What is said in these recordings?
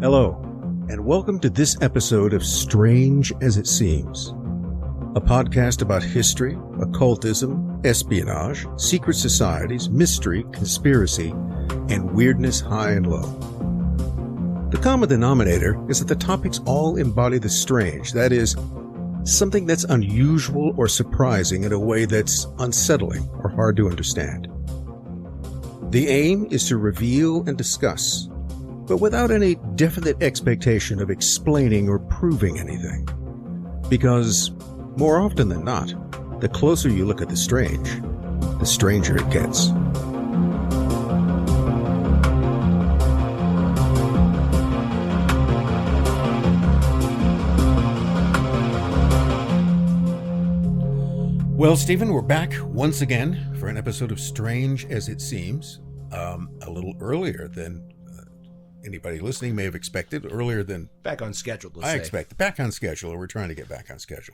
Hello, and welcome to this episode of Strange as It Seems, a podcast about history, occultism, espionage, secret societies, mystery, conspiracy, and weirdness high and low. The common denominator is that the topics all embody the strange, that is, something that's unusual or surprising in a way that's unsettling or hard to understand. The aim is to reveal and discuss, but without any definite expectation of explaining or proving anything. Because, more often than not, the closer you look at the strange, the stranger it gets. Well, Stephen, we're back once again for an episode of Strange as It Seems. A little earlier than anybody listening may have expected, earlier than... Back on schedule, let's I say. expect. Back on schedule, or we're trying to get back on schedule.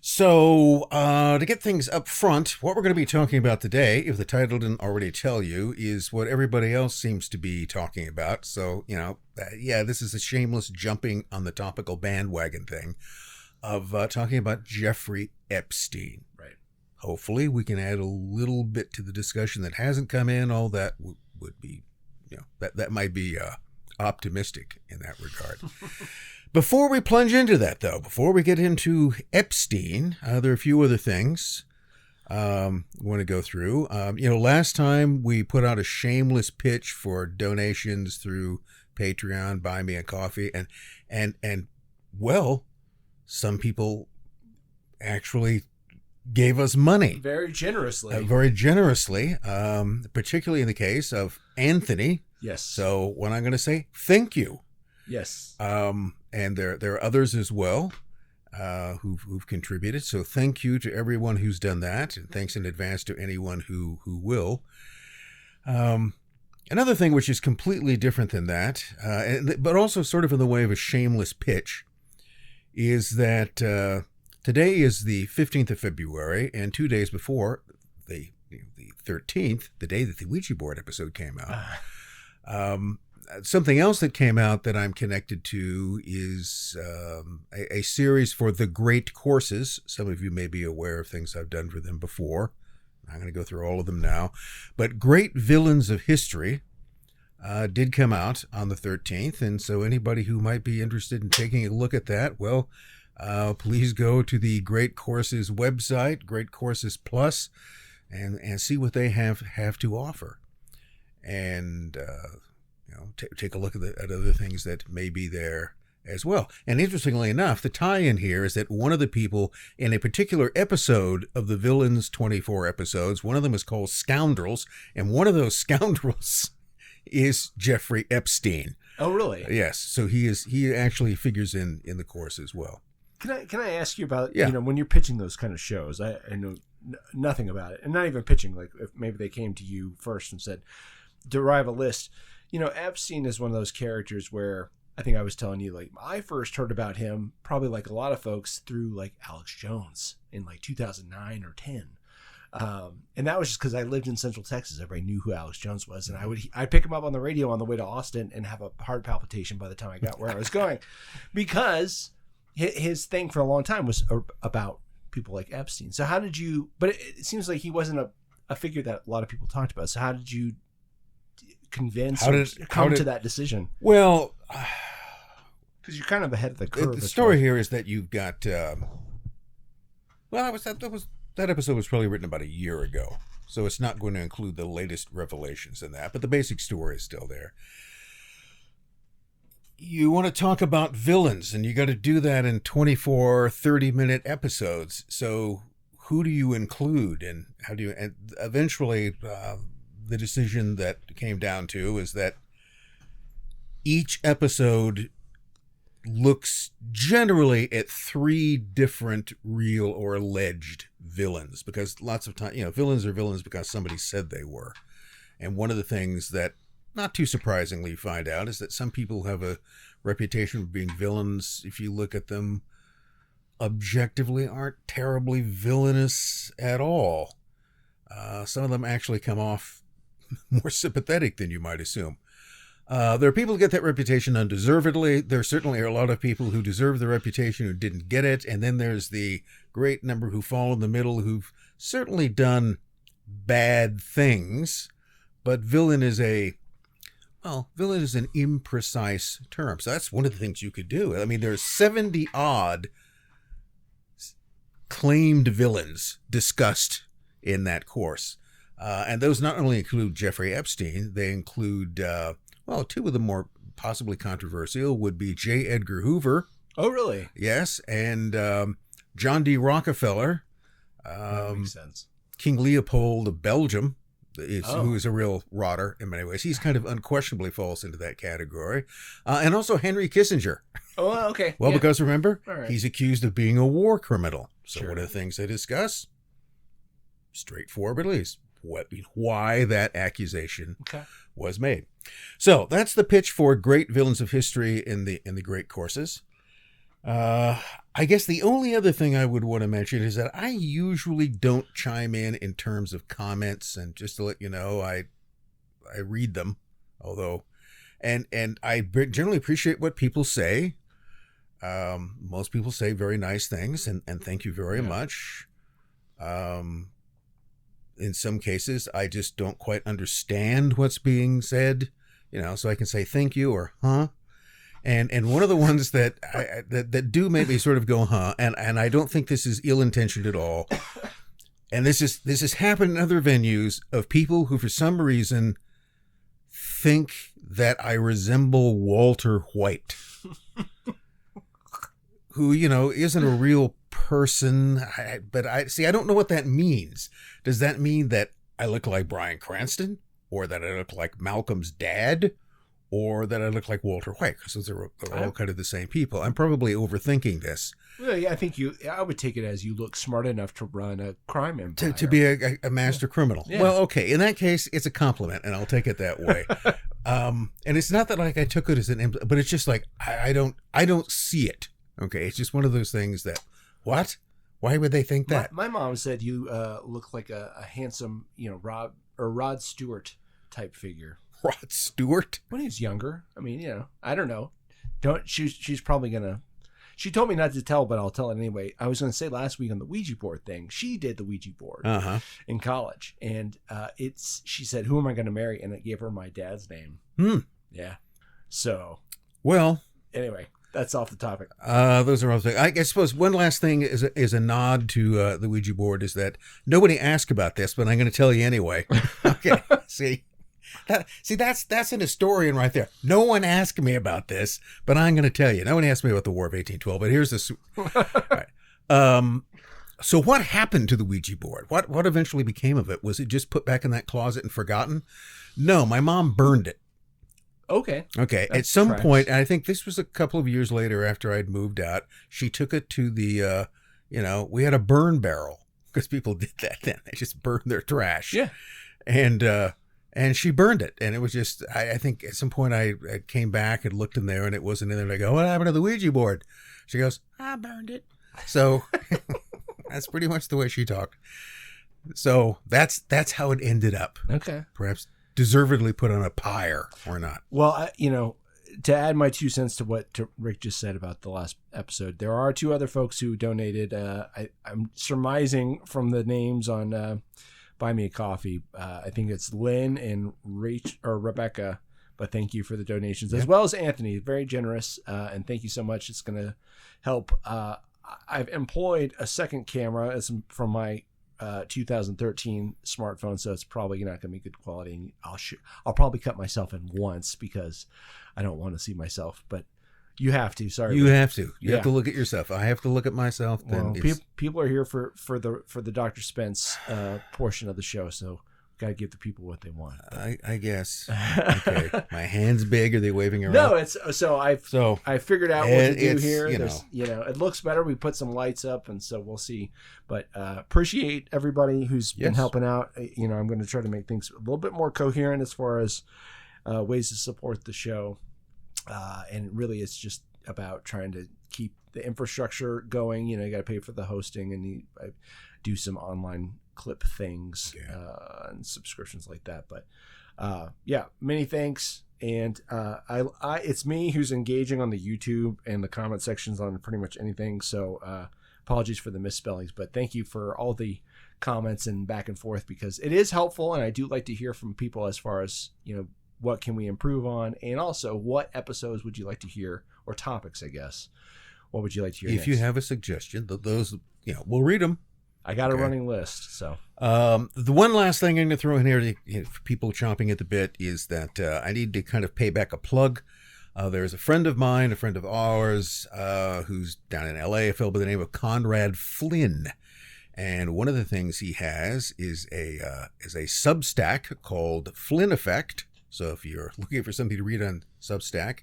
So, to get things up front, what we're going to be talking about today, if the title didn't already tell you, is what everybody else seems to be talking about. So, this is a shameless jumping on the topical bandwagon thing of talking about Jeffrey Epstein. Right. Hopefully we can add a little bit to the discussion that hasn't come in. All that would be, that might be optimistic in that regard. Before we plunge into that, though, before we get into Epstein, there are a few other things we want to go through. Last time we put out a shameless pitch for donations through Patreon, Buy Me a Coffee, and some people actually gave us money. Very generously. Particularly in the case of Anthony. Yes. So what I'm going to say, thank you. Yes. And there are others as well who've contributed. So thank you to everyone who's done that, and thanks in advance to anyone who will. Another thing which is completely different than that, but also sort of in the way of a shameless pitch, is that today is the 15th of February, and 2 days before, the 13th, the day that the Ouija board episode came out, something else that came out that I'm connected to is a series for the Great Courses. Some of you may be aware of things I've done for them before. I'm going to go through all of them now. But Great Villains of History did come out on the 13th, and so anybody who might be interested in taking a look at that, please go to the Great Courses website, Great Courses Plus, and see what they have to offer, and take a look at other things that may be there as well. And interestingly enough, the tie-in here is that one of the people in a particular episode of the Villains 24 episodes, one of them is called Scoundrels, and one of those scoundrels is Jeffrey Epstein. Oh, really? Yes. So he actually figures in the course as well. Can I ask you about, when you're pitching those kind of shows, I know nothing about it, and not even pitching, like if maybe they came to you first and said, derive a list. Epstein is one of those characters where I think I was telling you, like, I first heard about him probably like a lot of folks through like Alex Jones in like 2009 or 10. And that was just because I lived in Central Texas. Everybody knew who Alex Jones was, and I'd pick him up on the radio on the way to Austin and have a heart palpitation by the time I got where I was going, because his thing for a long time was about people like Epstein. So how did you? But it seems like he wasn't a figure that a lot of people talked about. So how did you convince come to that decision? Well, because you're kind of ahead of the curve. The story here is that you've got. That episode was probably written about a year ago, so it's not going to include the latest revelations in that, but the basic story is still there. You want to talk about villains, and you got to do that in 24, 30-minute episodes. So who do you include, and how do you... And eventually, the decision that came down to is that each episode looks generally at three different real or alleged villains, because lots of time, villains are villains because somebody said they were. And one of the things that, not too surprisingly, you find out is that some people have a reputation for being villains, if you look at them objectively, aren't terribly villainous at all. Some of them actually come off more sympathetic than you might assume. There are people who get that reputation undeservedly. There certainly are a lot of people who deserve the reputation who didn't get it. And then there's the great number who fall in the middle who've certainly done bad things. But villain is an imprecise term. So that's one of the things you could do. I mean, there's 70 odd claimed villains discussed in that course. And those not only include Jeffrey Epstein, they include, two of the more possibly controversial would be J. Edgar Hoover. Oh, really? Yes. And John D. Rockefeller. That makes sense. King Leopold of Belgium, who is a real rotter in many ways. He's kind of unquestionably falls into that category. And also Henry Kissinger. Oh, okay. Well, because remember, right. He's accused of being a war criminal. So Sure. One of the things they discuss, straightforward at least, why that accusation was made. So that's the pitch for great villains of history in the great courses. I guess the only other thing I would want to mention is that I usually don't chime in terms of comments, and just to let you know, I read them, although, and I generally appreciate what people say. Most people say very nice things, and thank you very much. In some cases, I just don't quite understand what's being said, so I can say thank you or huh. And one of the ones that that do make me sort of go huh, and I don't think this is ill-intentioned at all. And this has happened in other venues of people who for some reason think that I resemble Walter White, who isn't a real person. But I don't know what that means. Does that mean that I look like Bryan Cranston, or that I look like Malcolm's dad, or that I look like Walter White? Because those are all kind of the same people. I'm probably overthinking this. Well, yeah, I would take it as you look smart enough to run a crime empire. To be a master criminal. Yeah. Well, okay. In that case, it's a compliment, and I'll take it that way. And it's not that like I took it as but it's just like I don't see it. Okay, it's just one of those things that what? Why would they think that? My mom said you look like a handsome, Rod Stewart type figure. Rod Stewart? When he was younger. I mean, I don't know. She's probably gonna. She told me not to tell, but I'll tell it anyway. I was going to say last week on the Ouija board thing, she did the Ouija board in college, and she said, "Who am I going to marry?" And it gave her my dad's name. Yeah. So. Well. Anyway. That's off the topic. Those are all things. I suppose one last thing is a nod to the Ouija board is that nobody asked about this, but I'm going to tell you anyway. Okay. That's an historian right there. No one asked me about this, but I'm going to tell you. No one asked me about the War of 1812, but here's the. All right. So what happened to the Ouija board? What eventually became of it? Was it just put back in that closet and forgotten? No, my mom burned it. Okay. At some point, and I think this was a couple of years later after I'd moved out, she took it to the, we had a burn barrel because people did that then. They just burned their trash. Yeah. And she burned it. And it was just, I think at some point I came back and looked in there and it wasn't in there. And I go, what happened to the Ouija board? She goes, I burned it. So that's pretty much the way she talked. So that's how it ended up. Okay. Perhaps deservedly put on a pyre or not. Well, to add my 2 cents to what Rick just said about the last episode, there are 2 other folks who donated. I'm surmising from the names on Buy Me a Coffee. I think it's Lynn and Rebecca, but thank you for the donations, as well as Anthony. Very generous, and thank you so much. It's going to help. I've employed a second camera from my 2013 smartphone, so it's probably not going to be good quality. And I'll probably cut myself in once because I don't want to see myself. But you have to. Sorry, you have to. You have to look at yourself. I have to look at myself. Then people are here for the Dr. Spence portion of the show, so got to give the people what they want. I guess. Okay, my hand's big. Are they waving around? No, it's I figured out what to do here. It looks better. We put some lights up, and so we'll see. But appreciate everybody who's been helping out. I'm going to try to make things a little bit more coherent as far as ways to support the show, and really it's just about trying to keep the infrastructure going. You got to pay for the hosting, and I do some online clip things and subscriptions like that. But many thanks. And it's me who's engaging on the YouTube and the comment sections on pretty much anything. So apologies for the misspellings, but thank you for all the comments and back and forth, because it is helpful. And I do like to hear from people as far as, what can we improve on? And also, what episodes would you like to hear, or topics, I guess. What would you like to hear If next? you have a suggestion, those, we'll read them. I got a running list. So the one last thing I'm going to throw in here, for people chomping at the bit, is that I need to kind of pay back a plug. There's a friend of mine, a friend of ours, who's down in LA, a fellow by the name of Conrad Flynn. And one of the things he has is a Substack called Flynn Effect. So if you're looking for something to read on Substack,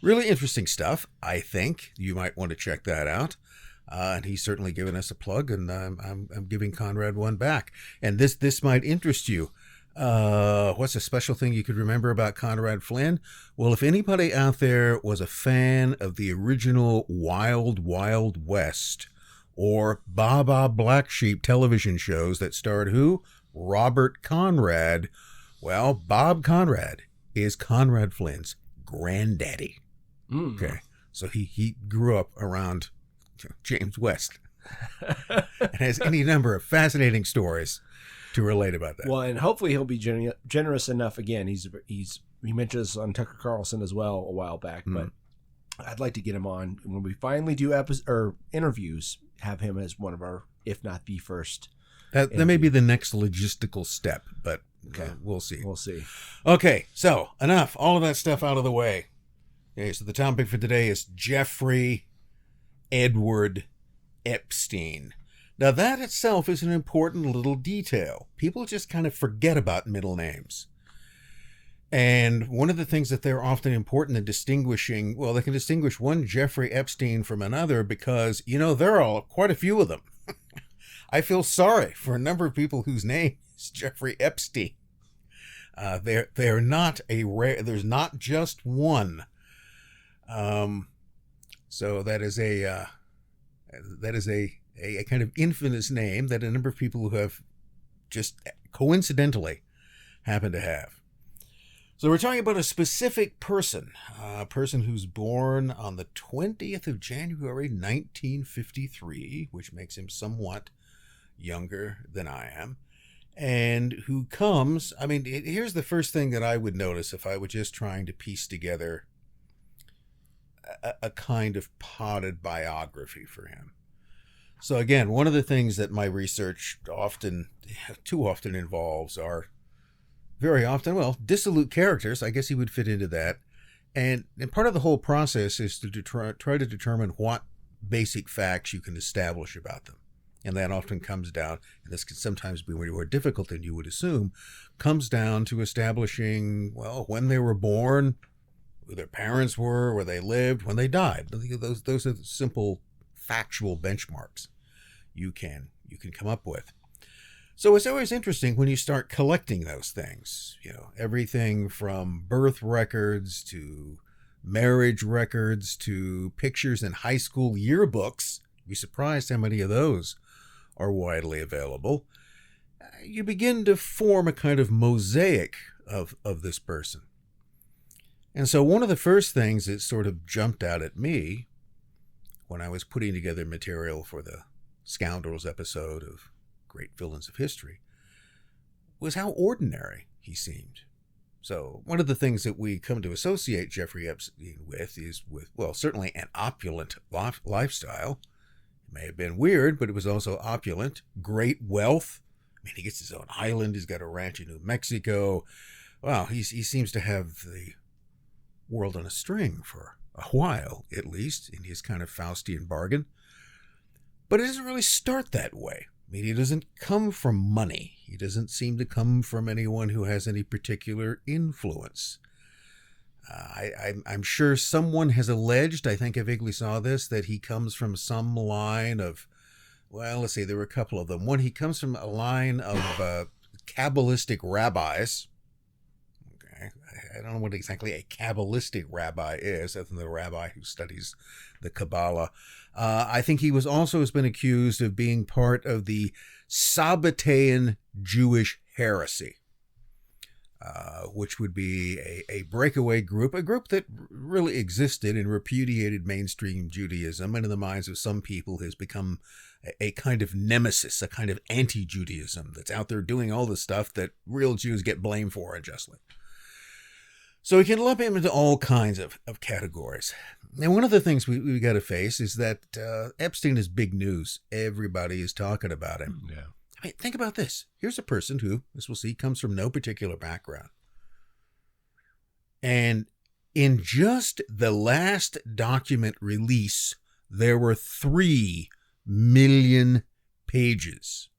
really interesting stuff, I think. You might want to check that out. And he's certainly given us a plug, and I'm giving Conrad one back. And this might interest you. What's a special thing you could remember about Conrad Flynn? Well, if anybody out there was a fan of the original Wild Wild West or Baa Black Sheep television shows that starred who? Robert Conrad. Well, Bob Conrad is Conrad Flynn's granddaddy. Okay, so he grew up around James West and has any number of fascinating stories to relate about that. Well, and hopefully he'll be generous enough. Again, he mentioned this on Tucker Carlson as well a while back, but I'd like to get him on when we finally do interviews. Have him as one of our, if not the first. That may be the next logistical step, but we'll see. We'll see. Okay, so enough. All of that stuff out of the way. Okay, so the topic for today is Jeffrey Edward Epstein. Now, that itself is an important little detail. People just kind of forget about middle names. And one of the things that they're often important in distinguishing, well, they can distinguish one Jeffrey Epstein from another because, there are quite a few of them. I feel sorry for a number of people whose name is Jeffrey Epstein. They're not there's not just one. So that is a kind of infamous name that a number of people who have just coincidentally happen to have. So we're talking about a specific person, a person who's born on the 20th of January, 1953, which makes him somewhat younger than I am, and who comes, here's the first thing that I would notice if I were just trying to piece together a kind of potted biography for him. So again, one of the things that my research too often involves are very often, dissolute characters. I guess he would fit into that. And part of the whole process is to try to determine what basic facts you can establish about them. And that often comes down, and this can sometimes be more difficult than you would assume, comes down to establishing, when they were born, who their parents were, where they lived, when they died. Those are the simple factual benchmarks you can come up with. So it's always interesting when you start collecting those things, everything from birth records to marriage records to pictures in high school yearbooks. You'd be surprised how many of those are widely available. You begin to form a kind of mosaic of this person. And so one of the first things that sort of jumped out at me when I was putting together material for the Scoundrels episode of Great Villains of History was how ordinary he seemed. So one of the things that we come to associate Jeffrey Epstein with is certainly an opulent lifestyle. It may have been weird, but it was also opulent, great wealth. He gets his own island. He's got a ranch in New Mexico. Wow, he seems to have the world on a string for a while, at least, in his kind of Faustian bargain. But it doesn't really start that way. He doesn't come from money. He doesn't seem to come from anyone who has any particular influence. I'm sure someone has alleged, I think I vaguely saw this, that he comes from some line of, let's see, there were a couple of them. One, he comes from a line of Kabbalistic rabbis. Okay, I don't know what exactly a Kabbalistic rabbi is, other than the rabbi who studies the Kabbalah. I think he has been accused of being part of the Sabbatean Jewish heresy, which would be a breakaway group, a group that really existed and repudiated mainstream Judaism, and in the minds of some people has become a kind of nemesis, a kind of anti-Judaism that's out there doing all the stuff that real Jews get blamed for unjustly. So we can lump him into all kinds of categories. And one of the things we got to face is that Epstein is big news. Everybody is talking about him. Yeah. I mean, think about this. Here's a person who, as we'll see, comes from no particular background. And in just the last document release, there were 3 million pages.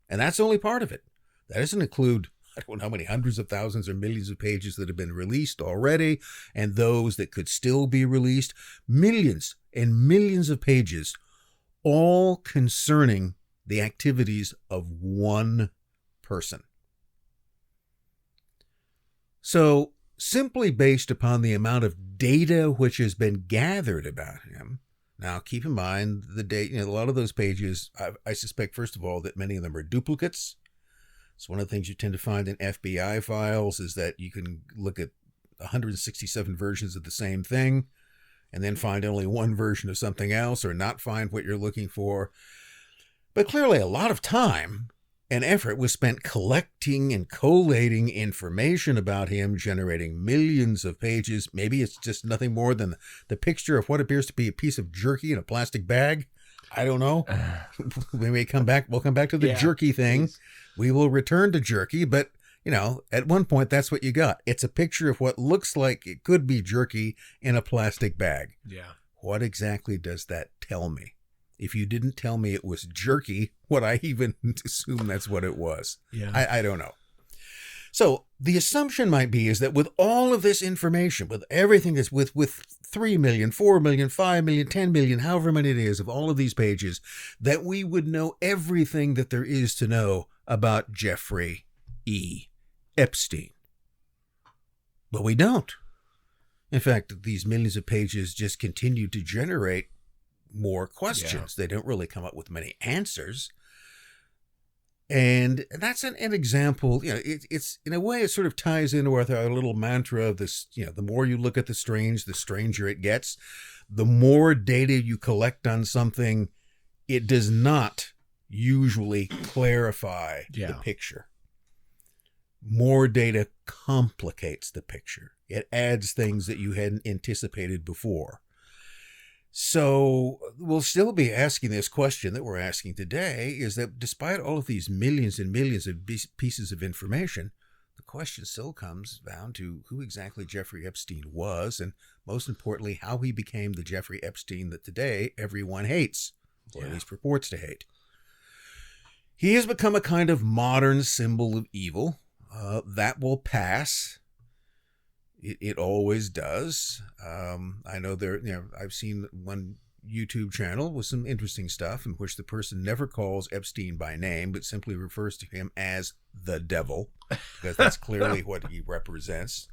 And that's only part of it. That doesn't include, I don't know how many hundreds of thousands or millions of pages that have been released already, and those that could still be released. Millions and millions of pages, all concerning the activities of one person. So, simply based upon the amount of data which has been gathered about him, now keep in mind the date, a lot of those pages, I suspect, first of all, that many of them are duplicates. It's one of the things you tend to find in FBI files is that you can look at 167 versions of the same thing and then find only one version of something else or not find what you're looking for. But clearly a lot of time and effort was spent collecting and collating information about him, generating millions of pages. Maybe it's just nothing more than the picture of what appears to be a piece of jerky in a plastic bag. I don't know. We may come back. We'll come back to the jerky thing. Please. We will return to jerky, but at one point that's what you got. It's a picture of what looks like it could be jerky in a plastic bag. Yeah. What exactly does that tell me? If you didn't tell me it was jerky, would I even assume that's what it was? Yeah. I don't know. So the assumption might be is that with all of this information, with everything that's with 3 million, 4 million, 5 million, 10 million, however many it is of all of these pages, that we would know everything that there is to know about Jeffrey E. Epstein. But we don't. In fact, these millions of pages just continue to generate more questions. Yeah. They don't really come up with many answers. And that's an example, it's in a way, it sort of ties in with our little mantra of this, the more you look at the strange, the stranger it gets. The more data you collect on something, it does not usually clarify the picture. More data complicates the picture. It adds things that you hadn't anticipated before. So we'll still be asking this question that we're asking today, is that despite all of these millions and millions of pieces of information, the question still comes down to who exactly Jeffrey Epstein was, and most importantly, how he became the Jeffrey Epstein that today everyone hates, or at least purports to hate. He has become a kind of modern symbol of evil. That will pass. It always does. I know I've seen one YouTube channel with some interesting stuff in which the person never calls Epstein by name, but simply refers to him as the devil, because that's clearly what he represents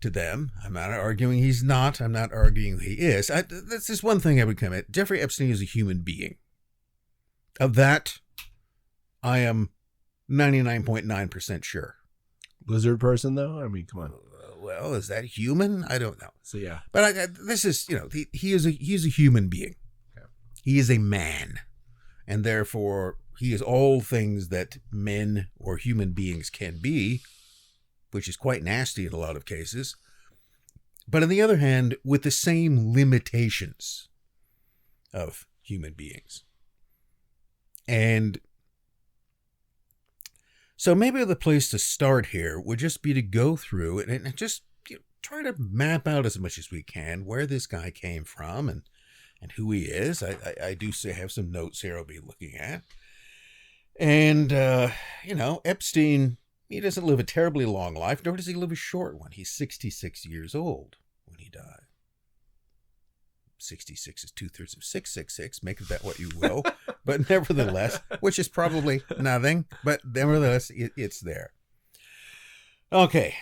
to them. I'm not arguing he's not. I'm not arguing he is. That's just one thing I would comment. Jeffrey Epstein is a human being. Of that, I am 99.9% sure. Lizard person, though? I mean, come on. Well, is that human? I don't know. So yeah, but this is he is a human being. Okay. He is a man, and therefore he is all things that men or human beings can be, which is quite nasty in a lot of cases. But on the other hand, with the same limitations of human beings, and so maybe the place to start here would just be to go through it and just try to map out as much as we can where this guy came from and who he is. I do have some notes here I'll be looking at. And, Epstein, he doesn't live a terribly long life, nor does he live a short one. He's 66 years old when he died. 66 is 2/3 of 666. Make of that what you will. But nevertheless, which is probably nothing, but nevertheless, it's there. Okay.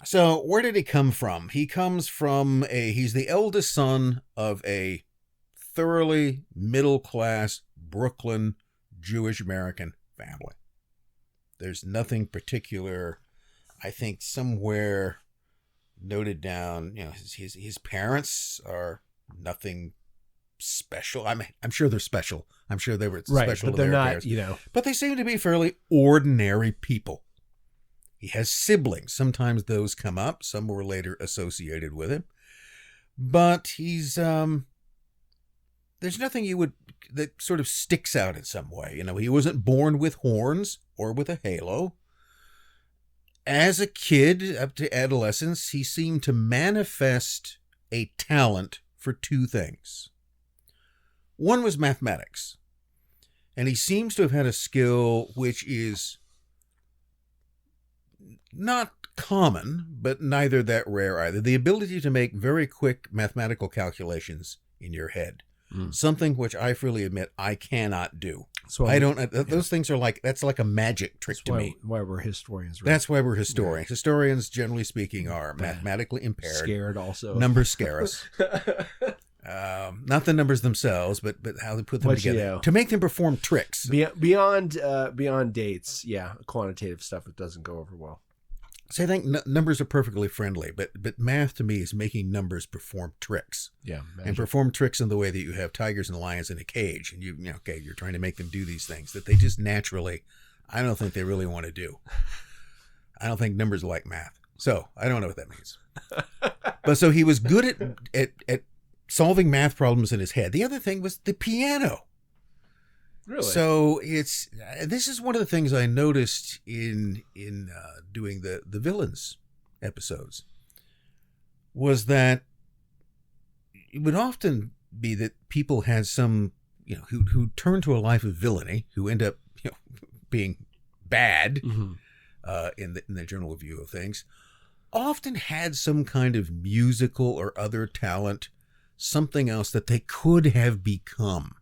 So where did he come from? He comes from he's the eldest son of a thoroughly middle-class Brooklyn Jewish American family. There's nothing particular, I think, somewhere noted down. You know, his parents are nothing special. I'm sure they're special. I'm sure they were special, but they're not. Parents. You know, but they seem to be fairly ordinary people. He has siblings. Sometimes those come up. Some were later associated with him. But he's there's nothing that sort of sticks out in some way. You know, he wasn't born with horns or with a halo. As a kid up to adolescence, he seemed to manifest a talent for two things. One was mathematics. And he seems to have had a skill which is not common, but neither that rare either. The ability to make very quick mathematical calculations in your head. Something which I freely admit I cannot do. So I don't. Those things are that's like a magic trick to me. Why we're historians. Right? That's why we're historians. Yeah. Historians, generally speaking, are mathematically impaired. Scared also. Numbers scare us. Not the numbers themselves, but how they put them together to make them perform tricks. Beyond dates, quantitative stuff it doesn't go over well. So I think numbers are perfectly friendly, but math to me is making numbers perform tricks. Yeah, and perform tricks in the way that you have tigers and lions in a cage, and you're trying to make them do these things that they just naturally, I don't think they really want to do. I don't think numbers like math, so I don't know what that means. But so he was good at solving math problems in his head. The other thing was the piano. Really? So this is one of the things I noticed in doing the villains episodes was that it would often be that people had some, who turn to a life of villainy, who end up, being bad in the general view of things, often had some kind of musical or other talent, something else that they could have become.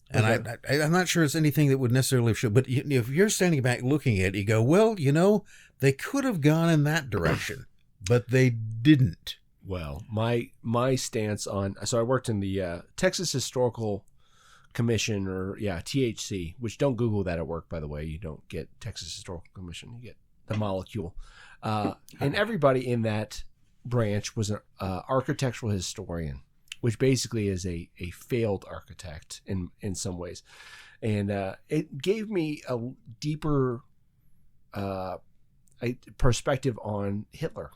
And okay. I'm not sure it's anything that would necessarily show, but if you're standing back looking at it, you go, well, they could have gone in that direction, but they didn't. Well, my stance so I worked in the Texas Historical Commission, or THC, which don't Google that at work, by the way. You don't get Texas Historical Commission, you get the molecule. And everybody in that branch was an architectural historian, which basically is a failed architect in some ways. And it gave me a deeper perspective on Hitler,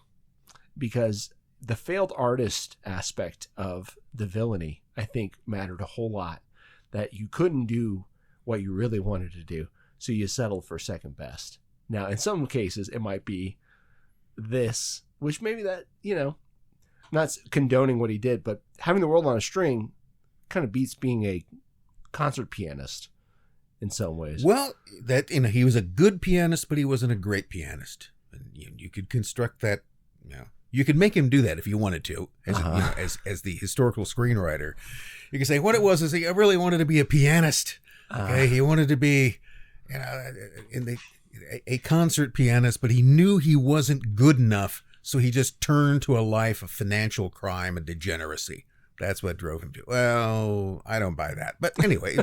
because the failed artist aspect of the villainy, I think, mattered a whole lot, that you couldn't do what you really wanted to do, so you settled for second best. Now, in some cases, it might be this, which maybe that, not condoning what he did, but having the world on a string kind of beats being a concert pianist in some ways. Well, he was a good pianist, but he wasn't a great pianist. And you could construct that, you could make him do that if you wanted to, as the historical screenwriter. You could say what it was is he really wanted to be a pianist. Okay, he wanted to be, a concert pianist, but he knew he wasn't good enough. So he just turned to a life of financial crime and degeneracy. That's what drove him to. Well, I don't buy that. But anyway,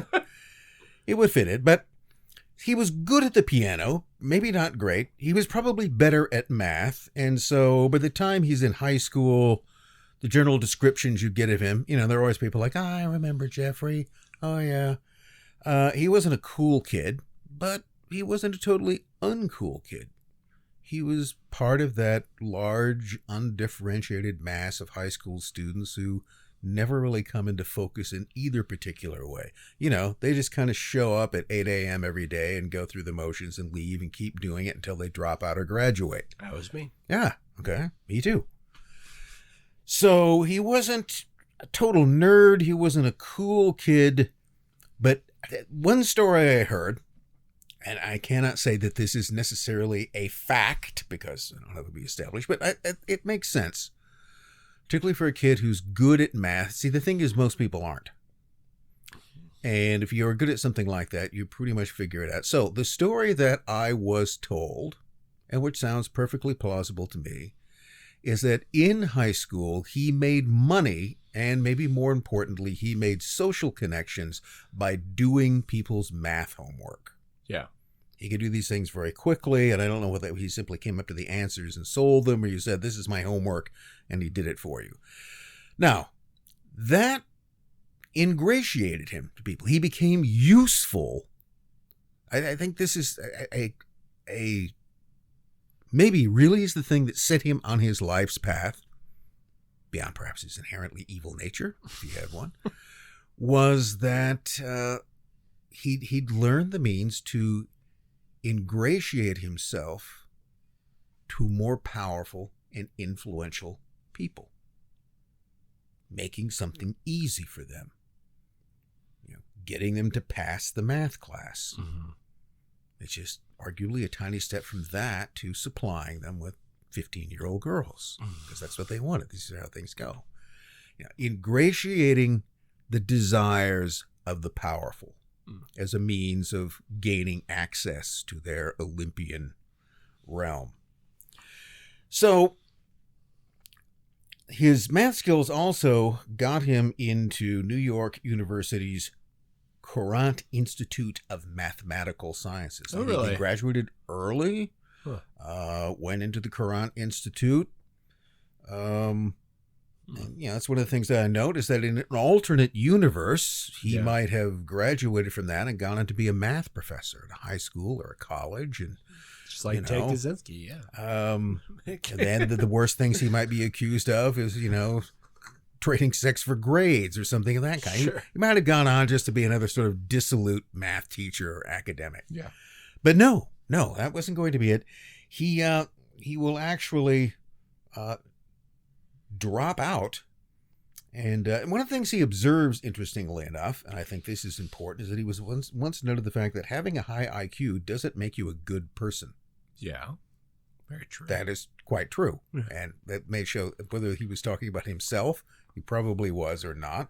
it would fit it. But he was good at the piano, maybe not great. He was probably better at math. And so by the time he's in high school, the general descriptions you get of him, there are always people like, I remember Jeffrey. Oh, yeah. He wasn't a cool kid, but he wasn't a totally uncool kid. He was part of that large, undifferentiated mass of high school students who never really come into focus in either particular way. They just kind of show up at 8 a.m. every day and go through the motions and leave and keep doing it until they drop out or graduate. That was me. Yeah, okay, me too. So he wasn't a total nerd. He wasn't a cool kid. But one story I heard, and I cannot say that this is necessarily a fact because I don't know if it will be established, but it makes sense, particularly for a kid who's good at math. See, the thing is, most people aren't. And if you're good at something like that, you pretty much figure it out. So the story that I was told and which sounds perfectly plausible to me, is that in high school he made money, and maybe more importantly, he made social connections by doing people's math homework. Yeah. He could do these things very quickly, and I don't know whether he simply came up to the answers and sold them, or you said, this is my homework, and he did it for you. Now, that ingratiated him to people. He became useful. I think this is a maybe really is the thing that set him on his life's path, beyond perhaps his inherently evil nature, if he had one, was that he'd learned the means to ingratiate himself to more powerful and influential people, making something easy for them, getting them to pass the math class. Mm-hmm. It's just arguably a tiny step from that to supplying them with 15-year-old girls, because that's what they wanted. This is how things go. Ingratiating the desires of the powerful as a means of gaining access to their Olympian realm. So his math skills also got him into New York University's Conrad Institute of Mathematical Sciences. Oh, really? He graduated early, went into the Conrad Institute. And, that's one of the things that I noticed, that in an alternate universe, he might have graduated from that and gone on to be a math professor at a high school or a college. And just like Ted Kaczynski, and then the worst things he might be accused of is, trading sex for grades or something of that kind. Sure. He might have gone on just to be another sort of dissolute math teacher or academic. Yeah. But no, that wasn't going to be it. He will actually drop out. And one of the things he observes, interestingly enough, and I think this is important, is that he was once noted the fact that having a high IQ doesn't make you a good person. Yeah. Very true. That is quite true. And that may show whether he was talking about himself. He probably was or not.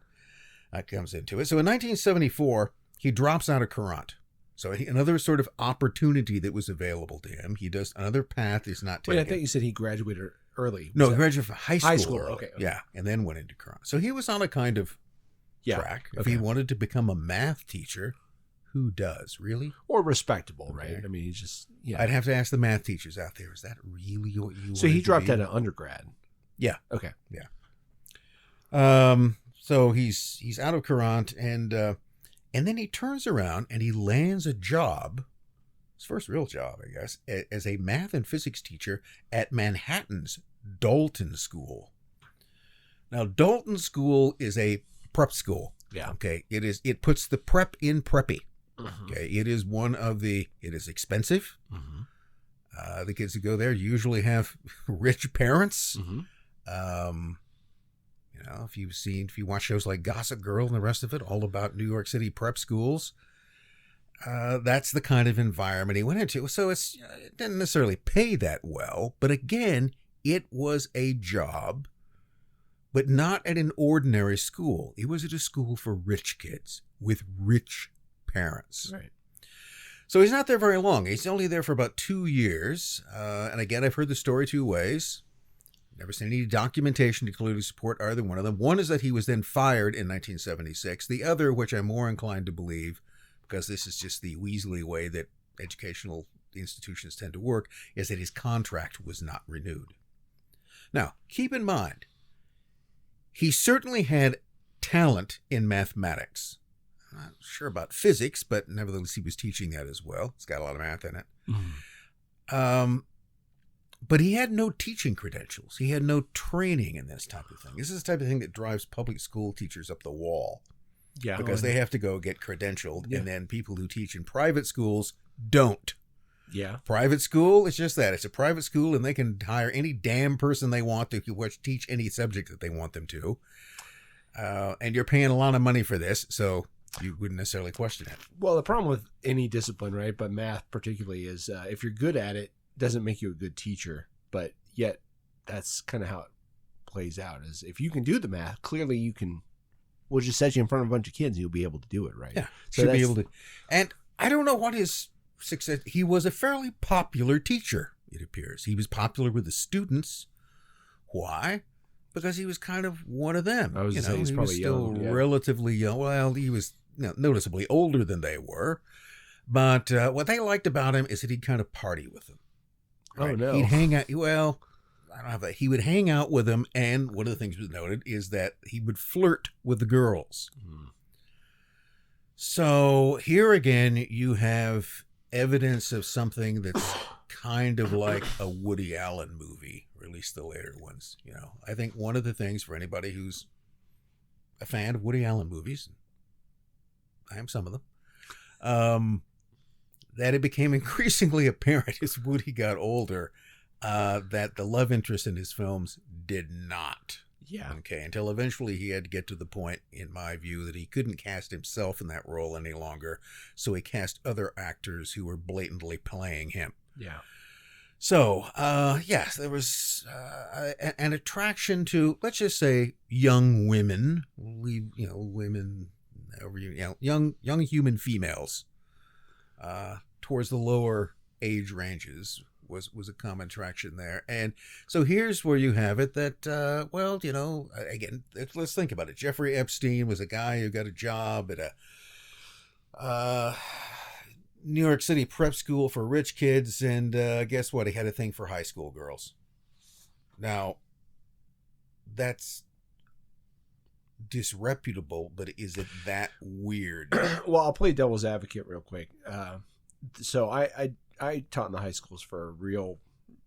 That comes into it. So in 1974, he drops out of Conrad. So another sort of opportunity that was available to him. He does another path is not taken. Wait, I thought you said he graduated early. No, he graduated from high school. High school, early. okay. Yeah, and then went into Conrad. So he was on a kind of track. If he wanted to become a math teacher, who does, really? Or respectable, right? I mean, he's just, I'd have to ask the math teachers out there, is that really what you want? So he dropped out of undergrad. Yeah. Okay. Yeah. So he's out of Conrad, and then he turns around and he lands a job, his first real job, I guess, as a math and physics teacher at Manhattan's Dalton School. Now, Dalton School is a prep school. Yeah. Okay. It puts the prep in preppy. Okay. It is expensive. The kids who go there usually have rich parents. If you watch shows like Gossip Girl and the rest of it, all about New York City prep schools, that's the kind of environment he went into. So it didn't necessarily pay that well, but again, it was a job, but not at an ordinary school. It was at a school for rich kids with rich parents. Right. So he's not there very long. He's only there for about 2 years. And again, I've heard the story two ways. Never seen any documentation to clearly support either one of them. One is that he was then fired in 1976. The other, which I'm more inclined to believe, because this is just the Weasley way that educational institutions tend to work, is that his contract was not renewed. Now, keep in mind, he certainly had talent in mathematics. I'm not sure about physics, but nevertheless, he was teaching that as well. It's got a lot of math in it. But he had no teaching credentials. He had no training in this type of thing. This is the type of thing that drives public school teachers up the wall. Yeah. Because they have to go get credentialed, and then people who teach in private schools don't. Yeah. Private school, it's just that. It's a private school, and they can hire any damn person they want to teach any subject that they want them to. And you're paying a lot of money for this, so you wouldn't necessarily question it. Well, the problem with any discipline, right, but math particularly, is if you're good at it, doesn't make you a good teacher, but yet that's kind of how it plays out. Is if you can do the math, clearly you can. We'll just set you in front of a bunch of kids and you'll be able to do it, right? Yeah, so should be able to. And I don't know what his success. He was a fairly popular teacher. it appears. He was popular with the students. Why? Because he was kind of one of them. I was going to say, he's probably still young, relatively young. Well, he was noticeably older than they were. But what they liked about him is that he'd kind of party with them. Right? Oh, no. He'd hang out. Well, I don't have that. He would hang out with them, and one of the things was noted is that he would flirt with the girls. Mm. So here again, you have evidence of something that's kind of like a Woody Allen movie, or at least the later ones. I think one of the things for anybody who's a fan of Woody Allen movies, I am some of them, that it became increasingly apparent as Woody got older that the love interest in his films did not. Yeah. Okay. Until eventually he had to get to the point, in my view, that he couldn't cast himself in that role any longer. So he cast other actors who were blatantly playing him. Yeah. So, yes, there was an attraction to, let's just say, young women. Women, young human females towards the lower age ranges. Was a common attraction there. And so here's where you have it that, again, let's think about it. Jeffrey Epstein was a guy who got a job at a New York City prep school for rich kids, and guess what? He had a thing for high school girls. Now, that's disreputable, but is it that weird? Well, I'll play devil's advocate real quick. So I taught in the high schools for a real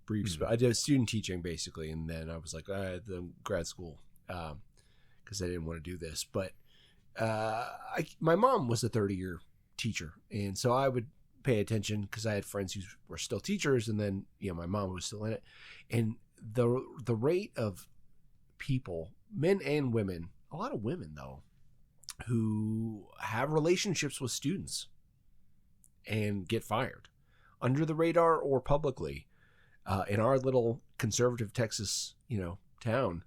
brief spell. I did student teaching basically, and then I was like, I had the grad school because I didn't want to do this. But my mom was a 30-year teacher, and so I would pay attention because I had friends who were still teachers, and then my mom was still in it. And the rate of people, men and women, a lot of women though, who have relationships with students and get fired under the radar or publicly in our little conservative Texas, town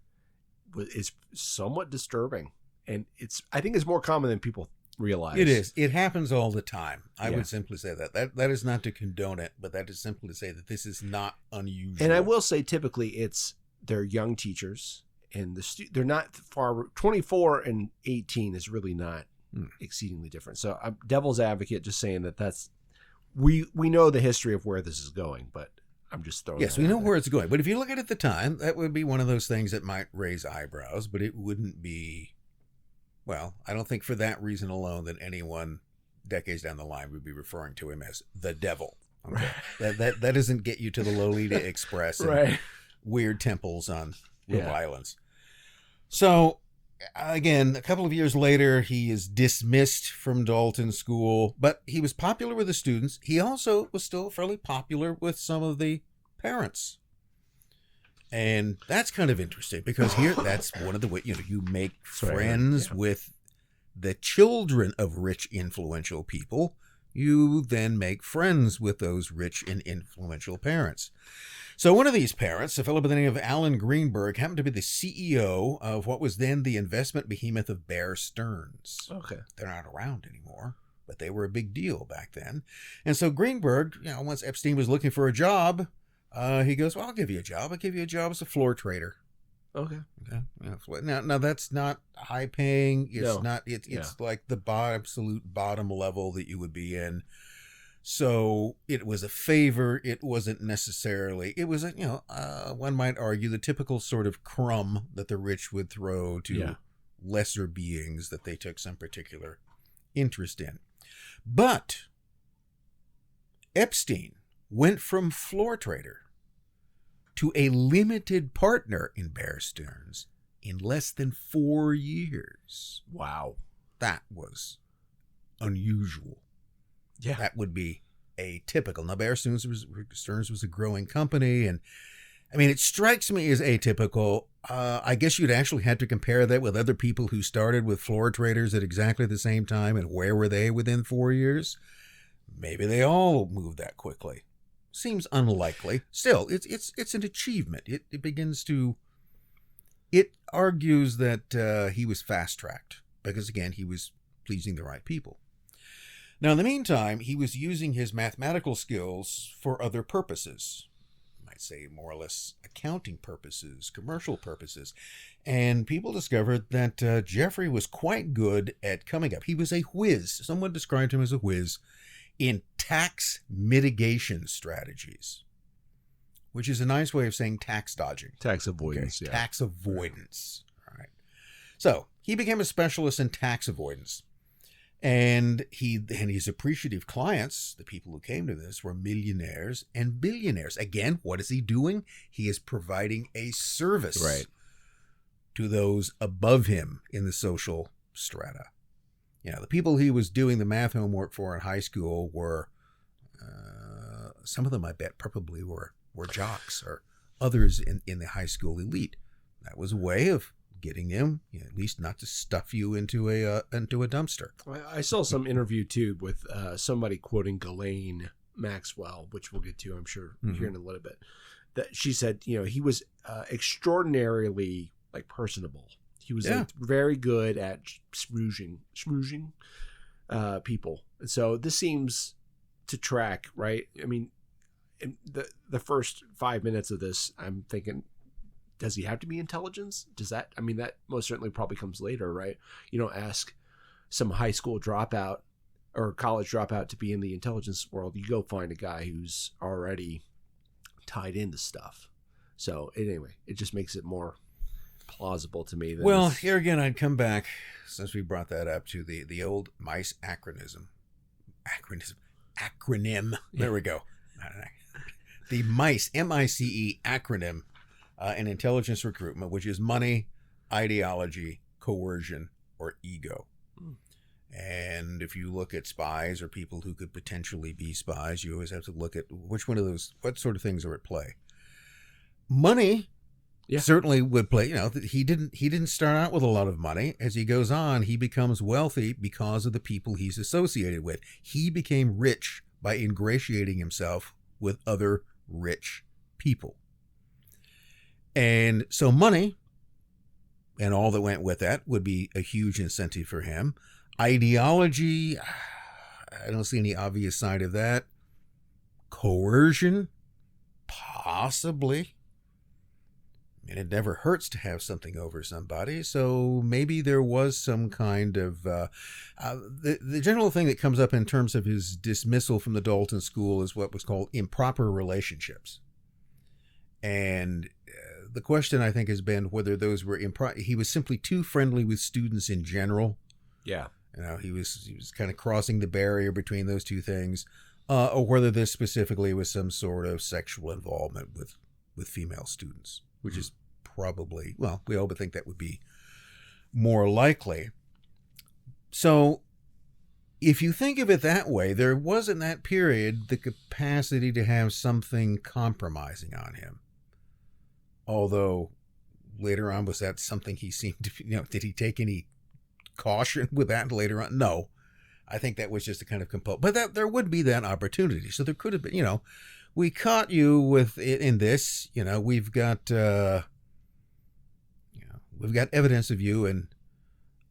is somewhat disturbing. And I think it's more common than people realize. It is. It happens all the time. I would simply say that. That is not to condone it, but that is simply to say that this is not unusual. And I will say typically they're young teachers and they're not far, 24 and 18 is really not exceedingly different. So I'm devil's advocate, just saying that's, we know the history of where this is going, but I'm just throwing. Yes, we know where it's going. But if you look at it at the time, that would be one of those things that might raise eyebrows, but it wouldn't be. Well, I don't think for that reason alone that anyone decades down the line would be referring to him as the devil. Okay? Right. That doesn't get you to the Lolita Express and right. weird temples on Rhode Islands. So. Again, a couple of years later, he is dismissed from Dalton School, but he was popular with the students. He also was still fairly popular with some of the parents. And that's kind of interesting because here, that's one of the ways, you make friends with the children of rich, influential people. You then make friends with those rich and influential parents. So one of these parents, a fellow by the name of Alan Greenberg, happened to be the CEO of what was then the investment behemoth of Bear Stearns. Okay. They're not around anymore, but they were a big deal back then. And so Greenberg, once Epstein was looking for a job, he goes, well, I'll give you a job. I'll give you a job as a floor trader. Okay. Now that's not high paying. It's not. It's like the absolute bottom level that you would be in. So it was a favor. It wasn't necessarily. It was one might argue the typical sort of crumb that the rich would throw to lesser beings that they took some particular interest in. But Epstein went from floor trader to a limited partner in Bear Stearns in less than 4 years. Wow. That was unusual. Yeah. That would be atypical. Now, Bear Stearns was a growing company, and I mean, it strikes me as atypical. I guess you'd actually have to compare that with other people who started with floor traders at exactly the same time, and where were they within 4 years? Maybe they all moved that quickly. Seems unlikely. Still, it's an achievement. It begins to. It argues that he was fast-tracked because, again, he was pleasing the right people. Now, in the meantime, he was using his mathematical skills for other purposes. might say, more or less accounting purposes, commercial purposes. And people discovered that Jeffrey was quite good at coming up. He was a whiz. Someone described him as a whiz in tax mitigation strategies, which is a nice way of saying tax dodging. Tax avoidance, okay? Yeah. Tax avoidance. All right. So he became a specialist in tax avoidance. And his appreciative clients, the people who came to this, were millionaires and billionaires. Again, what is he doing? He is providing a service to those above him in the social strata. You know, the people he was doing the math homework for in high school were, some of them I bet probably were jocks or others in the high school elite. That was a way of getting him, at least not to stuff you into a dumpster. I saw some interview too with somebody quoting Ghislaine Maxwell, which we'll get to, I'm sure, here in a little bit. That she said, he was extraordinarily personable. He was very good at smooshing people. And so this seems to track, right? I mean, in the first 5 minutes of this, I'm thinking, does he have to be intelligence? That most certainly probably comes later, right? You don't ask some high school dropout or college dropout to be in the intelligence world. You go find a guy who's already tied into stuff. So anyway, it just makes it more plausible to me. Well, here again, I'd come back, since we brought that up, to the old M.I.C.E. acronym. There we go. The M.I.C.E. M-I-C-E acronym. In intelligence recruitment, which is money, ideology, coercion, or ego. And if you look at spies or people who could potentially be spies, you always have to look at which one of those, what sort of things are at play. Money certainly would play. He didn't start out with a lot of money. As he goes on, he becomes wealthy because of the people he's associated with. He became rich by ingratiating himself with other rich people. And so money and all that went with that would be a huge incentive for him. Ideology, I don't see any obvious sign of that. Coercion, possibly. And it never hurts to have something over somebody. So maybe there was some kind of... the general thing that comes up in terms of his dismissal from the Dalton School is what was called improper relationships. And the question, I think, has been whether those were he was simply too friendly with students in general. Yeah. He was kind of crossing the barrier between those two things, or whether this specifically was some sort of sexual involvement with female students, which is probably, well, we all but think that would be more likely. So if you think of it that way, there was in that period the capacity to have something compromising on him. Although later on, was that something he seemed to, did he take any caution with that later on? No, I think that was just a kind of compulsion, but that there would be that opportunity. So there could have been, we caught you with it in this, we've got evidence of you and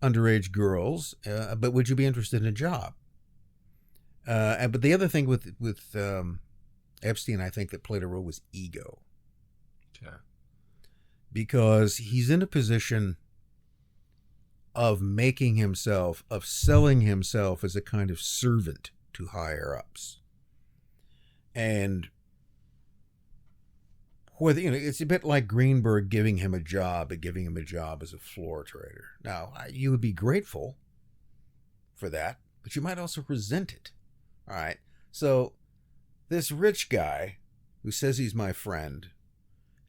underage girls, but would you be interested in a job? But the other thing with Epstein, I think that played a role was ego. Yeah. Because he's in a position of selling himself as a kind of servant to higher ups. And whether, it's a bit like Greenberg giving him a job as a floor trader. Now, you would be grateful for that, but you might also resent it. All right. So this rich guy who says he's my friend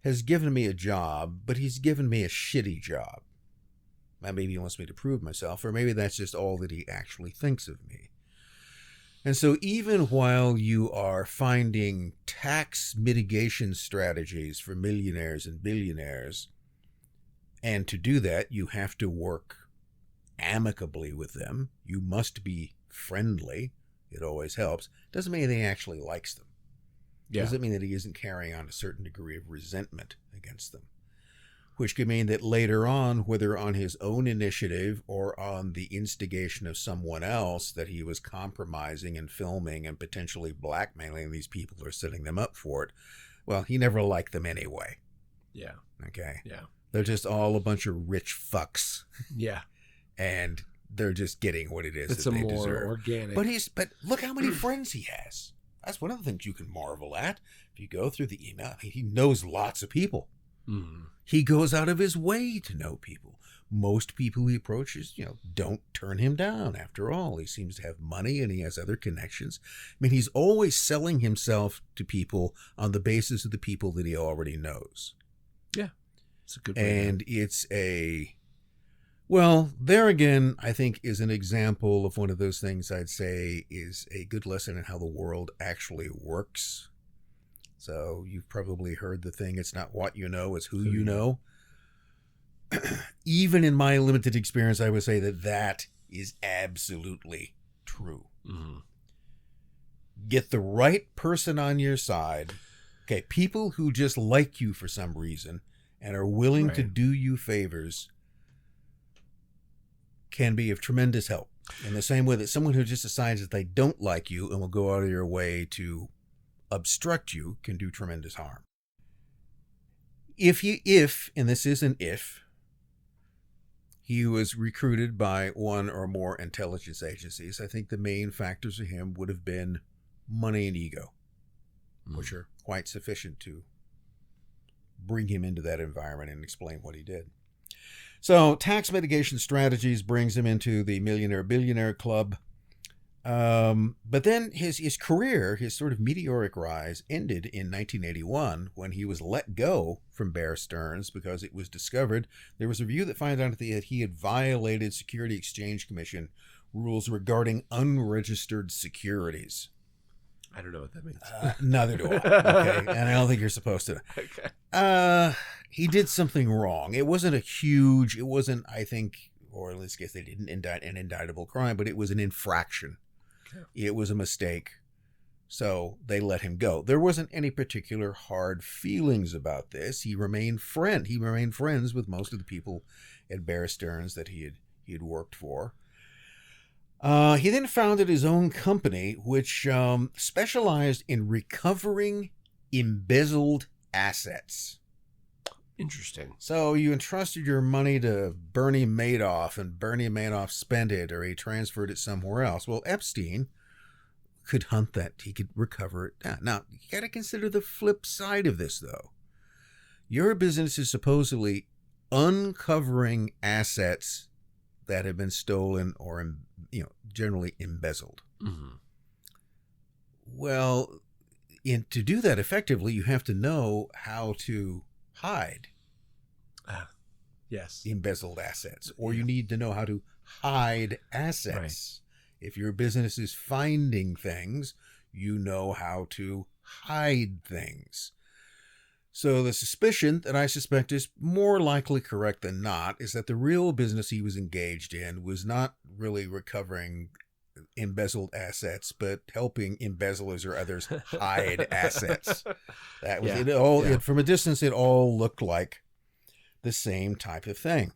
has given me a job, but he's given me a shitty job. Maybe he wants me to prove myself, or maybe that's just all that he actually thinks of me. And so even while you are finding tax mitigation strategies for millionaires and billionaires, and to do that, you have to work amicably with them. You must be friendly. It always helps. Doesn't mean that he actually likes them. Yeah. Doesn't mean that he isn't carrying on a certain degree of resentment against them, which could mean that later on, whether on his own initiative or on the instigation of someone else, that he was compromising and filming and potentially blackmailing these people or setting them up for it. Well, he never liked them anyway. Yeah. Okay. Yeah. They're just all a bunch of rich fucks. Yeah. And they're just getting what it is it's that they more deserve. Organic. But look how many friends he has. That's one of the things you can marvel at. If you go through the email, he knows lots of people. Mm. He goes out of his way to know people. Most people he approaches, don't turn him down. After all, he seems to have money and he has other connections. I mean, he's always selling himself to people on the basis of the people that he already knows. Yeah. It's a good way. And well, there again, I think is an example of one of those things I'd say is a good lesson in how the world actually works. So you've probably heard the thing, it's not what you know, it's who you know. Even in my limited experience, I would say that is absolutely true. Mm-hmm. Get the right person on your side. Okay, people who just like you for some reason and are willing to do you favors can be of tremendous help. In the same way that someone who just decides that they don't like you and will go out of your way to obstruct you can do tremendous harm. If, and this is an if, he was recruited by one or more intelligence agencies, I think the main factors of him would have been money and ego, which are quite sufficient to bring him into that environment and explain what he did. So tax mitigation strategies brings him into the millionaire-billionaire club. But then his career, his sort of meteoric rise, ended in 1981 when he was let go from Bear Stearns because it was discovered there was a review that found out that he had violated Security Exchange Commission rules regarding unregistered securities. I don't know what that means. Neither do I. Okay, and I don't think you're supposed to. Okay. He did something wrong. It wasn't, I think, or in this case, they didn't indict an indictable crime, but it was an infraction. Okay. It was a mistake. So they let him go. There wasn't any particular hard feelings about this. He remained friends with most of the people at Bear Stearns that he had worked for. He then founded his own company, which specialized in recovering embezzled assets. Interesting. So you entrusted your money to Bernie Madoff, and Bernie Madoff spent it, or he transferred it somewhere else. Well, Epstein could hunt that. He could recover it down. Now, you got to consider the flip side of this, though. Your business is supposedly uncovering assets that have been stolen or, generally embezzled. Mm-hmm. Well, to do that effectively, you have to know how to hide embezzled assets, or you need to know how to hide assets. Right. If your business is finding things, you know how to hide things. So the suspicion that I suspect is more likely correct than not is that the real business he was engaged in was not really recovering embezzled assets, but helping embezzlers or others hide assets. That was it. All from a distance, it all looked like the same type of thing.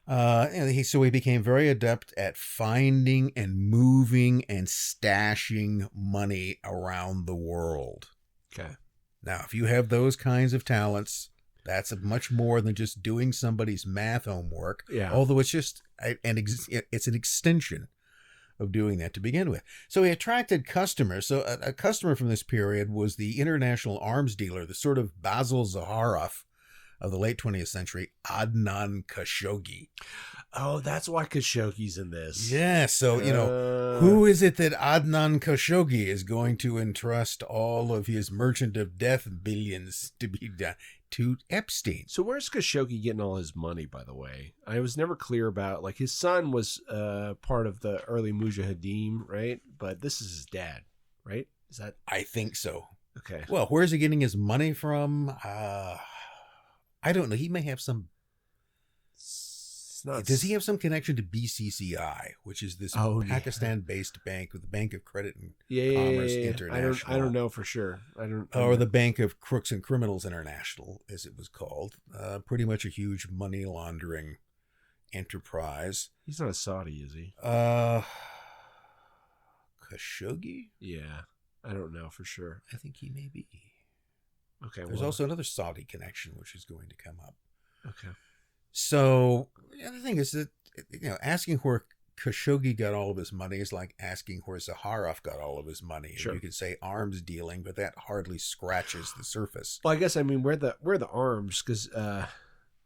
So he became very adept at finding and moving and stashing money around the world. Okay. Now, if you have those kinds of talents, that's much more than just doing somebody's math homework. Yeah. Although it's just it's an extension of doing that to begin with. So he attracted customers. So a customer from this period was the international arms dealer, the sort of Basil Zaharoff of the late 20th century, Adnan Khashoggi. Oh, that's why Khashoggi's in this. Yeah, so, who is it that Adnan Khashoggi is going to entrust all of his merchant of death billions to be done to Epstein? So where's Khashoggi getting all his money, by the way? I was never clear about, his son was part of the early Mujahideen, right? But this is his dad, right? Is that? I think so. Okay. Well, where's he getting his money from? I don't know. He may have some. Does he have some connection to BCCI, which is this Pakistan-based bank with the Bank of Credit and Commerce International? I don't know for sure. Or the Bank of Crooks and Criminals International, as it was called. Pretty much a huge money laundering enterprise. He's not a Saudi, is he? Khashoggi? Yeah, I don't know for sure. I think he may be. Okay. There's also another Saudi connection, which is going to come up. Okay. So the other thing is that, asking where Khashoggi got all of his money is like asking where Zaharoff got all of his money. Sure. You could say arms dealing, but that hardly scratches the surface. Well, I guess, where the arms, because,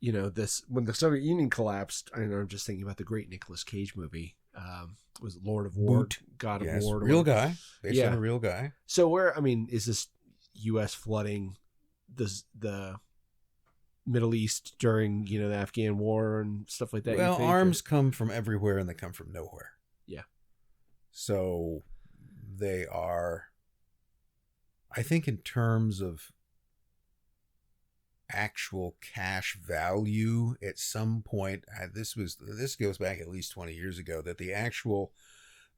this, when the Soviet Union collapsed, I'm just thinking about the great Nicolas Cage movie. Was it Lord of War? God of War. Real guy. Based on a real guy. So is this U.S. flooding the Middle East during, the Afghan war and stuff like that? Well, arms come from everywhere and they come from nowhere. Yeah. So they are, I think, in terms of actual cash value at some point, this goes back at least 20 years ago, that the actual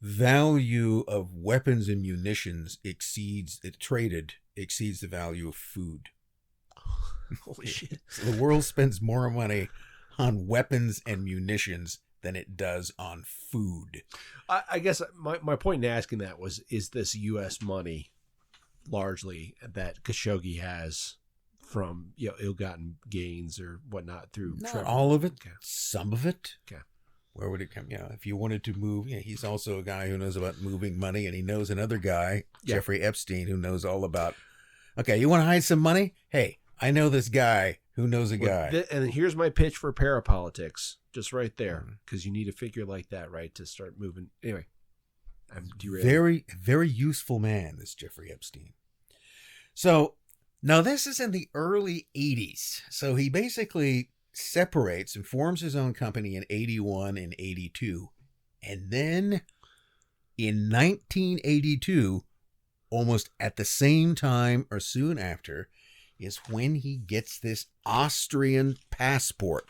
value of weapons and munitions exceeds the value of food. Holy shit. So the world spends more money on weapons and munitions than it does on food. I guess my point in asking that is this U.S. money largely that Khashoggi has from ill-gotten gains or whatnot through Not all of it, okay. Some of it. Okay. Where would it come? If you wanted to move, he's also a guy who knows about moving money, and he knows another guy, Jeffrey Epstein, who knows all about. Okay, you want to hide some money? Hey, I know this guy who knows a guy. And here's my pitch for parapolitics, just right there, because you need a figure like that, right, to start moving. Anyway, I'm derailed. Very, very useful man, this Jeffrey Epstein. So now this is in the early 80s. So he basically separates and forms his own company in 81 and 82. And then in 1982, almost at the same time or soon after, is when he gets this Austrian passport.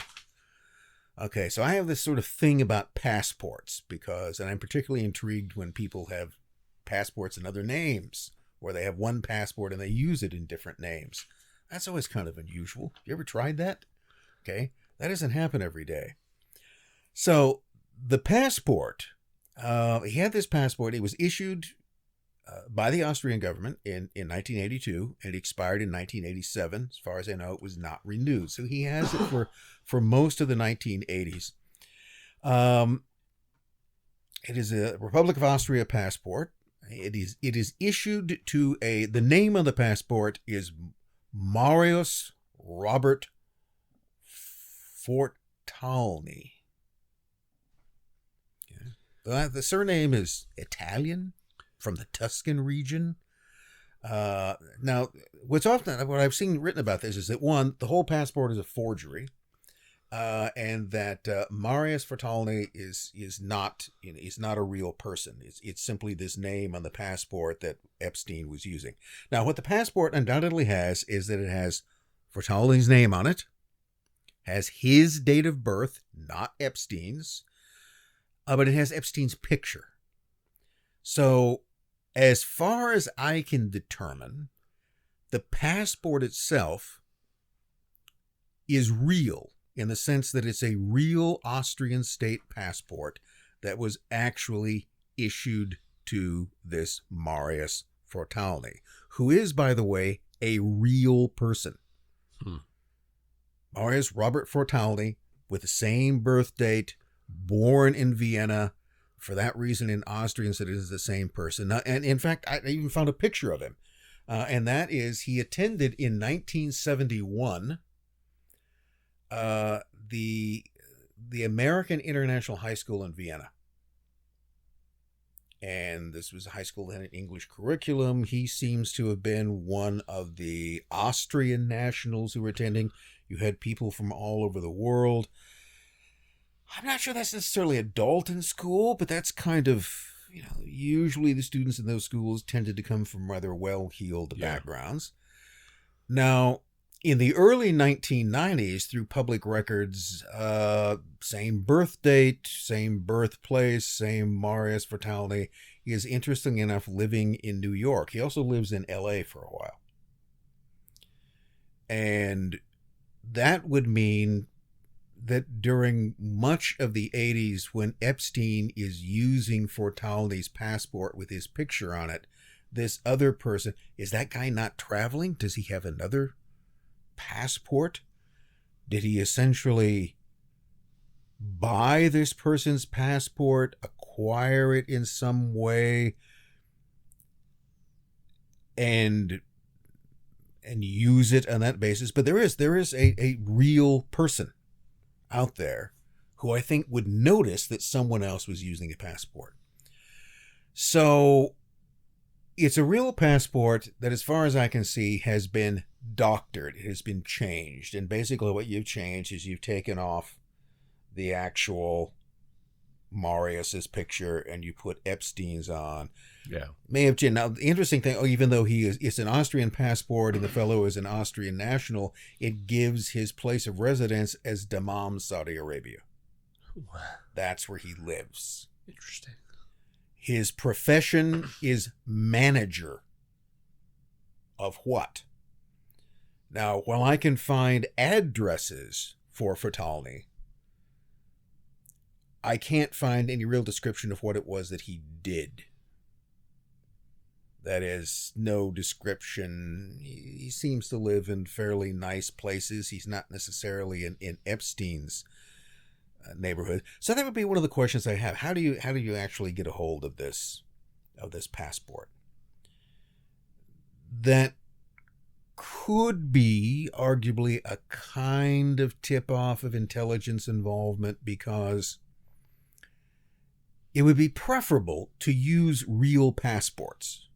Okay, so I have this sort of thing about passports and I'm particularly intrigued when people have passports in other names, or they have one passport and they use it in different names. That's always kind of unusual. You ever tried that? Okay, that doesn't happen every day. So the passport, he had this passport. It was issued by the Austrian government in 1982, and it expired in 1987. As far as I know, it was not renewed. So he has it for most of the 1980s. It is a Republic of Austria passport. It is issued to the name on the passport is Marius Robert Fortini. Okay. The surname is Italian, from the Tuscan region. Now, what I've seen written about this is that, one, the whole passport is a forgery, and that Marius Fortini is not a real person. It's simply this name on the passport that Epstein was using. Now, what the passport undoubtedly has is that it has Fortini's name on it, has his date of birth, not Epstein's, but it has Epstein's picture. So, as far as I can determine, the passport itself is real in the sense that it's a real Austrian state passport that was actually issued to this Marius Fortini, who is, by the way, a real person. Marius Robert Fortini, with the same birth date, born in Vienna. For that reason, in Austrian citizens, the same person. And in fact, I even found a picture of him. And that is, he attended in 1971 the American International High School in Vienna. And this was a high school that had an English curriculum. He seems to have been one of the Austrian nationals who were attending. You had people from all over the world. I'm not sure that's necessarily a Dalton school, but that's kind of, usually the students in those schools tended to come from rather well-heeled backgrounds. Now, in the early 1990s, through public records, same birth date, same birthplace, same Marius Fortini, he is, interesting enough, living in New York. He also lives in L.A. for a while. And that would mean that during much of the 80s, when Epstein is using Fortini's passport with his picture on it, this other person, is that guy not traveling? Does he have another passport? Did he essentially buy this person's passport, acquire it in some way, and use it on that basis? But there is a real person out there who I think would notice that someone else was using a passport. So it's a real passport that, as far as I can see, has been doctored. It has been changed. And basically what you've changed is you've taken off the actual Marius's picture and you put Epstein's on. Yeah. May have changed. Now, the interesting thing, even though it's an Austrian passport and the fellow is an Austrian national, it gives his place of residence as Dammam, Saudi Arabia. That's where he lives. Interesting. His profession is manager of what? Now, while I can find addresses for Fortini, I can't find any real description of what it was that he did. That is, no description. He seems to live in fairly nice places. He's not necessarily in Epstein's neighborhood. So that would be one of the questions I have. How do you actually get a hold of this passport? That could be arguably a kind of tip-off of intelligence involvement, because it would be preferable to use real passports,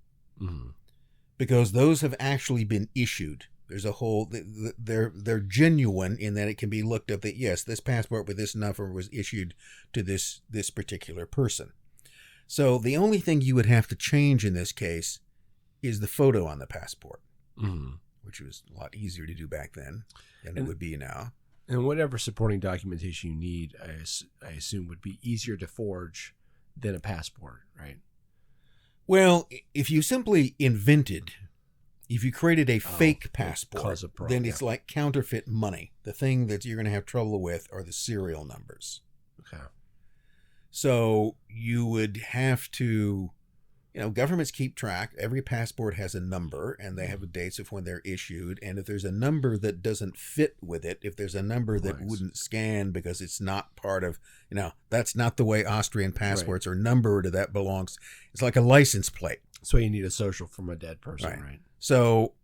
because those have actually been issued. There's a whole, they're genuine in that it can be looked up that, yes, this passport with this number was issued to this particular person. So the only thing you would have to change in this case is the photo on the passport, which was a lot easier to do back then than it would be now. And whatever supporting documentation you need, I assume, would be easier to forge than a passport, right? Well, if you simply if you created a fake passport, then it's like counterfeit money. The thing that you're going to have trouble with are the serial numbers. Okay. So you would have to, governments keep track. Every passport has a number, and they have dates of when they're issued. And if there's a number that doesn't fit with it, if there's a number that wouldn't scan because it's not part of, that's not the way Austrian passports are numbered, or that belongs, it's like a license plate. So you need a social from a dead person, right? So,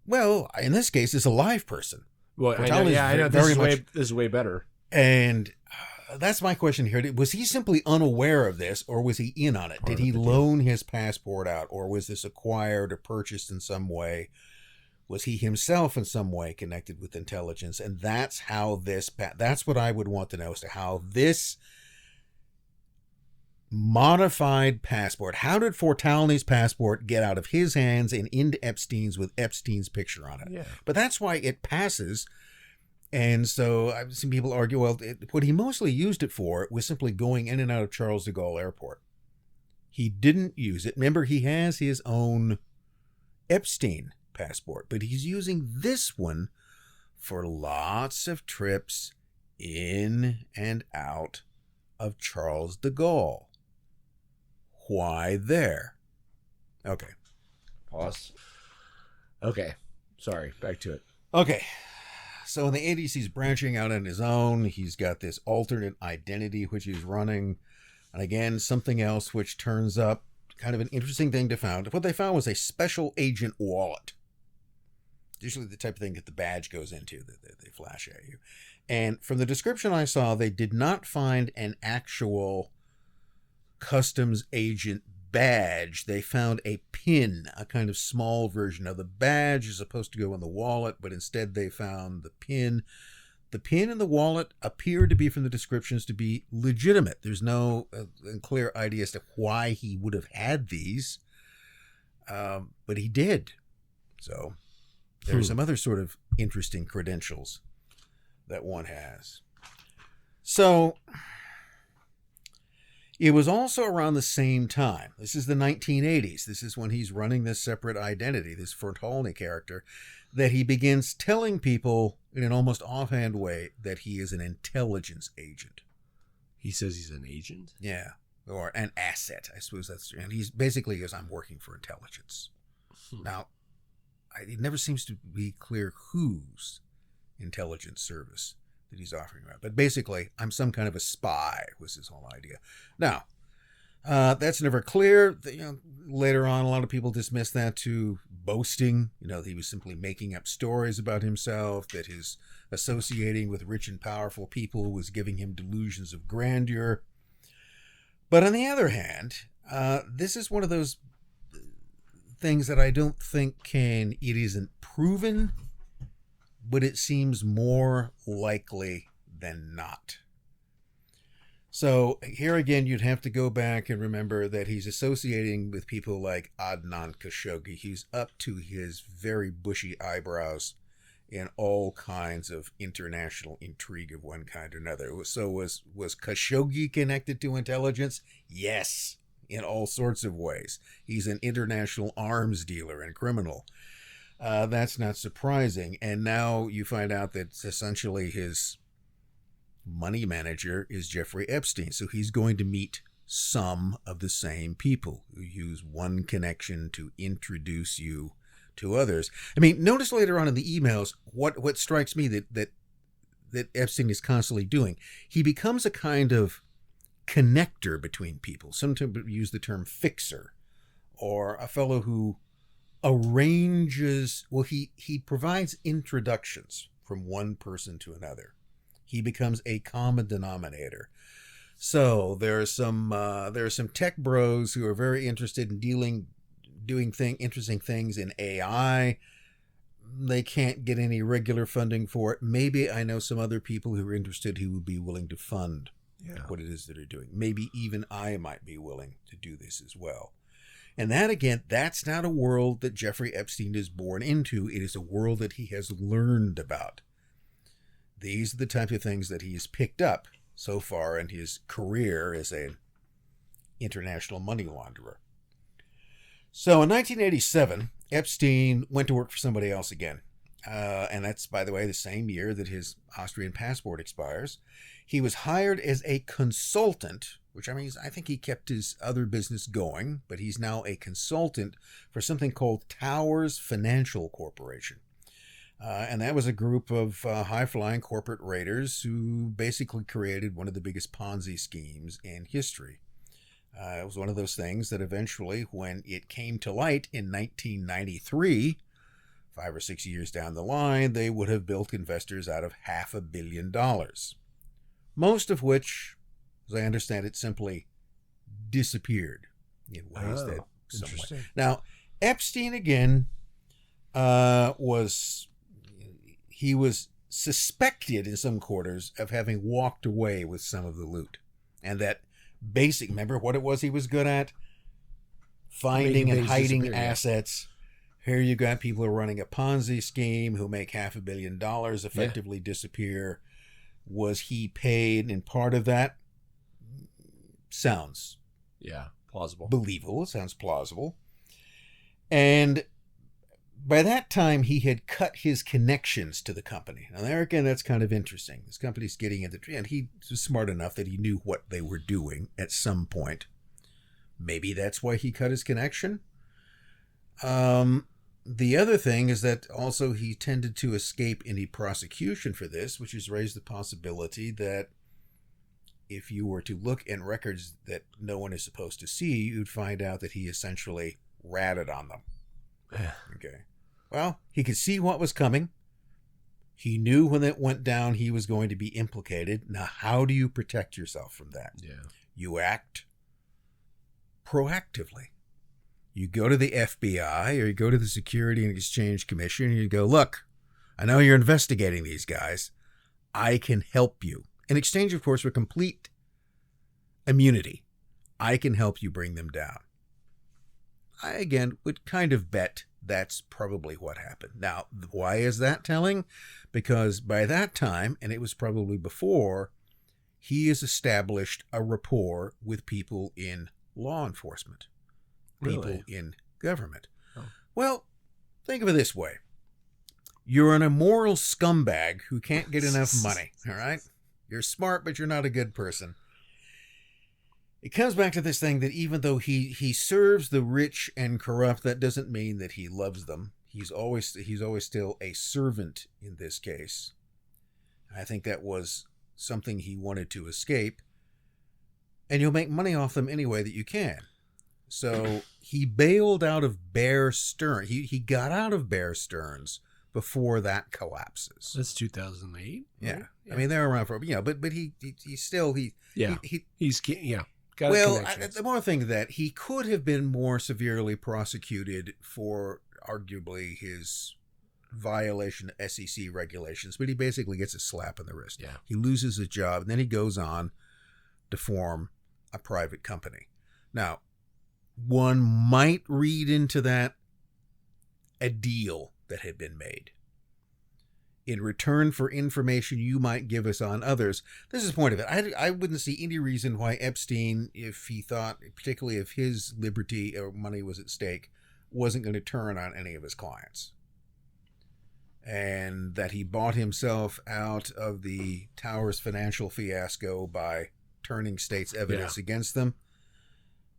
well, in this case, it's a live person. Well, I know. This is way better. And that's my question here. Was he simply unaware of this, or was he in on it? Did he loan his passport out, or was this acquired or purchased in some way? Was he himself in some way connected with intelligence? And that's how that's what I would want to know, as to how this modified passport, how did Fortini's passport get out of his hands and into Epstein's with Epstein's picture on it? Yeah. But that's why it passes. And so I've seen people argue, well, what he mostly used it for was simply going in and out of Charles de Gaulle Airport. He didn't use it. Remember, he has his own Epstein passport, but he's using this one for lots of trips in and out of Charles de Gaulle. Why there? Okay. Pause. Okay. Sorry. Back to it. Okay. So in the 80s, he's branching out on his own. He's got this alternate identity which he's running. And again, something else which turns up, kind of an interesting thing to find. What they found was a special agent wallet. Usually the type of thing that the badge goes into, that they flash at you. And from the description I saw, they did not find an actual customs agent badge. They found a pin, a kind of small version of the badge is supposed to go in the wallet, but instead they found the pin. The pin and the wallet appear to be, from the descriptions, to be legitimate. There's no clear idea as to why he would have had these, but he did. So there's some other sort of interesting credentials that one has. So it was also around the same time, this is the 1980s, this is when he's running this separate identity, this Fortini character, that he begins telling people in an almost offhand way that he is an intelligence agent. He says he's an agent? Yeah. or an asset, I suppose that's, and he's basically goes, I'm working for intelligence. Now, it never seems to be clear whose intelligence service that he's offering around. But basically, I'm some kind of a spy was his whole idea. Now, that's never clear. Later on, a lot of people dismiss that to boasting. He was simply making up stories about himself, that his associating with rich and powerful people was giving him delusions of grandeur. But on the other hand, this is one of those things that I don't think it isn't proven, but it seems more likely than not. So here again, you'd have to go back and remember that he's associating with people like Adnan Khashoggi. He's up to his very bushy eyebrows in all kinds of international intrigue of one kind or another. So was Khashoggi connected to intelligence? Yes, in all sorts of ways. He's an international arms dealer and criminal. That's not surprising. And now you find out that essentially his money manager is Jeffrey Epstein. So he's going to meet some of the same people who use one connection to introduce you to others. I mean, notice later on in the emails what strikes me that Epstein is constantly doing. He becomes a kind of connector between people. Sometimes we use the term fixer, or a fellow who arranges. Well, he provides introductions from one person to another. He becomes a common denominator. So there are some tech bros who are very interested in doing interesting things in AI. They can't get any regular funding for it. Maybe I know some other people who are interested who would be willing to fund what it is that they're doing. Maybe even I might be willing to do this as well. And that, again, that's not a world that Jeffrey Epstein is born into. It is a world that he has learned about. These are the type of things that he has picked up so far in his career as an international money launderer. So in 1987, Epstein went to work for somebody else again. And that's, by the way, the same year that his Austrian passport expires. He was hired as a consultant, which I think he kept his other business going, but he's now a consultant for something called Towers Financial Corporation. And that was a group of high-flying corporate raiders who basically created one of the biggest Ponzi schemes in history. It was one of those things that eventually, when it came to light in 1993, 5 or 6 years down the line, they would have built investors out of $500 million. Most of which, as I understand it, simply disappeared in ways that somewhat. Now, Epstein, again, was suspected in some quarters of having walked away with some of the loot. And that remember what it was he was good at? Finding and hiding assets. Here you got people who are running a Ponzi scheme who make $500 million effectively disappear. Was he paid in part of that? Sounds plausible. Believable. It sounds plausible. And by that time, he had cut his connections to the company. Now, there again, that's kind of interesting. This company's getting into, and he was smart enough that he knew what they were doing at some point. Maybe that's why he cut his connection. The other thing is that also he tended to escape any prosecution for this, which has raised the possibility that if you were to look in records that no one is supposed to see, you'd find out that he essentially ratted on them. Okay. Well, he could see what was coming. He knew when it went down he was going to be implicated. Now, how do you protect yourself from that? You act proactively. You go to the FBI or you go to the Security and Exchange Commission and you go, look, I know you're investigating these guys. I can help you. In exchange, of course, for complete immunity. I can help you bring them down. I, again, would kind of bet that's probably what happened. Now, why is that telling? Because by that time, and it was probably before, he has established a rapport with people in law enforcement. People in government. Well, think of it this way. You're an immoral scumbag who can't get enough money, all right? You're smart, but you're not a good person. it comes back to this thing that even though he serves the rich and corrupt, that doesn't mean that he loves them. He's always still a servant in this case. I think that was something he wanted to escape. And you'll make money off them any way that you can. So he bailed out of Bear Stearns. He got out of Bear Stearns before that collapses. That's 2008. Yeah. I mean, they're around for, but he's still, he's well, the more thing that he could have been more severely prosecuted for arguably his violation of SEC regulations, but he basically gets a slap in the wrist. Yeah. He loses his job, and then he goes on to form a private company. Now, one might read into that a deal that had been made. In return for information you might give us on others. This is the point of it. I wouldn't see any reason why Epstein, if he thought, particularly if his liberty or money was at stake, wasn't going to turn on any of his clients. And that he bought himself out of the Towers financial fiasco by turning state's evidence against them.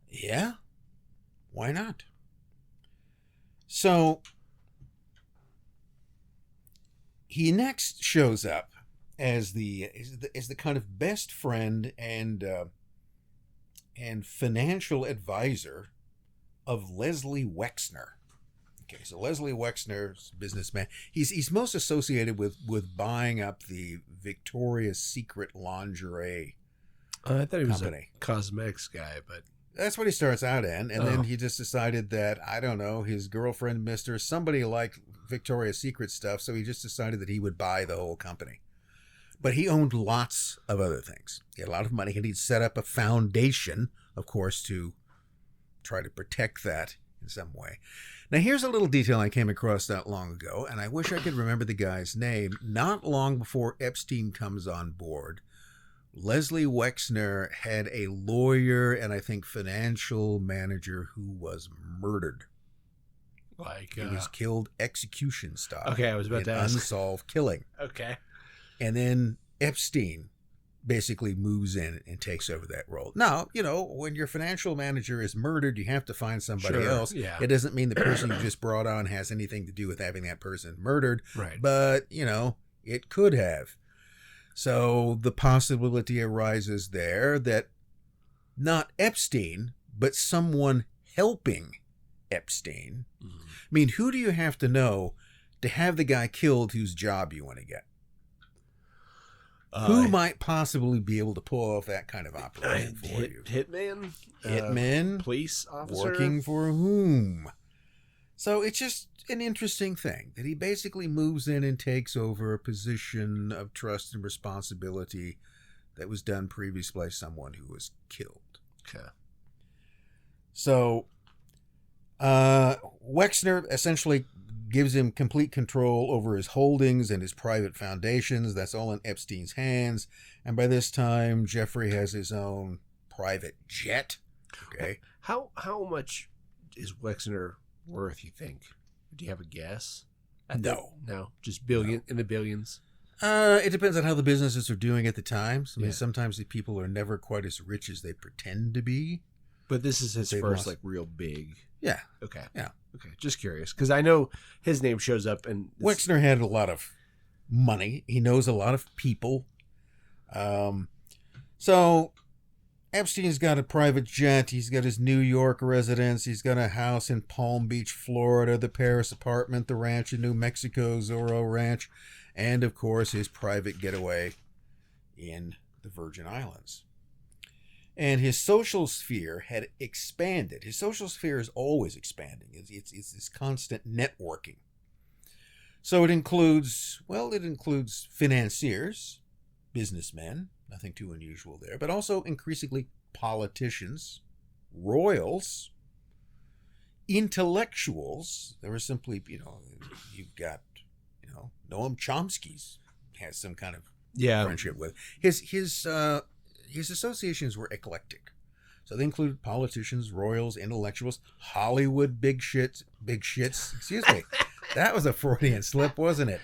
Yeah, why not? So he next shows up as the kind of best friend and financial advisor of Leslie Wexner. Okay, so Leslie Wexner's businessman. He's most associated with buying up the Victoria's Secret lingerie. I thought he was a cosmetics guy, but that's what he starts out in, and then he just decided that, I don't know, his girlfriend, somebody liked Victoria's Secret stuff, so he just decided that he would buy the whole company. But he owned lots of other things. He had a lot of money, and he'd set up a foundation, of course, to try to protect that in some way. Now, here's a little detail I came across not long ago, and I wish I could remember the guy's name. Not long before Epstein comes on board, Leslie Wexner had a lawyer and I think financial manager who was murdered. He was killed execution style. Okay, I was about to ask. Unsolved killing. Okay. And then Epstein basically moves in and takes over that role. Now, when your financial manager is murdered, you have to find somebody else. Yeah. It doesn't mean the person you just brought on has anything to do with having that person murdered. Right. But, it could have. So the possibility arises there that not Epstein, but someone helping Epstein. Mm-hmm. I mean, who do you have to know to have the guy killed whose job you want to get? Who might possibly be able to pull off that kind of operation for you? Hitman? Police officer? Working for whom? So it's just an interesting thing that he basically moves in and takes over a position of trust and responsibility that was done previously by someone who was killed. Okay. So Wexner essentially gives him complete control over his holdings and his private foundations. That's all in Epstein's hands. And by this time, Jeffrey has his own private jet. Okay. How much is Wexner worth, you think? Do you have a guess? No, just in the billions. It depends on how the businesses are doing at the time. I mean, sometimes the people are never quite as rich as they pretend to be. But this is his first, real big. Yeah. Okay. Yeah. Okay. Just curious, because I know his name shows up, and Wexner had a lot of money. He knows a lot of people. So Epstein's got a private jet. He's got his New York residence. He's got a house in Palm Beach, Florida, the Paris apartment, the ranch in New Mexico, Zorro Ranch, and, of course, his private getaway in the Virgin Islands. And his social sphere had expanded. His social sphere is always expanding. It's this constant networking. So it includes financiers, businessmen, nothing too unusual there, but also increasingly politicians, royals, intellectuals. There were simply, you've got, Noam Chomsky's has some kind of friendship with. His associations were eclectic. So they included politicians, royals, intellectuals, Hollywood big shits, excuse me. That was a Freudian slip, wasn't it?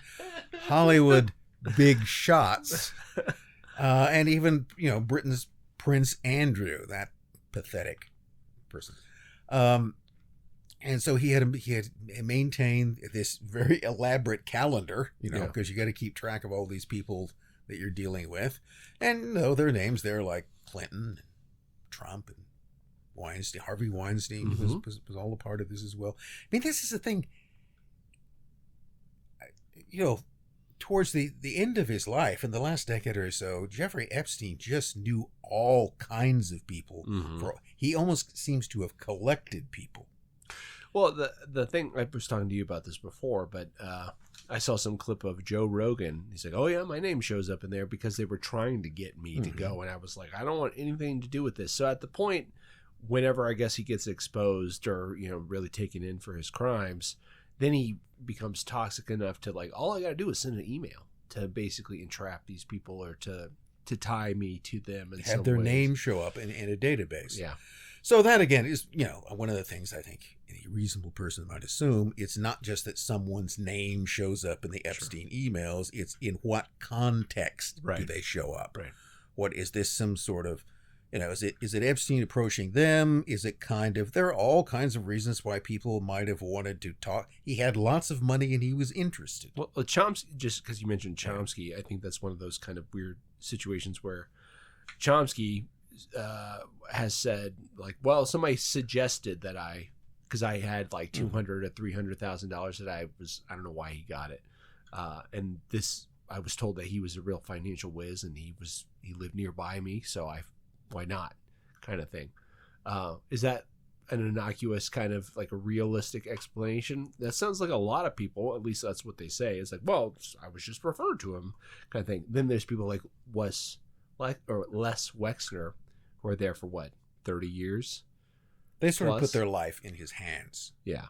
Hollywood big shots. And even, Britain's Prince Andrew, that pathetic person. And so he had maintained this very elaborate calendar, because you got to keep track of all these people that you're dealing with. And their names there, like Clinton, and Trump, and Weinstein, Harvey Weinstein was all a part of this as well. I mean, this is the thing. Towards the end of his life, in the last decade or so, Jeffrey Epstein just knew all kinds of people. He almost seems to have collected people. Well, the thing, I was talking to you about this before, but I saw some clip of Joe Rogan. He's like, oh yeah, my name shows up in there because they were trying to get me to go. And I was like, I don't want anything to do with this. So at the point, whenever I guess he gets exposed or, really taken in for his crimes, then he becomes toxic enough to like, all I got to do is send an email to basically entrap these people or to tie me to them and have their name show up in a database. Yeah. So that again is, one of the things I think any reasonable person might assume. It's not just that someone's name shows up in the Epstein emails. It's in what context do they show up? Right. What is this? Some sort of, is it Epstein approaching them? Is it there are all kinds of reasons why people might have wanted to talk. He had lots of money and he was interested. Well, Chomsky, just because you mentioned Chomsky, I think that's one of those kind of weird situations where Chomsky has said, like, well, somebody suggested that because I had like $200,000 or $300,000 that I don't know why he got it. And I was told that he was a real financial whiz and he lived nearby me. So why not kind of thing. Is that an innocuous kind of like a realistic explanation? That sounds like a lot of people, at least that's what they say. It's like, well, I was just referred to him kind of thing. Then there's people like Les Wexner who are there for 30 years? They sort of put their life in his hands. Yeah.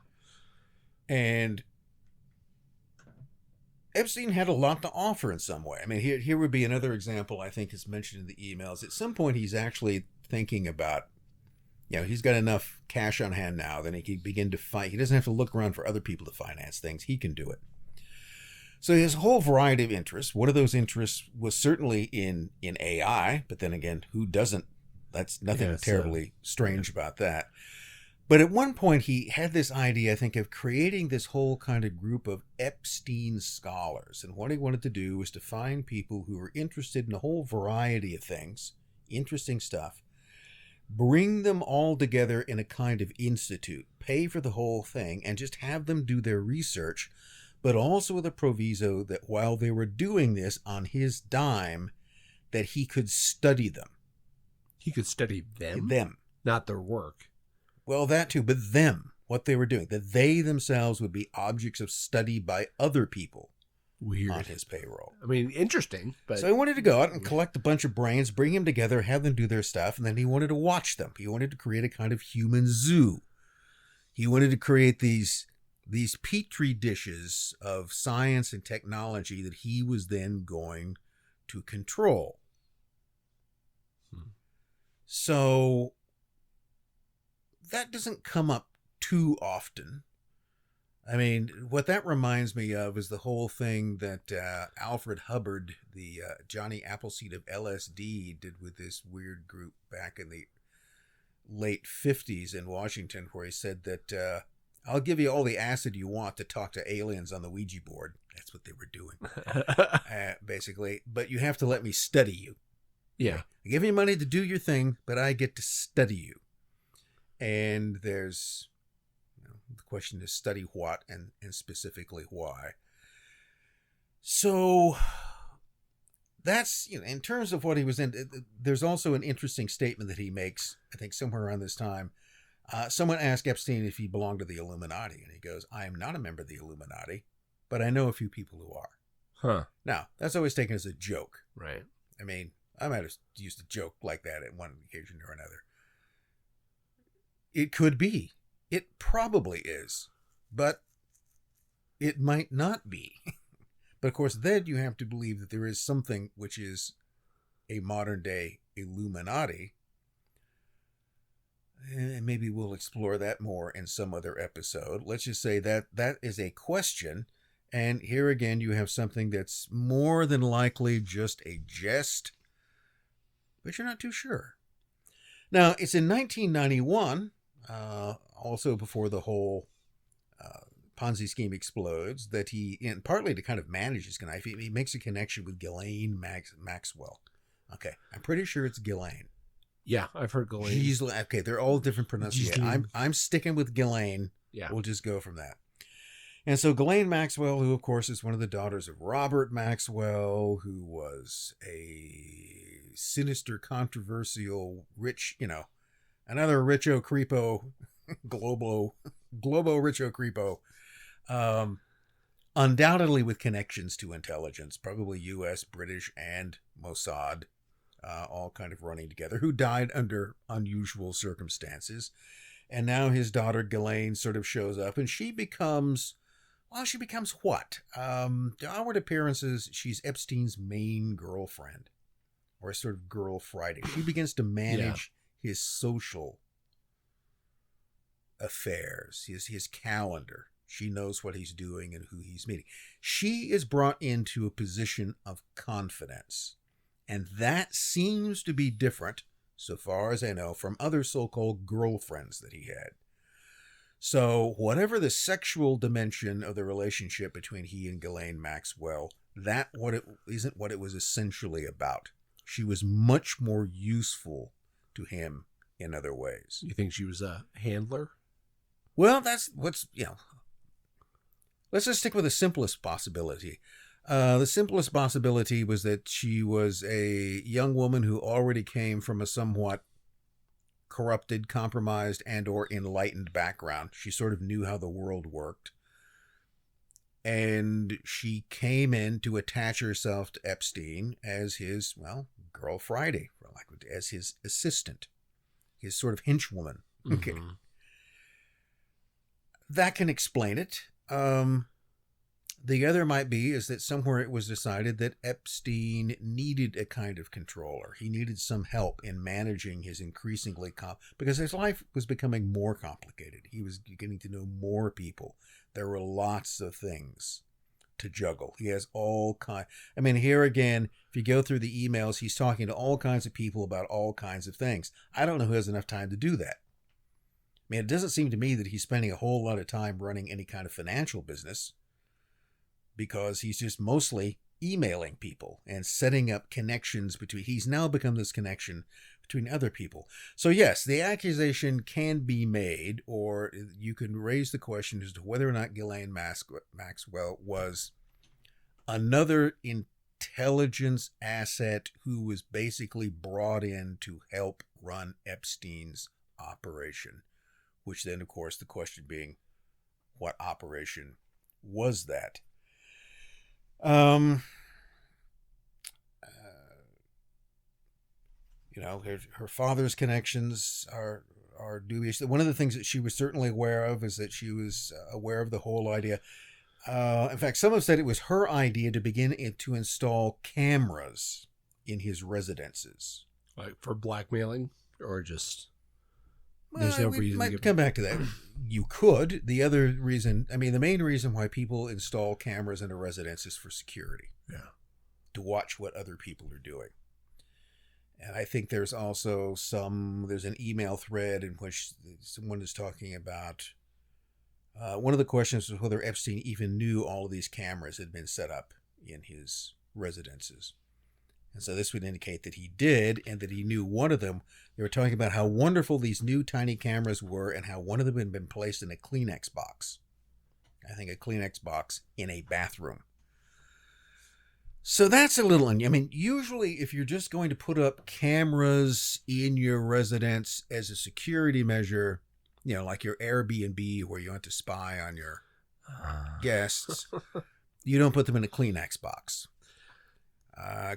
And Epstein had a lot to offer in some way. I mean, here would be another example I think is mentioned in the emails. At some point, he's actually thinking about, he's got enough cash on hand now that he can begin to fight. He doesn't have to look around for other people to finance things. He can do it. So he has a whole variety of interests. One of those interests was certainly in AI, but then again, who doesn't? That's nothing terribly strange about that. But at one point, he had this idea, I think, of creating this whole kind of group of Epstein scholars. And what he wanted to do was to find people who were interested in a whole variety of things, interesting stuff, bring them all together in a kind of institute, pay for the whole thing, and just have them do their research, but also with a proviso that while they were doing this on his dime, that he could study them. He could study them? Them. Not their work. Well, that too, but them, what they were doing, that they themselves would be objects of study by other people. Weird. On his payroll. I mean, interesting. But so he wanted to go out and collect a bunch of brains, bring them together, have them do their stuff, and then he wanted to watch them. He wanted to create a kind of human zoo. He wanted to create these petri dishes of science and technology that he was then going to control. So that doesn't come up too often. I mean, what that reminds me of is the whole thing that Alfred Hubbard, the Johnny Appleseed of LSD, did with this weird group back in the late 50s in Washington, where he said that I'll give you all the acid you want to talk to aliens on the Ouija board. That's what they were doing, basically. But you have to let me study you. Yeah. I give you money to do your thing, but I get to study you. And there's the question is study what and specifically why. So that's, in terms of what he was in, there's also an interesting statement that he makes, I think somewhere around this time. Someone asked Epstein if he belonged to the Illuminati, and he goes, I am not a member of the Illuminati, but I know a few people who are. Huh. Now, that's always taken as a joke. Right. I mean, I might have used a joke like that at one occasion or another. It could be. It probably is. But it might not be. But of course, then you have to believe that there is something which is a modern day Illuminati. And maybe we'll explore that more in some other episode. Let's just say that is a question. And here again, you have something that's more than likely just a jest, but you're not too sure. Now, it's in 1991, also before the whole Ponzi scheme explodes, that he, and partly to kind of manage his knife, he makes a connection with Ghislaine Maxwell. Okay, I'm pretty sure it's Ghislaine. Yeah, I've heard Ghislaine. Okay, they're all different pronunciations. I'm sticking with Ghislaine. Yeah. We'll just go from that. And so Ghislaine Maxwell, who of course is one of the daughters of Robert Maxwell, who was a sinister, controversial, rich, another richo creepo, globo richo creepo, undoubtedly with connections to intelligence, probably U.S., British, and Mossad, all kind of running together, who died under unusual circumstances. And now his daughter Ghislaine sort of shows up, and she becomes what? To outward appearances, she's Epstein's main girlfriend, or a sort of girl Friday. She begins to manage his social affairs, his calendar. She knows what he's doing and who he's meeting. She is brought into a position of confidence, and that seems to be different, so far as I know, from other so-called girlfriends that he had. So whatever the sexual dimension of the relationship between he and Ghislaine Maxwell, isn't what it was essentially about. She was much more useful to him in other ways. You think she was a handler? Well, that's let's just stick with the simplest possibility. The simplest possibility was that she was a young woman who already came from a somewhat corrupted, compromised, and or enlightened background. She sort of knew how the world worked. And she came in to attach herself to Epstein as his, girl Friday, as his assistant, his sort of henchwoman. Okay. Mm-hmm. That can explain it. The other might be is that somewhere it was decided that Epstein needed a kind of controller. He needed some help in managing his increasingly because his life was becoming more complicated. He was getting to know more people. There were lots of things to juggle. He has all kinds. I mean, here again, if you go through the emails, he's talking to all kinds of people about all kinds of things. I don't know who has enough time to do that. I mean, it doesn't seem to me that he's spending a whole lot of time running any kind of financial business, because he's just mostly emailing people and setting up connections between. He's now become this connection between other people. So yes, the accusation can be made, or you can raise the question as to whether or not Ghislaine Maxwell was another intelligence asset who was basically brought in to help run Epstein's operation, which then, of course, the question being, what operation was that? Her father's connections are dubious. One of the things that she was certainly aware of is that she was aware of the whole idea. In fact, some have said it was her idea to begin to install cameras in his residences. Like for blackmailing, or just... There's no reason. Might come back to that. You could. The other reason, the main reason why people install cameras in a residence is for security. Yeah. To watch what other people are doing. And I think there's also there's an email thread in which someone is talking about, one of the questions was whether Epstein even knew all of these cameras had been set up in his residences. And so this would indicate that he did, and that he knew one of them. They were talking about how wonderful these new tiny cameras were, and how one of them had been placed in a Kleenex box. I think a Kleenex box in a bathroom. So that's a little... usually if you're just going to put up cameras in your residence as a security measure, like your Airbnb where you want to spy on your guests, you don't put them in a Kleenex box.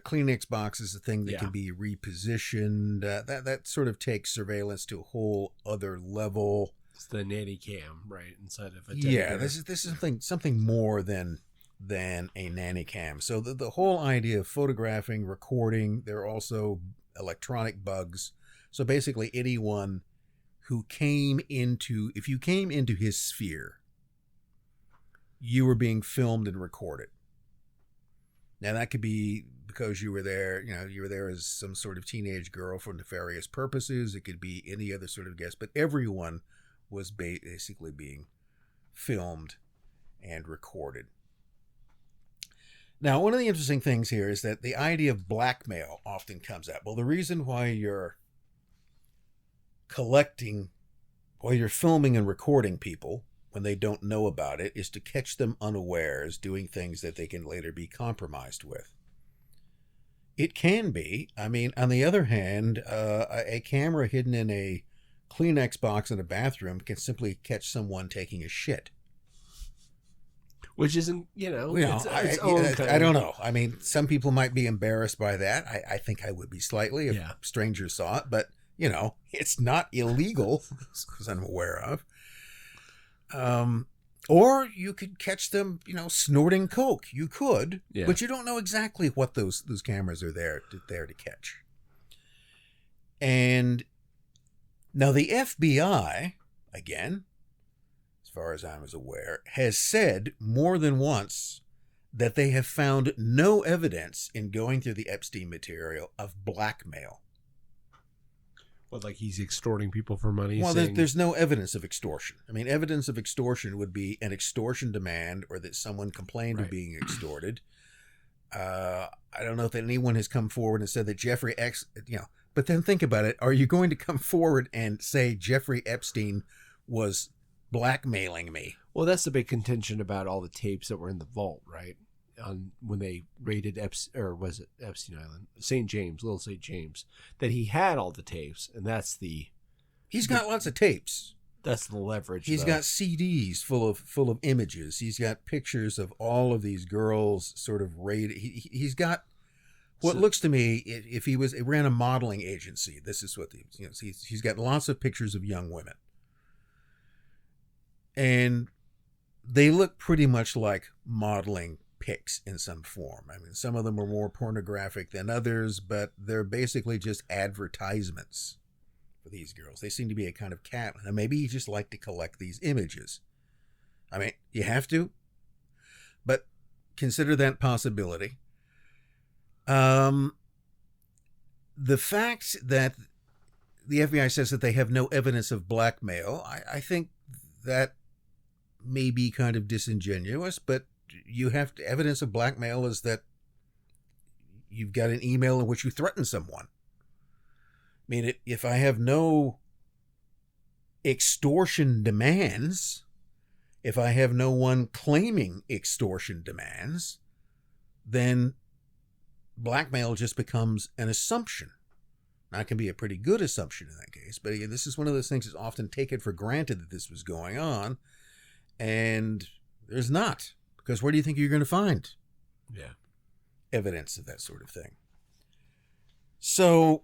Kleenex box is a thing that can be repositioned. That sort of takes surveillance to a whole other level. It's the nanny cam, right, inside of a this is something more than a nanny cam. So the whole idea of photographing, recording, there are also electronic bugs. So basically anyone who if you came into his sphere, you were being filmed and recorded. Now that could be because you were there, you were there as some sort of teenage girl for nefarious purposes. It could be any other sort of guest, but everyone was basically being filmed and recorded. Now, one of the interesting things here is that the idea of blackmail often comes up. Well, the reason why you're filming and recording people when they don't know about it is to catch them unawares doing things that they can later be compromised with. It can be. I mean, on the other hand, a camera hidden in a Kleenex box in a bathroom can simply catch someone taking a shit. Which isn't, it's I don't know. I mean, some people might be embarrassed by that. I think I would be slightly if strangers saw it, but, it's not illegal, because I'm aware of. Or you could catch them, snorting coke. You could, but you don't know exactly what those cameras are there to catch. And now the FBI, again, as far as I was aware, has said more than once that they have found no evidence in going through the Epstein material of blackmail. What, like he's extorting people for money? Well, there's no evidence of extortion. I mean, evidence of extortion would be an extortion demand or that someone complained of being extorted. I don't know if anyone has come forward and said that Jeffrey but then think about it. Are you going to come forward and say Jeffrey Epstein was blackmailing me? Well, that's the big contention about all the tapes that were in the vault, right? When they raided Epstein Island, Little St. James, that he had all the tapes, and that's he's got lots of tapes. That's the leverage. He's got CDs full of images. He's got pictures of all of these girls sort of raided. He's got what looks to me, if he ran a modeling agency, this is what he's got lots of pictures of young women. And they look pretty much like modeling pics in some form. I mean, some of them are more pornographic than others, but they're basically just advertisements for these girls. They seem to be a kind of cat. And maybe you just like to collect these images. I mean, you have to, but consider that possibility. The fact that the FBI says that they have no evidence of blackmail, I think that may be kind of disingenuous, but evidence of blackmail is that you've got an email in which you threaten someone. I mean, if I have no extortion demands, if I have no one claiming extortion demands, then blackmail just becomes an assumption. Now, it can be a pretty good assumption in that case, but again, this is one of those things that's often taken for granted that this was going on, and there's not. Because where do you think you're going to find evidence of that sort of thing? So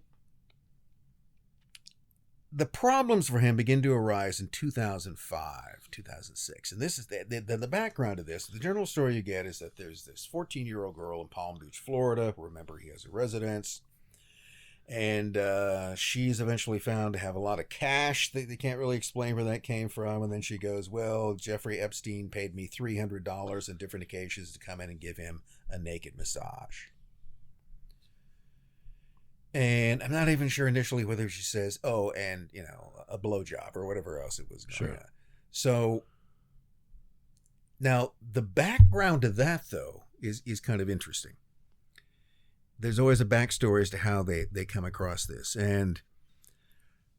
the problems for him begin to arise in 2005, 2006. And this is the background of this. The general story you get is that there's this 14-year-old girl in Palm Beach, Florida. Remember, he has a residence. And she's eventually found to have a lot of cash. They can't really explain where that came from. And then she goes, well, Jeffrey Epstein paid me $300 on different occasions to come in and give him a naked massage. And I'm not even sure initially whether she says, oh, and, a blowjob or whatever else it was going on. So now the background of that, though, is kind of interesting. There's always a backstory as to how they come across this. And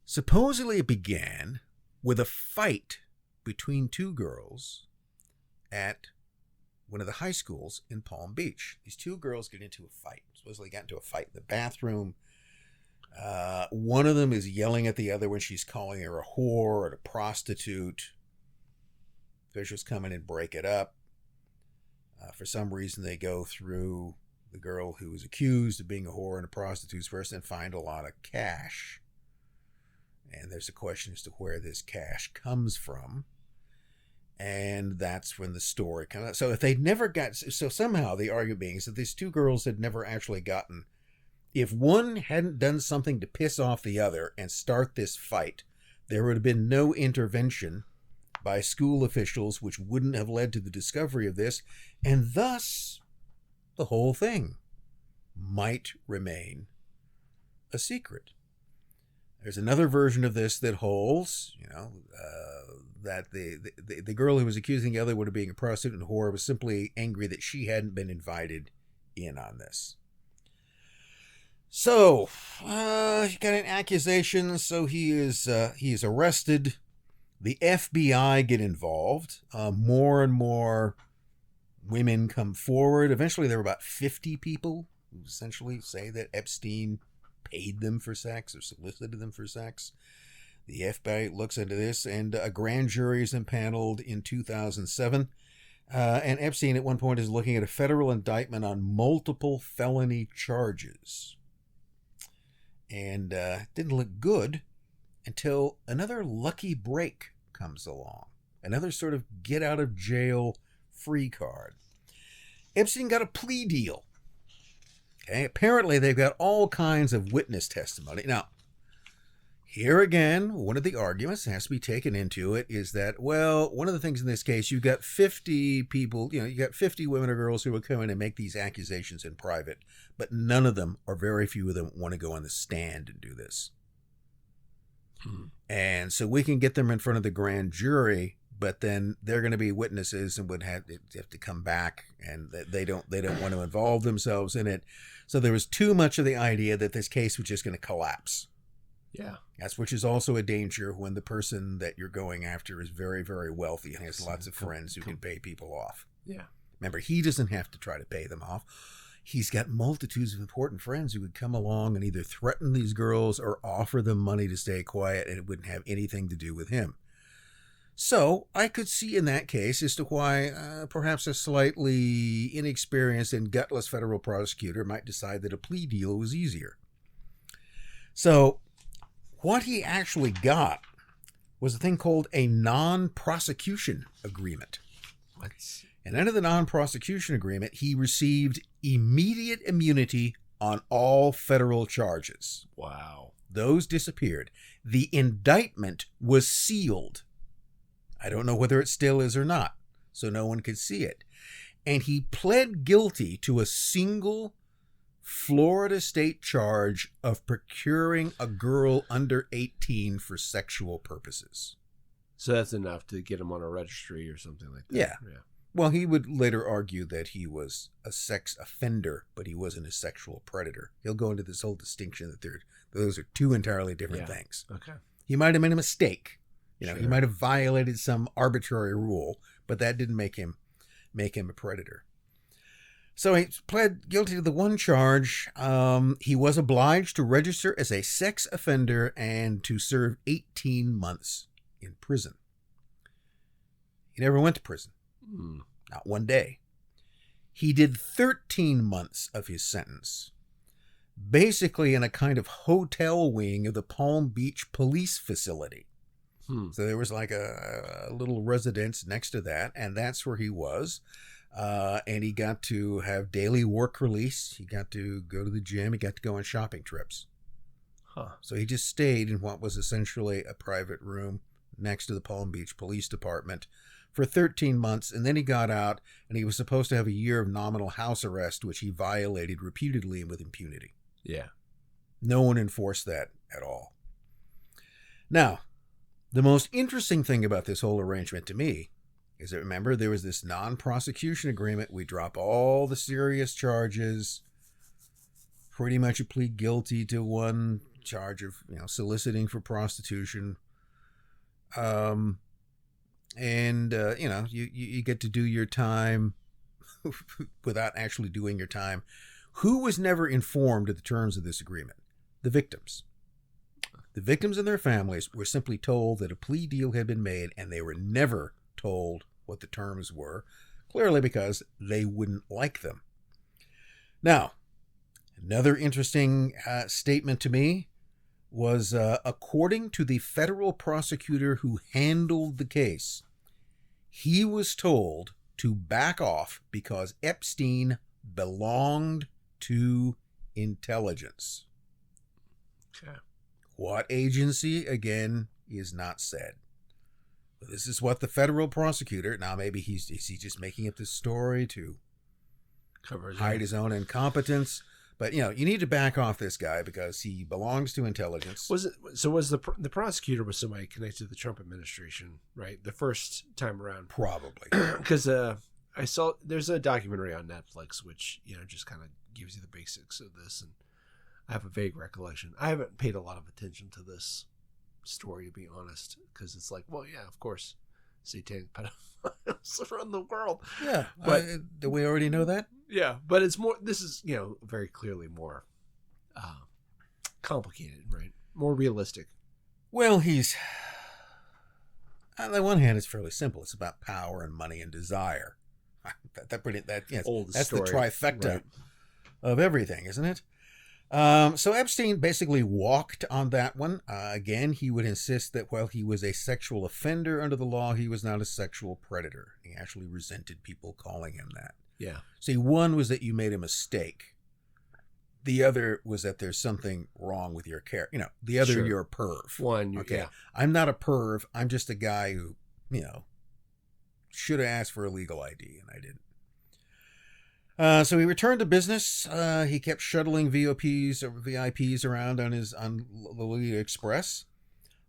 supposedly it began with a fight between two girls at one of the high schools in Palm Beach. These two girls get into a fight. Supposedly got into a fight in the bathroom. One of them is yelling at the other when she's calling her a whore or a prostitute. Officials come in and break it up. For some reason, they go through the girl who was accused of being a whore and a prostitute first and find a lot of cash. And there's a question as to where this cash comes from. And that's when the story comes out. So if they'd never so somehow the argument being is that these two girls had never actually gotten, if one hadn't done something to piss off the other and start this fight, there would have been no intervention by school officials, which wouldn't have led to the discovery of this, and thus the whole thing might remain a secret. There's another version of this that holds, that the girl who was accusing the other one of being a prostitute and whore was simply angry that she hadn't been invited in on this. So, he got an accusation, so he is arrested. The FBI get involved. More and more women come forward. Eventually, there were about 50 people who essentially say that Epstein paid them for sex or solicited them for sex. The FBI looks into this, and a grand jury is impaneled in 2007. And Epstein at one point is looking at a federal indictment on multiple felony charges. And didn't look good until another lucky break comes along. Another sort of get out of jail free card. Epstein got a plea deal. Okay, apparently they've got all kinds of witness testimony. Now, here again, one of the arguments that has to be taken into it is that, well, one of the things in this case, you've got 50 people, you got 50 women or girls who will come in and make these accusations in private, but none of them, or very few of them, want to go on the stand and do this. And so we can get them in front of the grand jury, but then they're going to be witnesses and would have to come back, and they don't want to involve themselves in it. So there was too much of the idea that this case was just going to collapse. Yeah. Which is also a danger when the person that you're going after is very, very wealthy and has lots of friends who can pay people off. Yeah. Remember, he doesn't have to try to pay them off. He's got multitudes of important friends who would come along and either threaten these girls or offer them money to stay quiet, and it wouldn't have anything to do with him. So I could see in that case as to why perhaps a slightly inexperienced and gutless federal prosecutor might decide that a plea deal was easier. So what he actually got was a thing called a non-prosecution agreement. And under the non-prosecution agreement, he received immediate immunity on all federal charges. Wow. Those disappeared. The indictment was sealed. I don't know whether it still is or not, so no one could see it. And he pled guilty to a single Florida state charge of procuring a girl under 18 for sexual purposes. So that's enough to get him on a registry or something like that. Yeah. Well, he would later argue that he was a sex offender, but he wasn't a sexual predator. He'll go into this whole distinction that those are two entirely different things. Okay. He might have made a mistake. Sure. He might have violated some arbitrary rule, but that didn't make him a predator. So he pled guilty to the one charge. He was obliged to register as a sex offender and to serve 18 months in prison. He never went to prison. Not one day. He did 13 months of his sentence, basically in a kind of hotel wing of the Palm Beach police facility. So there was like a little residence next to that, and that's where he was. And he got to have daily work release. He got to go to the gym. He got to go on shopping trips. So he just stayed in what was essentially a private room next to the Palm Beach Police Department for 13 months. And then he got out, and he was supposed to have a year of nominal house arrest, which he violated repeatedly and with impunity. Yeah. No one enforced that at all. Now, the most interesting thing about this whole arrangement to me is that, remember, there was this non-prosecution agreement. We drop all the serious charges, pretty much plead guilty to one charge of, soliciting for prostitution. You get to do your time without actually doing your time. Who was never informed of the terms of this agreement? The victims. The victims and their families were simply told that a plea deal had been made, and they were never told what the terms were, clearly because they wouldn't like them. Now, another interesting statement to me was, according to the federal prosecutor who handled the case, he was told to back off because Epstein belonged to intelligence. Okay. What agency, again, is not said. This is what the federal prosecutor, now maybe is he just making up this story to hide his own incompetence? But, you need to back off this guy because he belongs to intelligence. Was the prosecutor was somebody connected to the Trump administration, right? The first time around? Probably. Because I saw there's a documentary on Netflix which, just kind of gives you the basics of this, and I have a vague recollection. I haven't paid a lot of attention to this story, to be honest, because it's like, well, yeah, of course, satanic pedophiles run the world. Yeah, but do we already know that? Yeah, but it's more. This is very clearly more complicated, right? More realistic. Well, he's on the one hand, it's fairly simple. It's about power and money and desire. That's the trifecta of everything, isn't it? So Epstein basically walked on that one. Again, he would insist that while he was a sexual offender under the law, he was not a sexual predator. He actually resented people calling him that. Yeah. See, one was that you made a mistake. The other was that there's something wrong with your character. The other, you're a perv. Okay. I'm not a perv. I'm just a guy who, should have asked for a legal ID, and I didn't. So he returned to business. He kept shuttling VIPs around on the Lolita Express.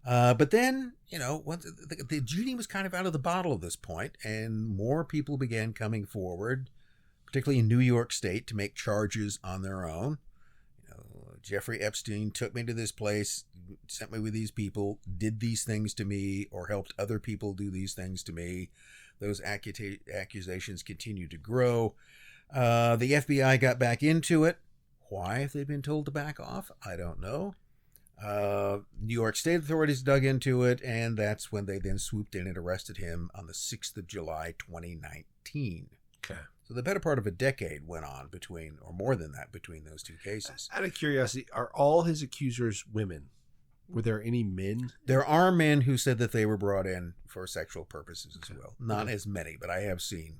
But then, the genie was kind of out of the bottle at this point, and more people began coming forward, particularly in New York State, to make charges on their own. Jeffrey Epstein took me to this place, sent me with these people, did these things to me, or helped other people do these things to me. Those accusations continued to grow. The FBI got back into it. Why, if they'd been told to back off? I don't know. New York State authorities dug into it, and that's when they then swooped in and arrested him on the 6th of July, 2019. Okay. So the better part of a decade went on between those two cases. Out of curiosity, are all his accusers women? Were there any men? There are men who said that they were brought in for sexual purposes as well. Not as many, but I have seen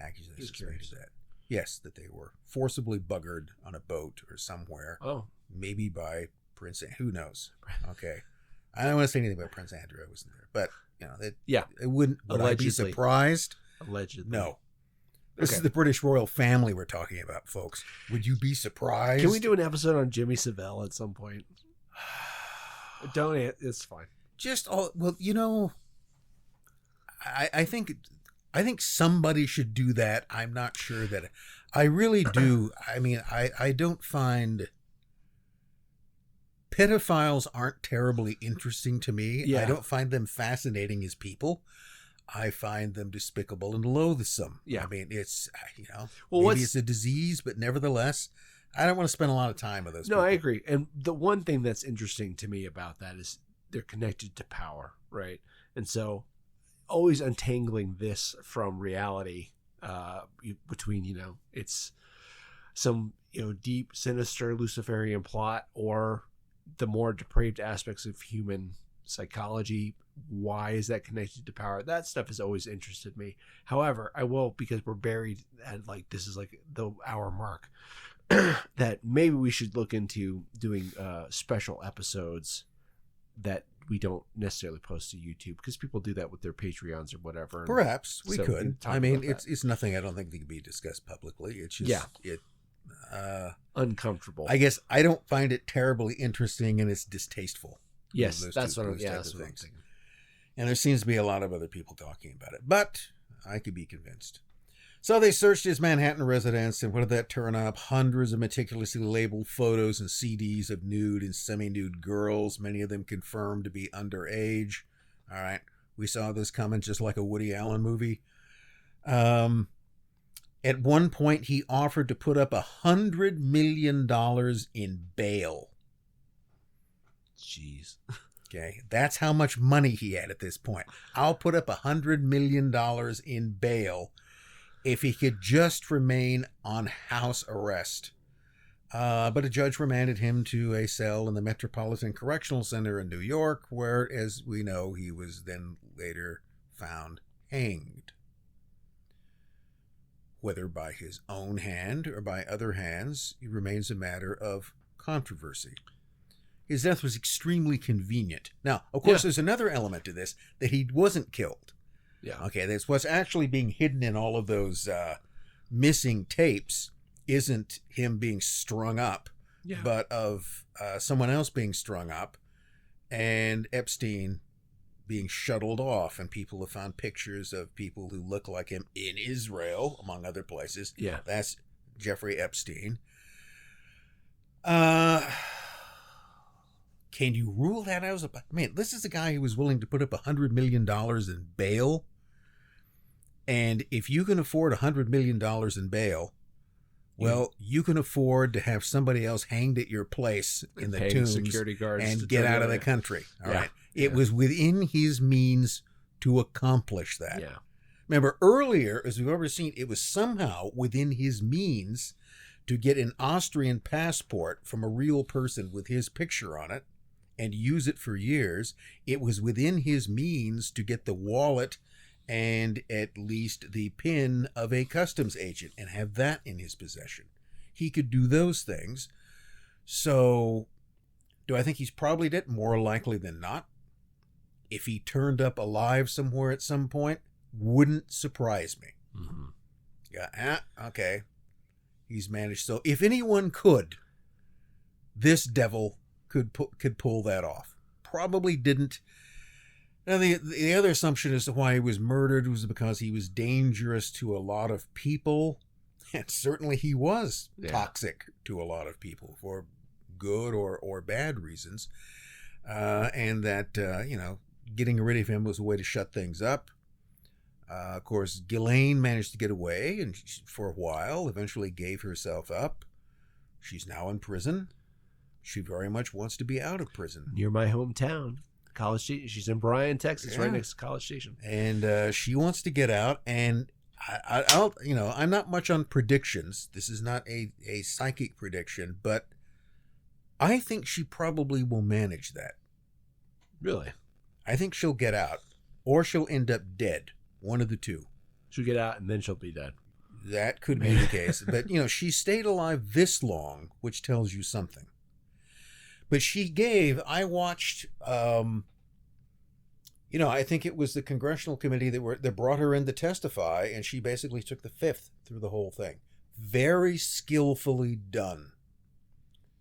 accusations of that. Yes, that they were forcibly buggered on a boat or somewhere. Oh. Maybe by Prince. Who knows? Okay. I don't want to say anything about Prince Andrew. I wasn't there. But, it wouldn't. Would I be surprised? Allegedly. No. This is the British royal family we're talking about, folks. Would you be surprised? Can we do an episode on Jimmy Savile at some point? Don't. It's fine. I think somebody should do that. I'm not sure that I really do. I mean, I don't find pedophiles aren't terribly interesting to me. Yeah. I don't find them fascinating as people. I find them despicable and loathsome. Yeah. I mean, it's, maybe it's a disease, but nevertheless, I don't want to spend a lot of time with those people. I agree. And the one thing that's interesting to me about that is they're connected to power, right? And so always untangling this from reality between, it's some, deep, sinister Luciferian plot or the more depraved aspects of human psychology. Why is that connected to power? That stuff has always interested me. However, I will, because we're buried at this is the hour mark, that maybe we should look into doing special episodes that we don't necessarily post to YouTube, because people do that with their Patreons or whatever. Perhaps we could. I mean, it's nothing I don't think that can be discussed publicly. It's just uncomfortable. I guess I don't find it terribly interesting, and it's distasteful. Yes, that's what I'm thinking. And there seems to be a lot of other people talking about it, but I could be convinced. So they searched his Manhattan residence, and what did that turn up? Hundreds of meticulously labeled photos and CDs of nude and semi-nude girls, many of them confirmed to be underage. All right, we saw this coming just like a Woody Allen movie. At one point, he offered to put up $100 million in bail. Jeez. Okay, that's how much money he had at this point. I'll put up $100 million in bail if he could just remain on house arrest. But a judge remanded him to a cell in the Metropolitan Correctional Center in New York, where, as we know, he was then later found hanged. Whether by his own hand or by other hands, it remains a matter of controversy. His death was extremely convenient. Now, of course, there's another element to this, that he wasn't killed. Yeah. Okay, that's what's actually being hidden in all of those missing tapes isn't him being strung up, but of someone else being strung up, and Epstein being shuttled off, and people have found pictures of people who look like him in Israel, among other places. Yeah. That's Jeffrey Epstein. Can you rule that out? This is a guy who was willing to put up $100 million in bail. And if you can afford $100 million in bail, well, you can afford to have somebody else hanged at your place in the tombs security guards and get out of the country. All right. It was within his means to accomplish that. Yeah. Remember, earlier, as we've already seen, it was somehow within his means to get an Austrian passport from a real person with his picture on it and use it for years. It was within his means to get the wallet and at least the PIN of a customs agent and have that in his possession. He could do those things. So, do I think he's probably dead? More likely than not. If he turned up alive somewhere at some point, wouldn't surprise me. Mm-hmm. Yeah, okay. He's managed. So, if anyone could, this devil could pull that off. Probably didn't. Now, the other assumption as to why he was murdered was because he was dangerous to a lot of people. And certainly he was toxic to a lot of people for good or bad reasons. And that, getting rid of him was a way to shut things up. Of course, Ghislaine managed to get away and for a while, eventually gave herself up. She's now in prison. She very much wants to be out of prison. Near my hometown. College Station. She's in Bryan, Texas, right next to College Station. And she wants to get out. And I'm not much on predictions. This is not a psychic prediction, but I think she probably will manage that. Really? I think she'll get out, or she'll end up dead. One of the two. She'll get out and then she'll be dead. That could be the case. But, she stayed alive this long, which tells you something. But I watched, I think it was the congressional committee that brought her in to testify, and she basically took the fifth through the whole thing. Very skillfully done.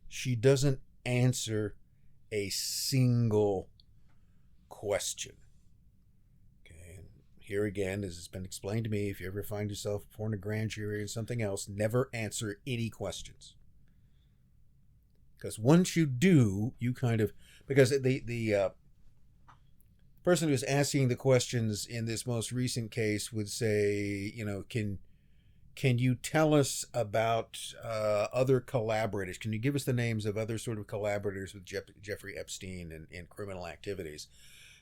She doesn't answer a single question. Okay, and here again, as it's been explained to me, if you ever find yourself before a grand jury or something else, never answer any questions. Because once you do, because the person who's asking the questions in this most recent case would say, can you tell us about other collaborators? Can you give us the names of other sort of collaborators with Jeffrey Epstein in criminal activities?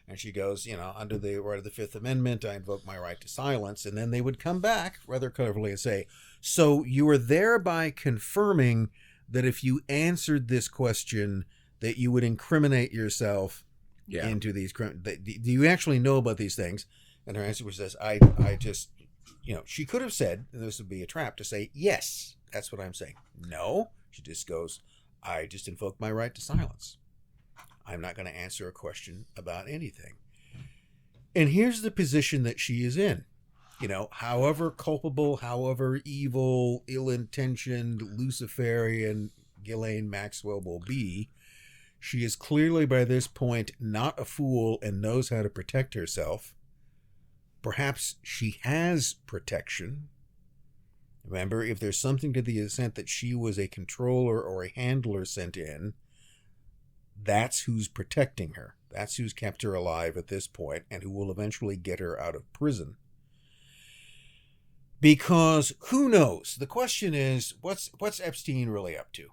And she goes, under the right of the Fifth Amendment, I invoke my right to silence. And then they would come back rather cleverly and say, so you are thereby confirming that if you answered this question, that you would incriminate yourself into these crimes. Do you actually know about these things? And her answer was this, I just, she could have said, and this would be a trap, to say, yes, that's what I'm saying. No, she just goes, I just invoke my right to silence. I'm not going to answer a question about anything. And here's the position that she is in. However culpable, however evil, ill-intentioned, Luciferian Ghislaine Maxwell will be, she is clearly by this point not a fool and knows how to protect herself. Perhaps she has protection. Remember, if there's something to the extent that she was a controller or a handler sent in, that's who's protecting her. That's who's kept her alive at this point and who will eventually get her out of prison. Because who knows? The question is, what's Epstein really up to?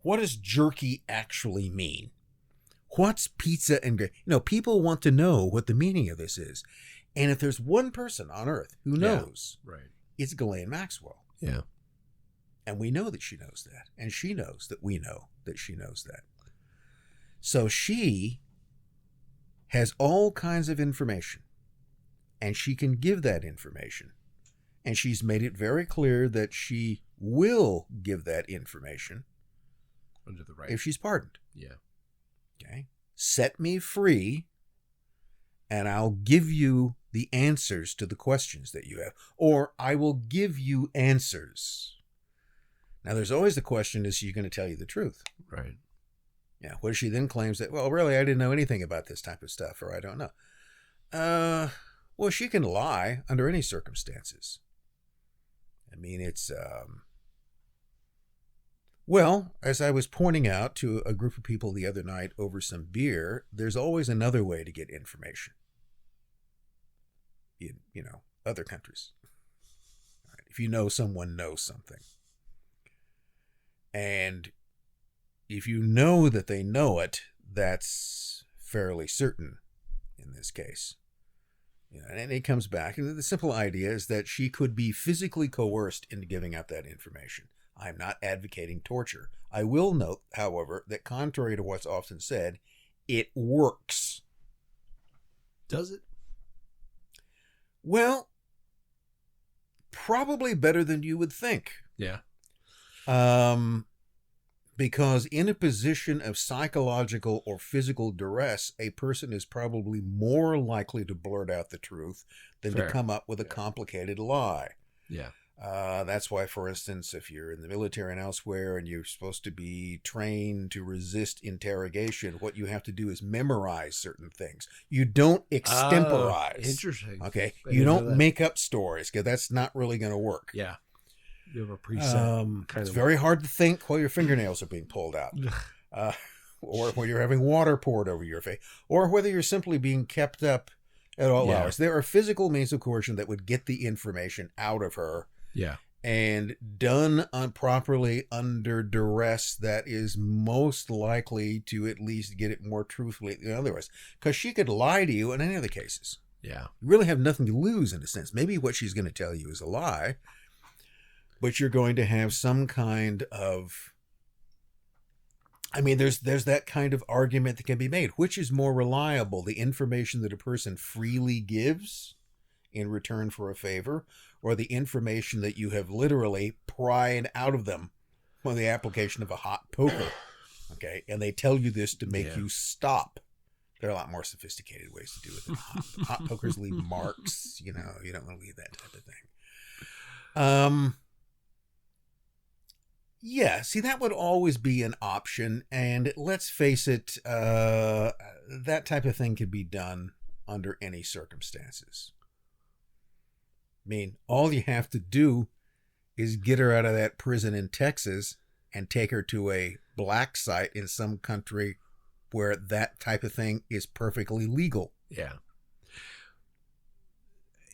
What does jerky actually mean? What's pizza and gravy? People want to know what the meaning of this is. And if there's one person on earth who knows, it's Ghislaine Maxwell. Yeah. And we know that she knows that. And she knows that we know that she knows that. So she has all kinds of information. And she can give that information. And she's made it very clear that she will give that information under the right if she's pardoned. Yeah. Okay. Set me free, and I'll give you the answers to the questions that you have. Or I will give you answers. Now, there's always the question, is she going to tell you the truth? Right. Yeah. What if she then claims that, well, really, I didn't know anything about this type of stuff, or I don't know. Well, she can lie under any circumstances. I mean, it's, well, as I was pointing out to a group of people the other night over some beer, there's always another way to get information in, other countries. Right. If you know someone knows something. And if you know that they know it, that's fairly certain in this case. And it comes back. And the simple idea is that she could be physically coerced into giving out that information. I'm not advocating torture. I will note, however, that contrary to what's often said, it works. Does it? Well, probably better than you would think. Yeah. Because in a position of psychological or physical duress, a person is probably more likely to blurt out the truth than to come up with a complicated lie. Yeah. That's why, for instance, if you're in the military and elsewhere and you're supposed to be trained to resist interrogation, what you have to do is memorize certain things. You don't extemporize. Interesting. Okay. You don't make up stories, because that's not really going to work. Yeah. You have a preset. It's very hard to think while your fingernails are being pulled out. Or when you're having water poured over your face. Or whether you're simply being kept up at all hours. There are physical means of coercion that would get the information out of her. Yeah. And done properly under duress, that is most likely to at least get it more truthfully than otherwise. Because she could lie to you in any of the cases. Yeah. You really have nothing to lose in a sense. Maybe what she's going to tell you is a lie, but you're going to have some kind of, I mean, there's that kind of argument that can be made. Which is more reliable, the information that a person freely gives in return for a favor, or the information that you have literally pried out of them on the application of a hot poker? Okay, and they tell you this to make you stop. There are a lot more sophisticated ways to do it than hot pokers leave marks. You don't want to leave that type of thing. Yeah, see, that would always be an option, and let's face it, that type of thing could be done under any circumstances. I mean, all you have to do is get her out of that prison in Texas and take her to a black site in some country where that type of thing is perfectly legal. Yeah.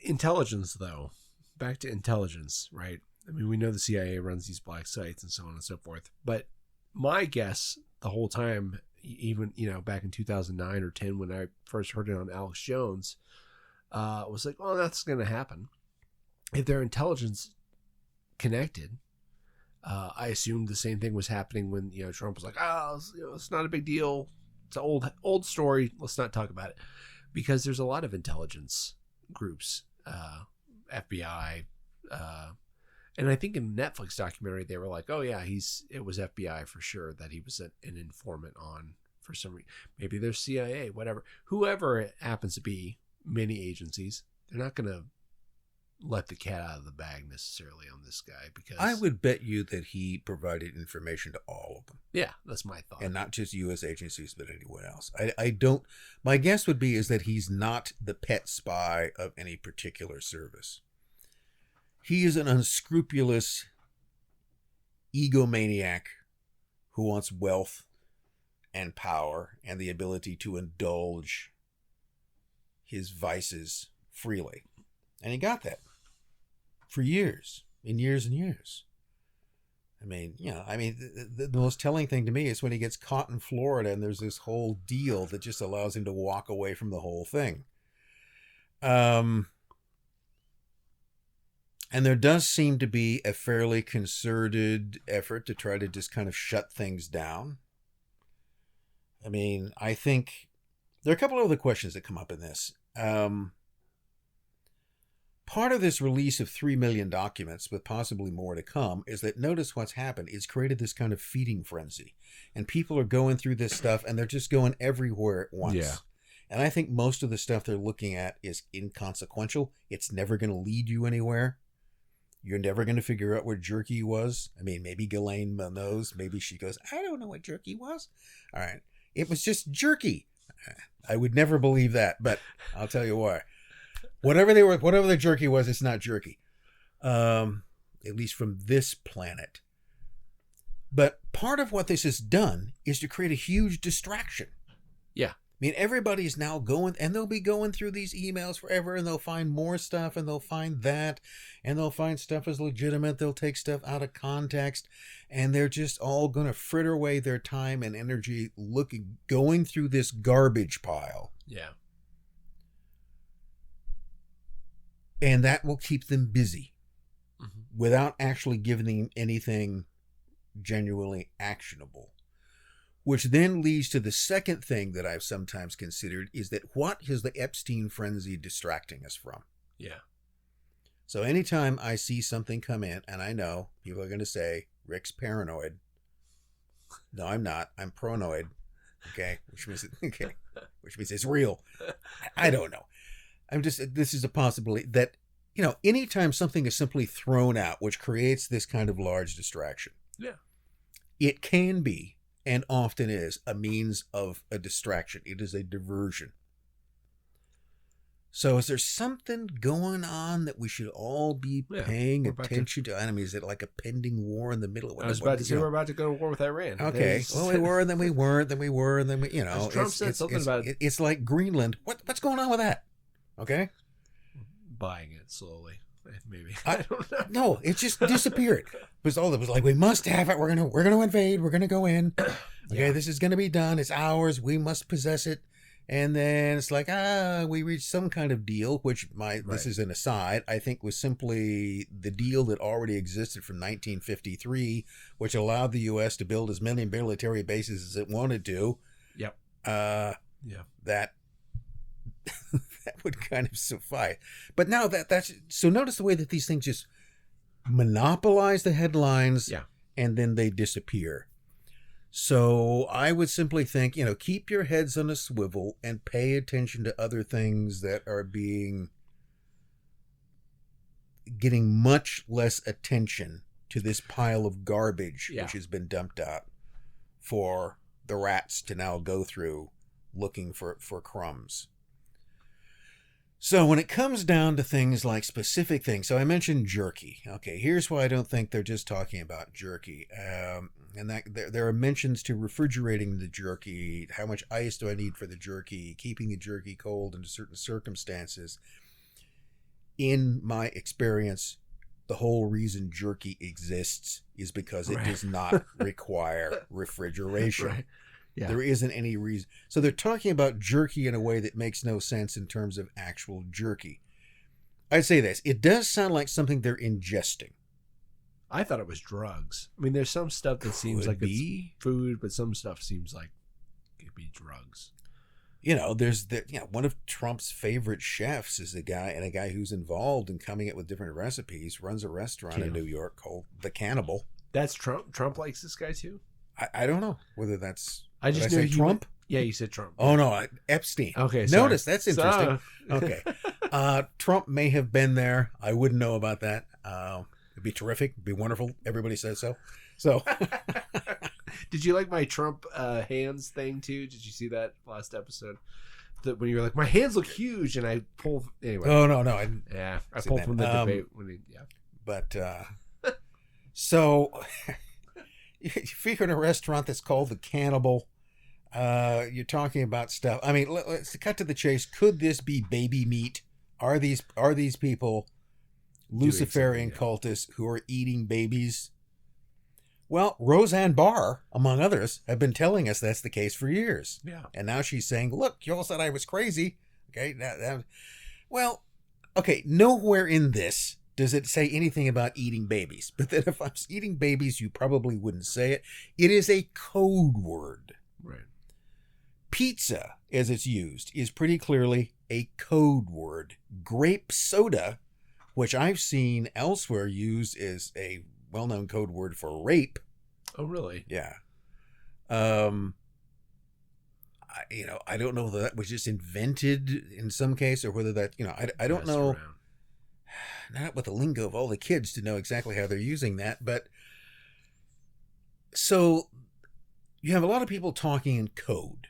Intelligence, though. Back to intelligence, right? I mean, we know the CIA runs these black sites and so on and so forth. But my guess the whole time, even, back in 2009 or 10, when I first heard it on Alex Jones, was like, oh, that's going to happen. If they're intelligence connected, I assumed the same thing was happening when, Trump was like, it's not a big deal. It's an old story. Let's not talk about it. Because there's a lot of intelligence groups, FBI, and I think in the Netflix documentary, they were like, oh yeah, it was FBI for sure that he was an informant on for some reason. Maybe there's CIA, whatever. Whoever it happens to be, many agencies, they're not going to let the cat out of the bag necessarily on this guy, because I would bet you that he provided information to all of them. Yeah, that's my thought. And not just U.S. agencies, but anyone else. My guess would be is that he's not the pet spy of any particular service. He is an unscrupulous egomaniac who wants wealth and power and the ability to indulge his vices freely. And he got that for years and years and years. I mean, the most telling thing to me is when he gets caught in Florida and there's this whole deal that just allows him to walk away from the whole thing. And there does seem to be a fairly concerted effort to try to just kind of shut things down. I mean, I think there are a couple of other questions that come up in this. Part of this release of 3 million documents, with possibly more to come, is that notice what's happened. It's created this kind of feeding frenzy. And people are going through this stuff, and they're just going everywhere at once. Yeah. And I think most of the stuff they're looking at is inconsequential. It's never going to lead you anywhere. You're never going to figure out what jerky was. I mean, maybe Ghislaine knows. Maybe she goes, I don't know what jerky was. All right. It was just jerky. I would never believe that, but I'll tell you why. Whatever the jerky was, it's not jerky. At least from this planet. But part of what this has done is to create a huge distraction. Yeah. I mean, everybody's now going, and they'll be going through these emails forever, and they'll find more stuff, and they'll find that, and they'll find stuff as legitimate. They'll take stuff out of context, and they're just all going to fritter away their time and energy going through this garbage pile. Yeah. And that will keep them busy without actually giving them anything genuinely actionable. Which then leads to the second thing that I've sometimes considered is that what is the Epstein frenzy distracting us from? Yeah. So anytime I see something come in, and I know people are going to say, Rick's paranoid. No, I'm not. I'm pronoid. Okay. Which means it's real. I don't know. This is a possibility that, anytime something is simply thrown out, which creates this kind of large distraction. Yeah. It can be, and often is, a means of a distraction. It is a diversion. So is there something going on that we should all be paying attention to? I mean, is it like a pending war in the middle of I was about to say we're about to go to war with Iran. Okay. Well, we were, then we weren't, then we were, and then we, Trump said something about it. It's like Greenland. What's going on with that? Okay. Buying it slowly. Maybe. I don't know. No, it just disappeared. It was like, we must have it. We're gonna invade. We're gonna go in. Okay, This is gonna be done. It's ours. We must possess it. And then it's like, we reached some kind of deal, which this is an aside, I think was simply the deal that already existed from 1953, which allowed the U.S. to build as many military bases as it wanted to. Yep. That would kind of suffice. But now that's so notice the way that these things just monopolize the headlines and then they disappear. So I would simply think, keep your heads on a swivel and pay attention to other things that are getting much less attention to this pile of garbage which has been dumped out for the rats to now go through looking for crumbs. So when it comes down to things like specific things, so I mentioned jerky. Okay, here's why I don't think they're just talking about jerky. And that there are mentions to refrigerating the jerky. How much ice do I need for the jerky? Keeping the jerky cold under certain circumstances. In my experience, the whole reason jerky exists is because it does not require refrigeration. Right. Yeah. There isn't any reason. So they're talking about jerky in a way that makes no sense in terms of actual jerky. I'd say this. It does sound like something they're ingesting. I thought it was drugs. I mean, there's some stuff that seems like it's food, but some stuff seems like it could be drugs. One of Trump's favorite chefs is a guy who's involved in coming up with different recipes, runs a restaurant in New York called The Cannibal. That's Trump? Trump likes this guy too? I don't know whether that's... I just knew Trump. Yeah, you said Trump. Oh no, Epstein. Okay, sorry. Notice that's interesting. Okay, Trump may have been there. I wouldn't know about that. It'd be terrific. It'd be wonderful. Everybody says so. So, did you like my Trump hands thing too? Did you see that last episode? That when you were like, my hands look huge, and I pull anyway. Oh no, I pulled from the debate when But so. If you're in a restaurant that's called The Cannibal, you're talking about stuff. I mean, let's cut to the chase. Could this be baby meat? Are these people Luciferian cultists who are eating babies? Well, Roseanne Barr, among others, have been telling us that's the case for years. Yeah. And now she's saying, look, you all said I was crazy. Okay. Nowhere in this does it say anything about eating babies? But then if I was eating babies, you probably wouldn't say it. It is a code word. Right. Pizza, as it's used, is pretty clearly a code word. Grape soda, which I've seen elsewhere used as a well-known code word for rape. Oh, really? Yeah. I don't know whether that was just invented in some case or whether that, I don't know. not with the lingo of all the kids to know exactly how they're using that, but so you have a lot of people talking in code.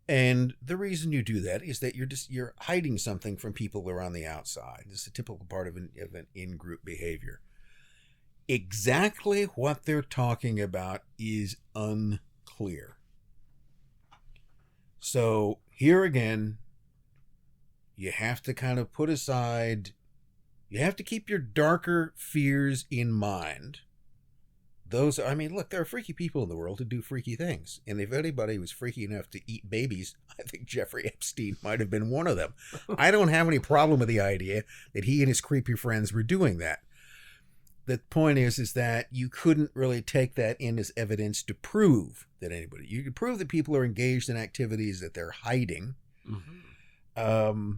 And the reason you do that is that you're hiding something from people who are on the outside. This is a typical part of an in-group behavior. Exactly what they're talking about is unclear. So here again, you have to kind of put aside, you have to keep your darker fears in mind. Those, I mean, look, there are freaky people in the world who do freaky things. And if anybody was freaky enough to eat babies, I think Jeffrey Epstein might have been one of them. I don't have any problem with the idea that he and his creepy friends were doing that. The point is that you couldn't really take that in as evidence to prove that anybody, you could prove that people are engaged in activities that they're hiding. Mm-hmm.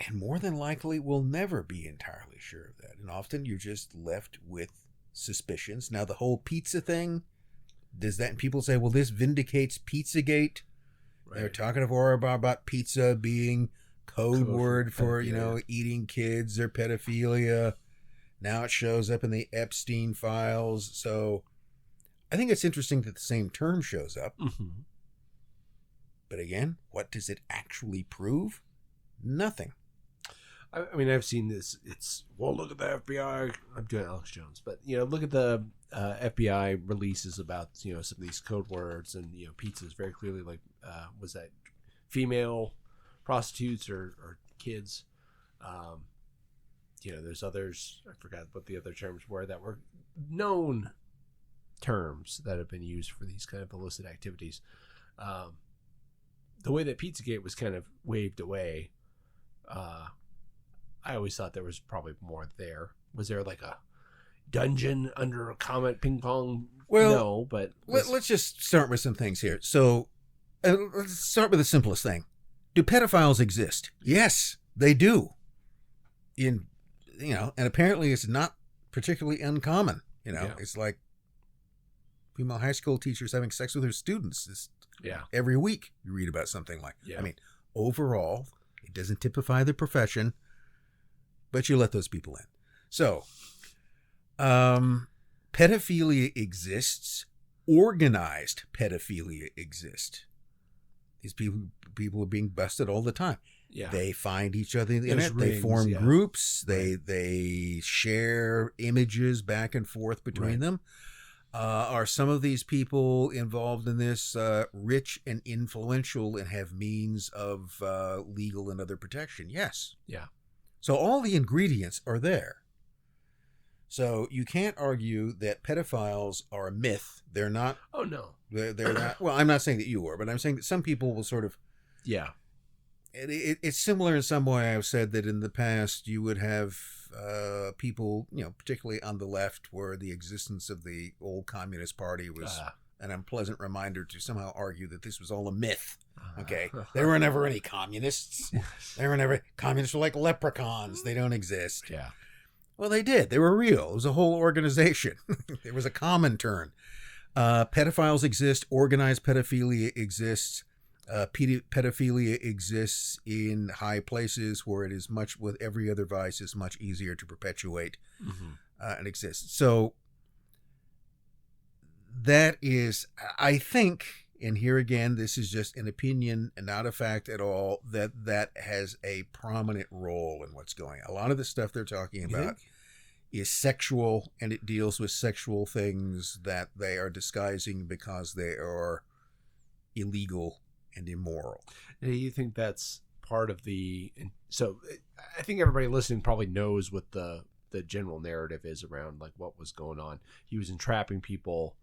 And more than likely we'll never be entirely sure of that. And often you're just left with suspicions. Now, the whole pizza thing, does that, people say, well, this vindicates Pizzagate. Right. They're talking about pizza being code word for, you know, eating kids or pedophilia. Now it shows up in the Epstein files. So I think it's interesting that the same term shows up. Mm-hmm. But again, what does it actually prove? Nothing. I mean, I've seen this. It's, well, look at the FBI. I'm doing Alex Jones, but, you know, look at the FBI releases about, you know, some of these code words, and, you know, pizza is very clearly like, was that female prostitutes or kids? You know, there's others, I forgot what the other terms were that were known terms that have been used for these kind of illicit activities. The way that Pizzagate was kind of waved away, I always thought there was probably more there. Was there like a dungeon under a Comet ping pong? Well, no, but let's just start with some things here. So let's start with the simplest thing. Do pedophiles exist? Yes, they do. And apparently it's not particularly uncommon. You know, It's like female high school teachers having sex with their students. Every week you read about something like that. I mean, overall, it doesn't typify the profession, but you let those people in. So, pedophilia exists. Organized pedophilia exists. These people are being busted all the time. Yeah. They find each other in the internet. They form groups. They share images back and forth between them. Are some of these people involved in this rich and influential and have means of legal and other protection? Yes. Yeah. So all the ingredients are there. So you can't argue that pedophiles are a myth. They're not. Oh, no. They're not. Well, I'm not saying that you are, but I'm saying that some people will sort of. Yeah. It's similar in some way. I've said that in the past you would have people, you know, particularly on the left, where the existence of the old Communist Party was an unpleasant reminder to somehow argue that this was all a myth. Okay, there were never any communists. Communists were like leprechauns. They don't exist. Yeah. Well, they did. They were real. It was a whole organization. There was a common turn. Pedophiles exist. Organized pedophilia exists. Pedophilia exists in high places where it is much, with every other vice, is much easier to perpetuate and exist. So that is, I think, and here again, this is just an opinion and not a fact at all, that has a prominent role in what's going on. A lot of the stuff they're talking about is sexual, and it deals with sexual things that they are disguising because they are illegal and immoral. Do you think that's part of the... So I think everybody listening probably knows what the general narrative is around like what was going on. He was entrapping people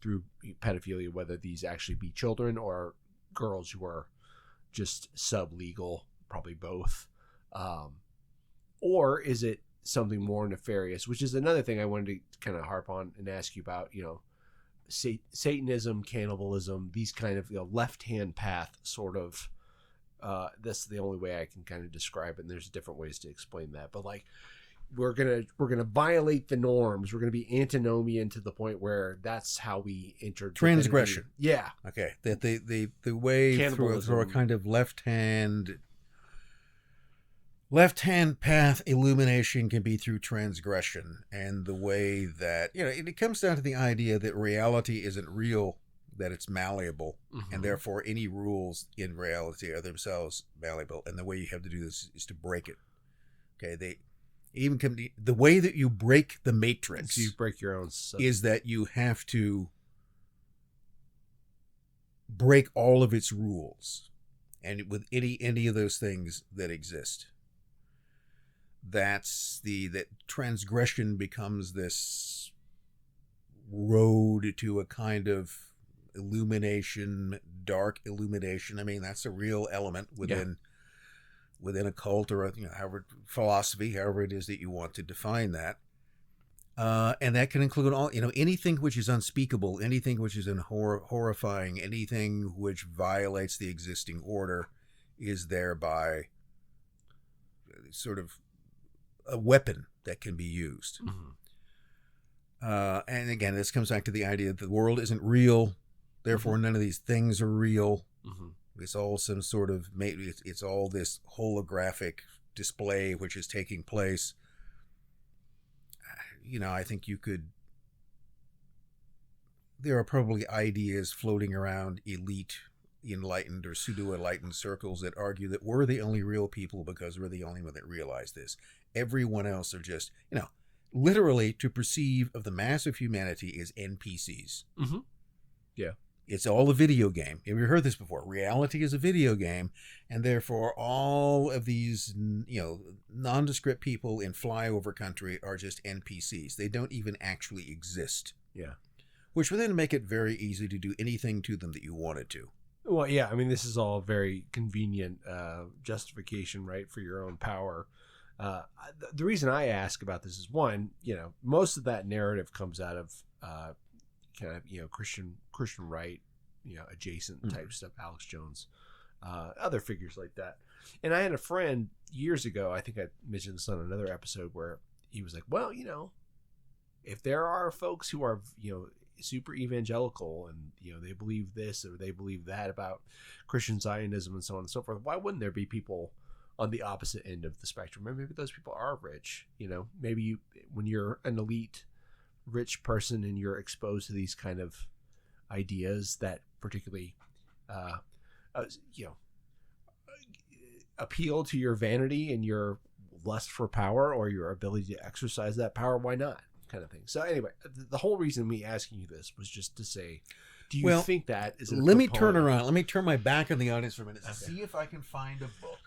through pedophilia, whether these actually be children or girls who are just sub-legal, probably both. Or is it something more nefarious, which is another thing I wanted to kind of harp on and ask you about, you know, Satanism, cannibalism, these kind of, you know, left-hand path sort of, that's the only way I can kind of describe it, and there's different ways to explain that, but like we're gonna violate the norms, we're gonna be antinomian to the point where that's how we enter transgression. Yeah. Okay. That the way through a kind of left-hand left-hand path illumination can be through transgression, and the way that, it comes down to the idea that reality isn't real, that it's malleable, and therefore any rules in reality are themselves malleable, and the way you have to do this is to break it. Okay, the way that you break the matrix, so you break your own is that you have to break all of its rules, and with any of those things that exist. That transgression becomes this road to a kind of illumination, dark illumination. I mean, that's a real element within a cult or however philosophy, however it is that you want to define that. And that can include all, anything which is unspeakable, anything which is horrifying, anything which violates the existing order is thereby sort of a weapon that can be used. And again, this comes back to the idea that the world isn't real, therefore none of these things are real. It's all some sort of, it's all this holographic display which is taking place. I think there are probably ideas floating around elite, enlightened or pseudo-enlightened circles that argue that we're the only real people because we're the only one that realize this. Everyone else are just, literally to perceive of the mass of humanity is NPCs. Yeah. It's all a video game. Have you heard this before? Reality is a video game, and therefore all of these, nondescript people in flyover country are just NPCs. They don't even actually exist. Yeah. Which would then make it very easy to do anything to them that you wanted to. Well, yeah. I mean, this is all very convenient justification, right, for your own power. The reason I ask about this is, one, most of that narrative comes out of kind of Christian right, adjacent type stuff, Alex Jones, other figures like that. And I had a friend years ago, I think I mentioned this on another episode, where he was like, well, if there are folks who are super evangelical and they believe this or they believe that about Christian Zionism and so on and so forth, why wouldn't there be people on the opposite end of the spectrum? Maybe those people are rich. Maybe when you're an elite rich person and you're exposed to these kind of ideas that particularly appeal to your vanity and your lust for power or your ability to exercise that power, why not, kind of thing. So anyway, the whole reason me asking you this was just to say, do you think that is a let me turn around, let me turn my back on the audience for a minute and see if I can find a book.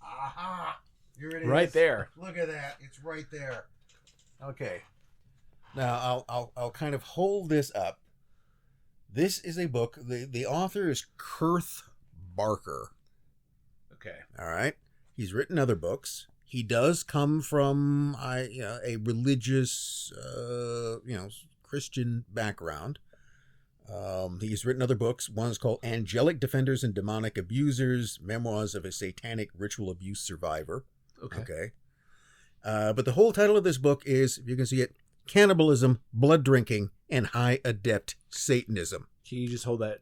Aha, here it is, right there. Look at that, it's right there. Okay, now I'll kind of hold this up. This is a book. The author is Kurth Barker. Okay. All right. He's written other books. He does come from a religious, Christian background. He's written other books. One is called Angelic Defenders and Demonic Abusers, Memoirs of a Satanic Ritual Abuse Survivor. Okay. But the whole title of this book is, if you can see it, Cannibalism, Blood Drinking, and High Adept Satanism. Can you just hold that?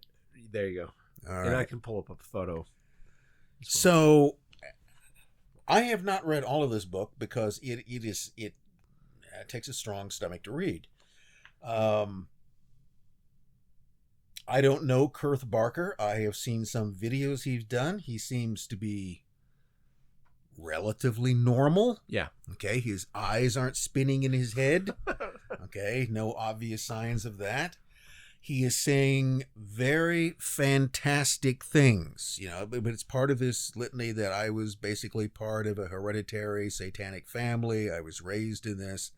There you go. All and right. I can pull up a photo. So, I have not read all of this book because it takes a strong stomach to read. I don't know Kurth Barker. I have seen some videos he's done. He seems to be relatively normal. Yeah. Okay. His eyes aren't spinning in his head. Okay. No obvious signs of that. He is saying very fantastic things, but it's part of this litany that I was basically part of a hereditary satanic family. I was raised in this.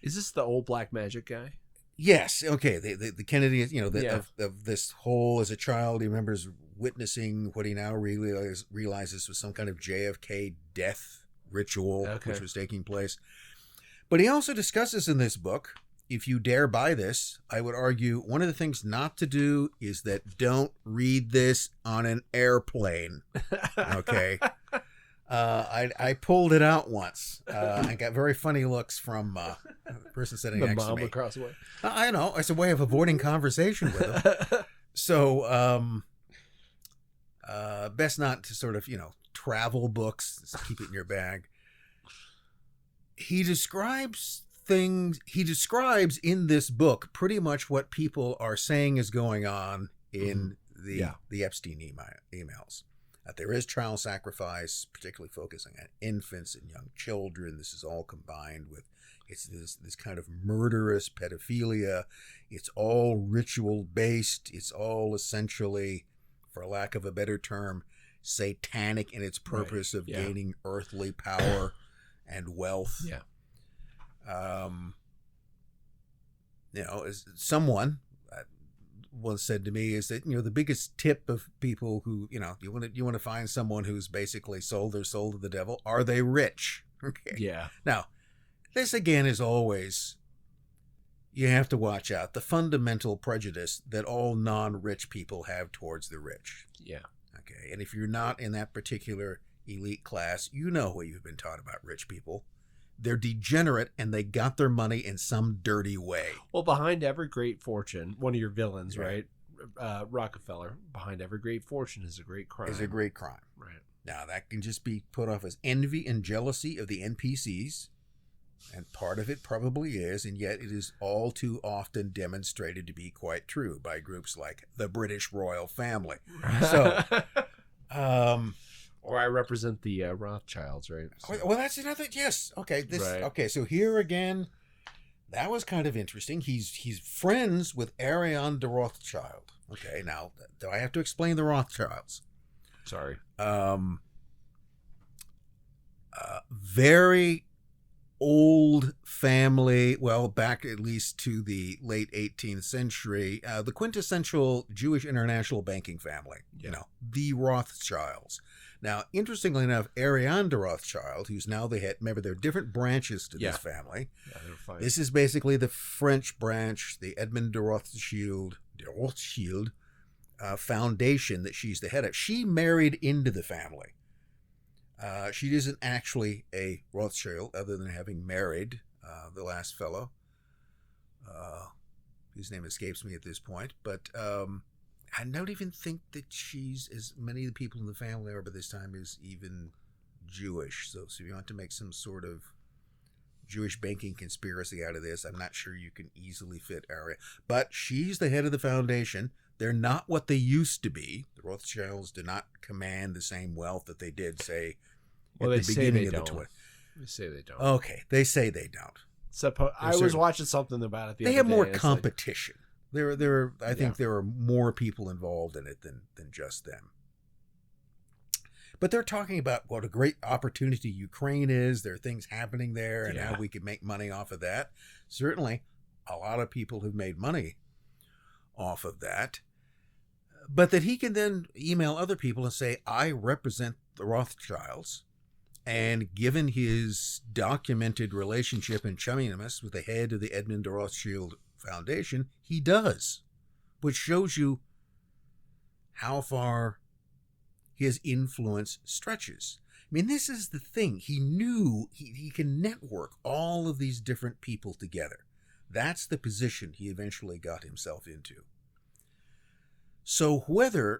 Is this the old black magic guy? Yes. Okay. The Kennedy, of this whole, as a child, he remembers witnessing what he now realizes was some kind of JFK death ritual, which was taking place. But he also discusses in this book, if you dare buy this, I would argue one of the things not to do is that don't read this on an airplane. Okay. I pulled it out once. I got very funny looks from the person sitting next to me. Across the way. I know. It's a way of avoiding conversation with them. So, best not to sort of, travel books. Just keep it in your bag. He describes things. He describes in this book pretty much what people are saying is going on in the Epstein emails. That there is child sacrifice, particularly focusing on infants and young children. This is all combined with it's this kind of murderous pedophilia. It's all ritual based. It's all essentially, for lack of a better term, satanic in its purpose of gaining earthly power and wealth. Yeah. As someone once said to me is that, the biggest tip of people who, you want to find someone who's basically sold their soul to the devil, are they rich? Okay. Yeah. Now, this again is always, you have to watch out, the fundamental prejudice that all non-rich people have towards the rich. Yeah. Okay. And if you're not in that particular elite class, you know what you've been taught about rich people. They're degenerate and they got their money in some dirty way. Well, behind every great fortune, one of your villains, right? Rockefeller, behind every great fortune is a great crime. Is a great crime. Right. Now, that can just be put off as envy and jealousy of the NPCs. And part of it probably is, and yet it is all too often demonstrated to be quite true by groups like the British royal family. So, or I represent the Rothschilds, right? So. Well, that's another. Yes. Okay. Right. Okay. So here again, that was kind of interesting. He's friends with Ariane de Rothschild. Okay. Now, do I have to explain the Rothschilds? Sorry. Very old family. Well, back at least to the late 18th century. The quintessential Jewish international banking family. Yeah. The Rothschilds. Now, interestingly enough, Ariane de Rothschild, who's now the head, remember there are different branches to this family. Yeah, they're fine. This is basically the French branch, the Edmond de Rothschild foundation that she's the head of. She married into the family. She isn't actually a Rothschild, other than having married the last fellow, whose name escapes me at this point. But I don't even think that she's, as many of the people in the family are by this time, is even Jewish. So if you want to make some sort of Jewish banking conspiracy out of this, I'm not sure you can easily fit Ariane. But she's the head of the foundation. They're not what they used to be. The Rothschilds do not command the same wealth that they did, say, at the beginning of the 20th. They say they don't. Okay, they say they don't. I was watching something about it the other day. They have more competition. I think there are more people involved in it than just them. But they're talking about what a great opportunity Ukraine is. There are things happening there and how we can make money off of that. Certainly, a lot of people have made money off of that. But that he can then email other people and say, I represent the Rothschilds. And given his documented relationship and chumminess with the head of the Edmond de Rothschild Foundation, he does, which shows you how far his influence stretches. I mean, this is the thing. He knew he can network all of these different people together. That's the position he eventually got himself into. So the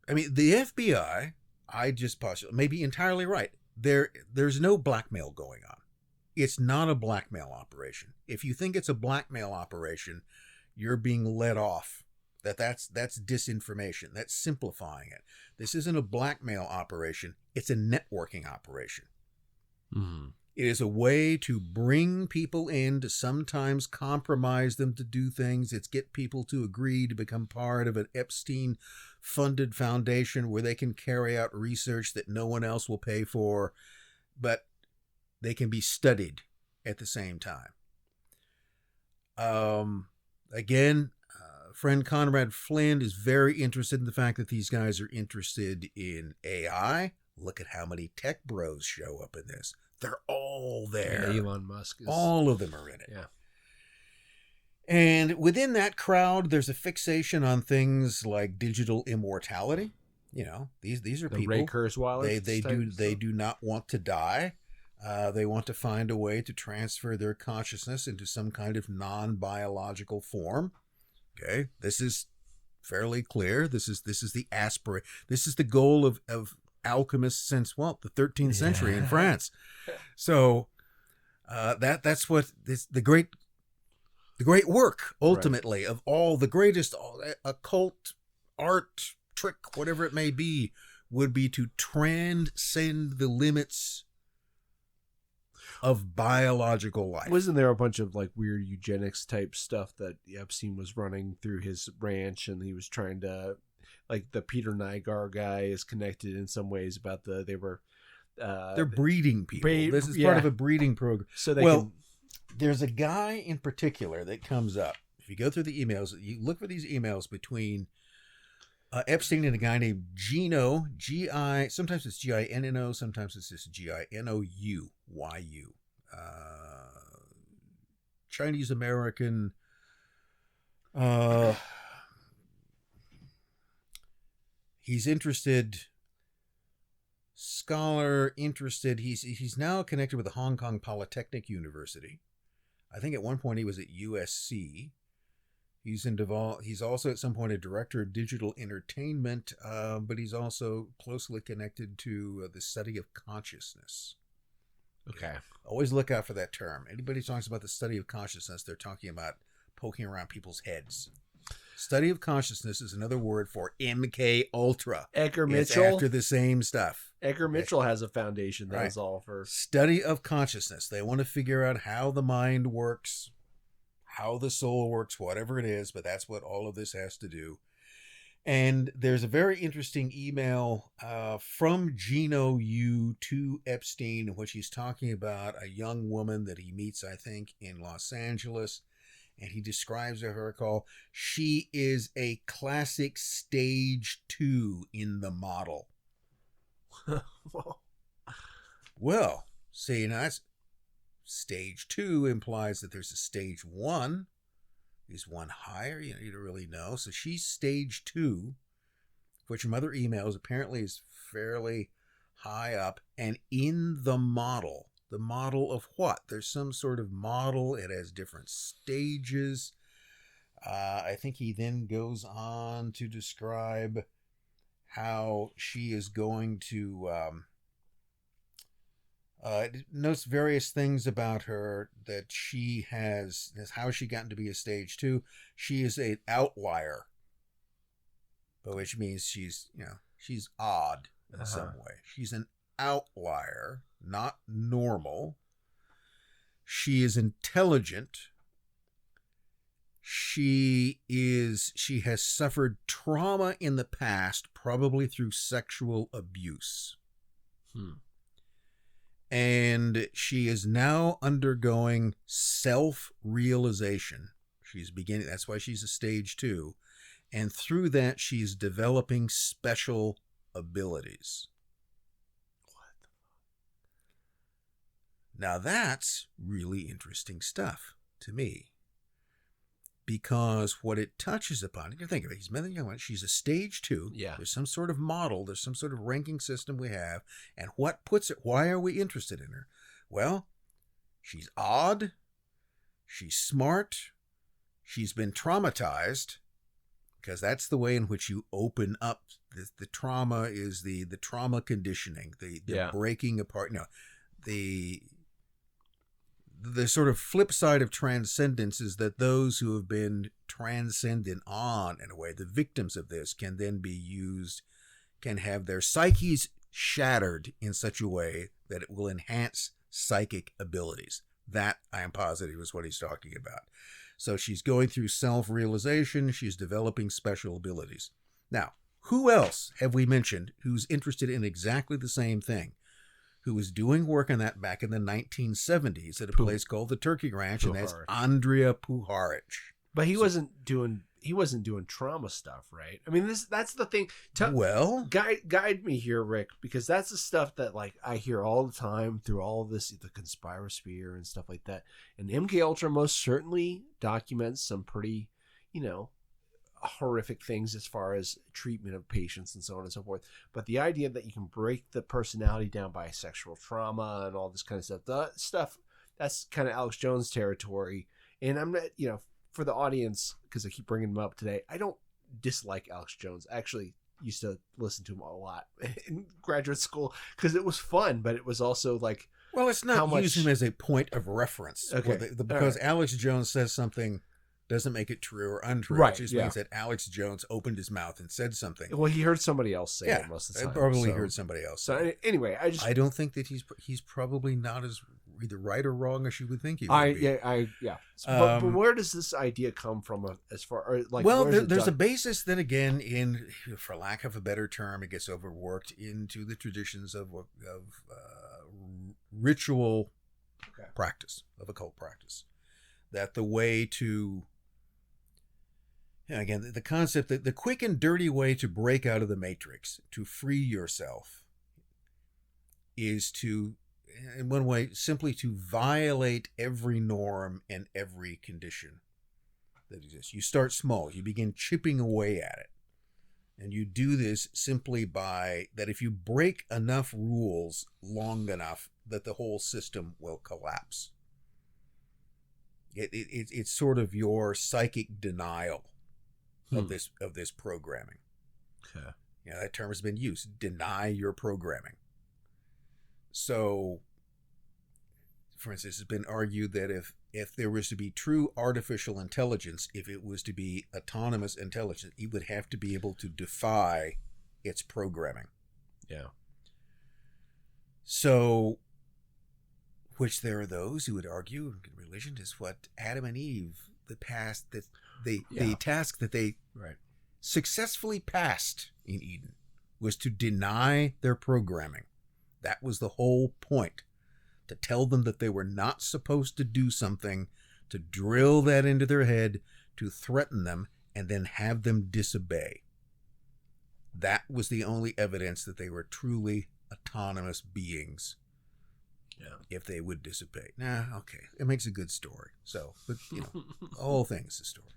FBI, I just postulate, may be entirely right. There's no blackmail going on. It's not a blackmail operation. If you think it's a blackmail operation, you're being led off. That's disinformation. That's simplifying it. This isn't a blackmail operation. It's a networking operation. Mm-hmm. It is a way to bring people in, to sometimes compromise them to do things. It's get people to agree to become part of an Epstein-funded foundation where they can carry out research that no one else will pay for, but they can be studied at the same time. Again, friend Conrad Flynn is very interested in the fact that these guys are interested in AI. Look at how many tech bros show up in this. They're all there. Yeah, Elon Musk. All of them are in it. Yeah. And within that crowd, there's a fixation on things like digital immortality. These are the people. Ray Kurzweil. They do not want to die. They want to find a way to transfer their consciousness into some kind of non-biological form. Okay, this is fairly clear. This is the This is the goal of alchemists since, well, the 13th century in France. So that's what the great work, ultimately, of all the greatest occult art, trick, whatever it may be, would be to transcend the limits of biological life. Wasn't there a bunch of like weird eugenics type stuff that Epstein was running through his ranch, and he was trying to, like, the Peter Nygaard guy is connected in some ways about they're breeding people. This is part of a breeding program. So there's a guy in particular that comes up. If you go through the emails, you look for these emails between Epstein and a guy named Gino, sometimes it's Ginno, sometimes it's just Ginou, YU. Chinese American, he's interested, scholar, interested. He's now connected with the Hong Kong Polytechnic University. I think at one point he was at USC. He's also at some point a director of digital entertainment, but he's also closely connected to the study of consciousness. Okay. Always look out for that term. Anybody talks about the study of consciousness, they're talking about poking around people's heads. Study of consciousness is another word for MK Ultra. Edgar Mitchell. It's after the same stuff. Edgar Mitchell has a foundation that is all for study of consciousness. They want to figure out how the mind works, how the soul works, whatever it is, but that's what all of this has to do. And there's a very interesting email from Gino Yu to Epstein, in which he's talking about a young woman that he meets, I think, in Los Angeles. And he describes her call, she is a classic stage 2 in the model. Well, see, now that's stage 2 implies that there's a stage 1. Is one higher? You don't really know. So she's stage 2, which from other emails apparently is fairly high up. And in the model of what? There's some sort of model. It has different stages. I think he then goes on to describe how she is going to notes various things about her that she has, how she gotten to be a stage 2. She is an outlier, which means she's odd in some way. She's an outlier, not normal. She is intelligent. She has suffered trauma in the past, probably through sexual abuse. And she is now undergoing self-realization. That's why she's a stage 2. And through that, she's developing special abilities. Now that's really interesting stuff to me, because what it touches upon, you think of it, she's a stage 2. Yeah. There's some sort of model, there's some sort of ranking system we have, and what puts it, why are we interested in her? Well, she's odd, she's smart, she's been traumatized, because that's the way in which you open up. The trauma is the trauma conditioning, the breaking apart. No, the sort of flip side of transcendence is that those who have been transcendent on, in a way, the victims of this, can then be used, can have their psyches shattered in such a way that it will enhance psychic abilities. That, I am positive, is what he's talking about. So she's going through self-realization. She's developing special abilities. Now, who else have we mentioned who's interested in exactly the same thing? Who was doing work on that back in the 1970s at a place called the Turkey Ranch, and that's Andrea Puharich. But he wasn't doing trauma stuff, right? I mean, that's the thing. Guide me here, Rick, because that's the stuff that, like, I hear all the time through all of this, the conspirasphere and stuff like that. And MK Ultra most certainly documents some pretty, horrific things as far as treatment of patients and so on and so forth. But the idea that you can break the personality down by sexual trauma and all this kind of stuff, that's kind of Alex Jones territory. And I'm not, for the audience, because I keep bringing him up today, I don't dislike Alex Jones. I actually used to listen to him a lot in graduate school because it was fun, but it was also like, well, it's not use him as a point of reference. Okay. Because Alex Jones says something doesn't make it true or untrue. Right, It just means that Alex Jones opened his mouth and said something. Well, he heard somebody else say it most of the time. Probably heard somebody else. So anyway, I don't think that he's probably not as either right or wrong as you would think he would be. But where does this idea come from? As far like, well, there's a basis. Then again, in for lack of a better term, it gets overworked into the traditions of ritual practice, of occult practice. That the way to again, the concept that the quick and dirty way to break out of the matrix, to free yourself, is to, in one way, simply to violate every norm and every condition that exists. You start small. You begin chipping away at it. And you do this simply by that if you break enough rules long enough, that the whole system will collapse. It's sort of your psychic denial of this programming. Okay. That term has been used. Deny your programming. So, for instance, it's been argued that if there was to be true artificial intelligence, if it was to be autonomous intelligence, it would have to be able to defy its programming. Yeah. So, which there are those who would argue religion is what Adam and Eve, the task that they successfully passed in Eden, was to deny their programming. That was the whole point. To tell them that they were not supposed to do something, to drill that into their head, to threaten them, and then have them disobey. That was the only evidence that they were truly autonomous beings. Yeah. If they would dissipate. Okay. It makes a good story. So, but the whole thing is a story.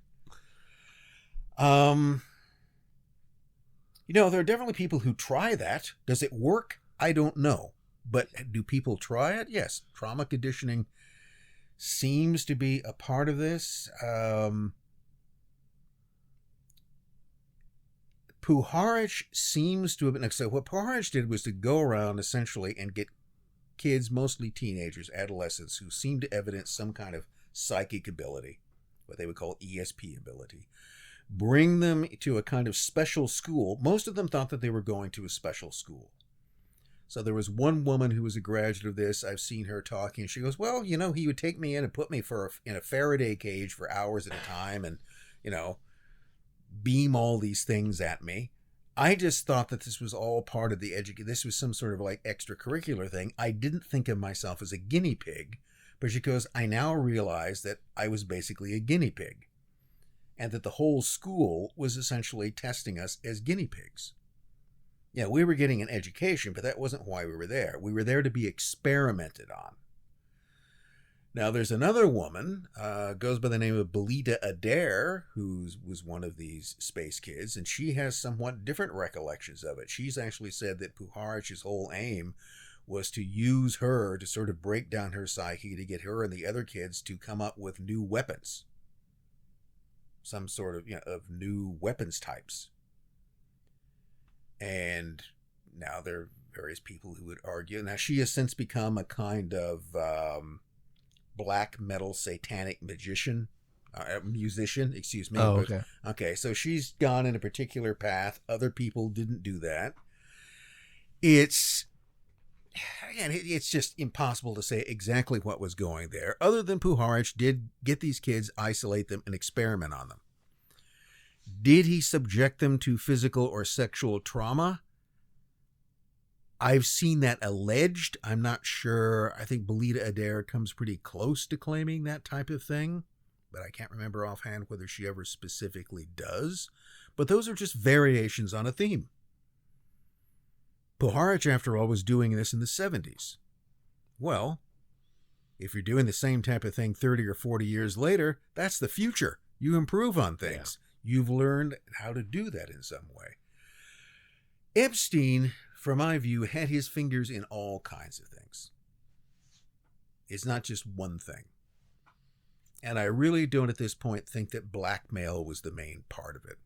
There are definitely people who try that. Does it work? I don't know. But do people try it? Yes. Trauma conditioning seems to be a part of this. Puharich seems to have been... So what Puharich did was to go around essentially and get kids, mostly teenagers, adolescents, who seem to evidence some kind of psychic ability, what they would call ESP ability, bring them to a kind of special school. Most of them thought that they were going to a special school. So there was one woman who was a graduate of this. I've seen her talking. She goes, well, he would take me in and put me in a Faraday cage for hours at a time and, beam all these things at me. I just thought that this was all part of the education. This was some sort of like extracurricular thing. I didn't think of myself as a guinea pig, but she goes, I now realize that I was basically a guinea pig and that the whole school was essentially testing us as guinea pigs. We were getting an education, but that wasn't why we were there. We were there to be experimented on. Now, there's another woman, goes by the name of Belita Adair, who was one of these space kids, and she has somewhat different recollections of it. She's actually said that Puharich's whole aim was to use her to sort of break down her psyche to get her and the other kids to come up with new weapons. Some sort of, of new weapons types. And now there are various people who would argue. Now, she has since become a kind of black metal satanic musician. Oh, okay. Okay, so she's gone in a particular path. Other people didn't do that. It's just impossible to say exactly what was going there, other than Puharich did get these kids, isolate them, and experiment on them. Did he subject them to physical or sexual trauma? I've seen that alleged. I'm not sure. I think Belita Adair comes pretty close to claiming that type of thing, but I can't remember offhand whether she ever specifically does. But those are just variations on a theme. Puharich, after all, was doing this in the 70s. Well, if you're doing the same type of thing 30 or 40 years later, that's the future. You improve on things. Yeah. You've learned how to do that in some way. Epstein, from my view, had his fingers in all kinds of things. It's not just one thing. And I really don't at this point think that blackmail was the main part of it.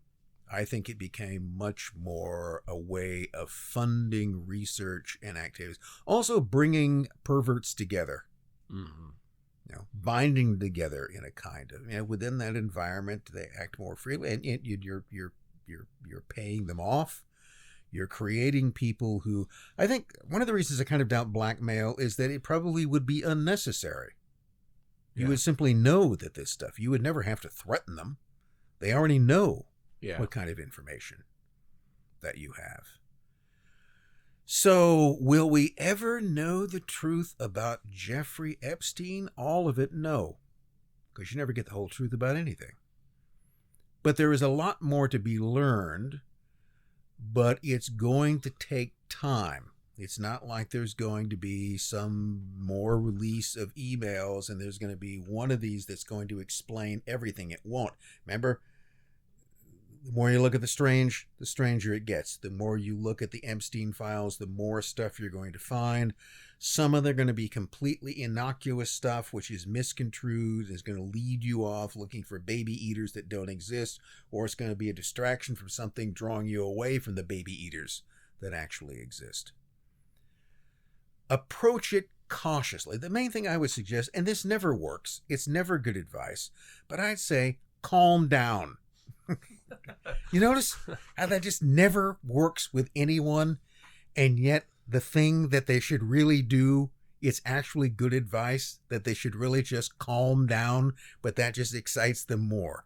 I think it became much more a way of funding research and activities. Also bringing perverts together. Mm-hmm. Binding together in a kind of, within that environment, they act more freely, and you're paying them off. You're creating people who, I think one of the reasons I kind of doubt blackmail is that it probably would be unnecessary. You would simply know that this stuff, you would never have to threaten them. They already know what kind of information that you have. So, will we ever know the truth about Jeffrey Epstein? All of it, no. Because you never get the whole truth about anything. But there is a lot more to be learned, but it's going to take time. It's not like there's going to be some more release of emails and there's going to be one of these that's going to explain everything. It won't. Remember? The more you look at the strange, the stranger it gets. The more you look at the Epstein files, the more stuff you're going to find. Some of them are going to be completely innocuous stuff, which is misconstrued, is going to lead you off looking for baby eaters that don't exist, or it's going to be a distraction from something drawing you away from the baby eaters that actually exist. Approach it cautiously. The main thing I would suggest, and this never works, it's never good advice, but I'd say calm down. You notice how that just never works with anyone, and yet the thing that they should really do, it's actually good advice, that they should really just calm down, but that just excites them more.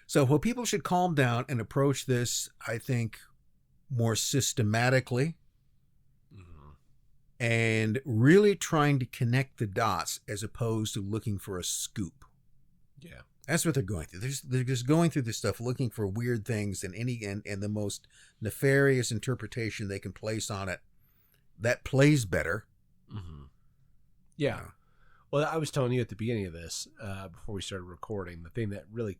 So well, people should calm down and approach this, I think, more systematically, and really trying to connect the dots as opposed to looking for a scoop. Yeah. That's what they're going through. They're just going through this stuff, looking for weird things and the most nefarious interpretation they can place on it that plays better. Mm-hmm. Yeah. Well, I was telling you at the beginning of this, before we started recording, the thing that really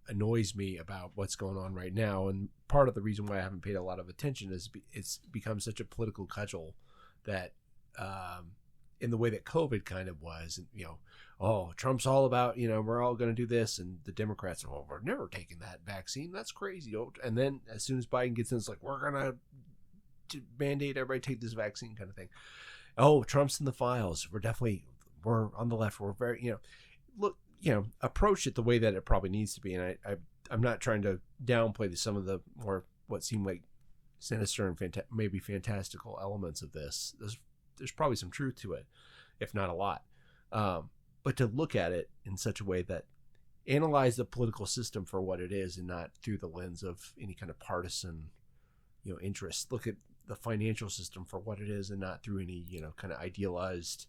annoys me about what's going on right now, and part of the reason why I haven't paid a lot of attention is it's become such a political cudgel that in the way that COVID kind of was, Trump's all about, we're all going to do this, and the Democrats are, we're never taking that vaccine. That's crazy. And then as soon as Biden gets in, it's like, we're going to mandate everybody take this vaccine kind of thing. Oh, Trump's in the files. We're on the left. We're very, approach it the way that it probably needs to be. And I'm not trying to downplay some of the more, what seem like sinister and maybe fantastical elements of this. There's probably some truth to it, if not a lot. But to look at it in such a way that analyze the political system for what it is and not through the lens of any kind of partisan, interest. Look at the financial system for what it is and not through any, kind of idealized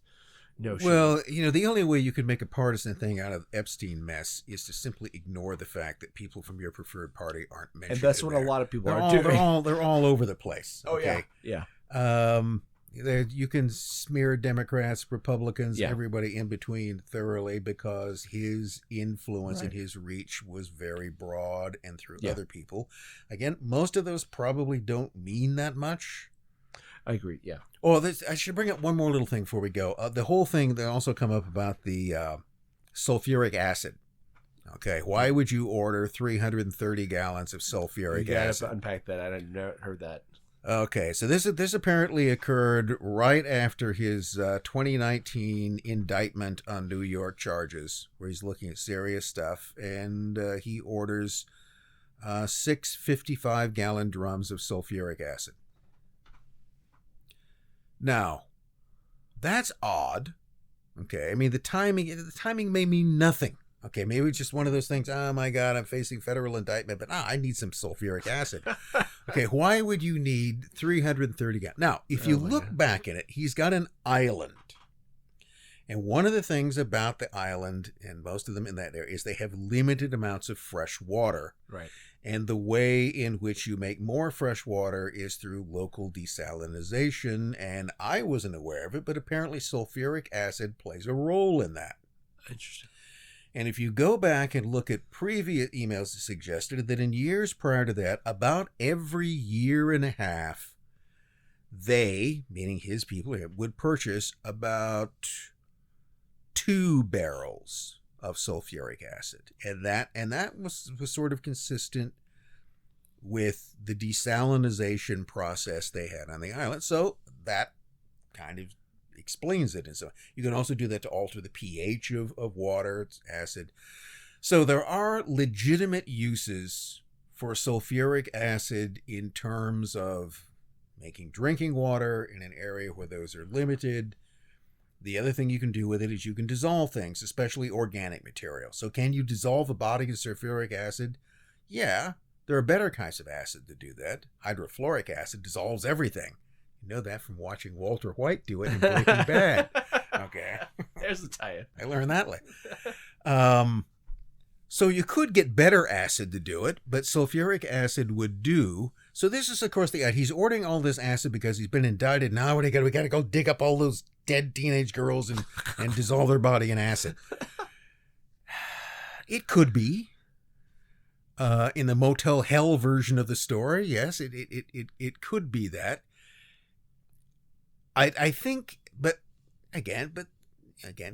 notion. Well, the only way you could make a partisan thing out of Epstein mess is to simply ignore the fact that people from your preferred party aren't mentioned. And that's what a lot of people are doing. They're all over the place. Oh, okay? Yeah. You can smear Democrats, Republicans, everybody in between thoroughly because his influence and his reach was very broad and through other people. Again, most of those probably don't mean that much. I agree, yeah. Oh, I should bring up one more little thing before we go. The whole thing that also come up about the sulfuric acid. Okay, why would you order 330 gallons of sulfuric acid? Unpack that. I hadn't heard that. Okay, so this apparently occurred right after his 2019 indictment on New York charges, where he's looking at serious stuff, and he orders 6 55-gallon drums of sulfuric acid. Now, that's odd. Okay, I mean the timing may mean nothing. Okay, maybe it's just one of those things, oh my God, I'm facing federal indictment, but I need some sulfuric acid. Okay, why would you need 330 gallons? Now, if you look back at it, he's got an island. And one of the things about the island, and most of them in that area, is they have limited amounts of fresh water. Right. And the way in which you make more fresh water is through local desalinization. And I wasn't aware of it, but apparently sulfuric acid plays a role in that. Interesting. And if you go back and look at previous emails that suggested that in years prior to that, about every year and a half, they, meaning his people, would purchase about 2 barrels of sulfuric acid. And that was sort of consistent with the desalinization process they had on the island. So that kind of explains it. And so you can also do that to alter the pH of water. It's acid. So there are legitimate uses for sulfuric acid in terms of making drinking water in an area where those are limited. The other thing you can do with it is you can dissolve things, especially organic material. So can you dissolve a body of sulfuric acid? Yeah, there are better kinds of acid that do that. Hydrofluoric acid dissolves everything. You know that from watching Walter White do it in Breaking Bad. Okay. There's the tie-in. I learned that later. So you could get better acid to do it, but sulfuric acid would do. So this is, of course, he's ordering all this acid because he's been indicted. Now we got to go dig up all those dead teenage girls and dissolve their body in acid. It could be. In the Motel Hell version of the story, yes, it could be that. I think, but again,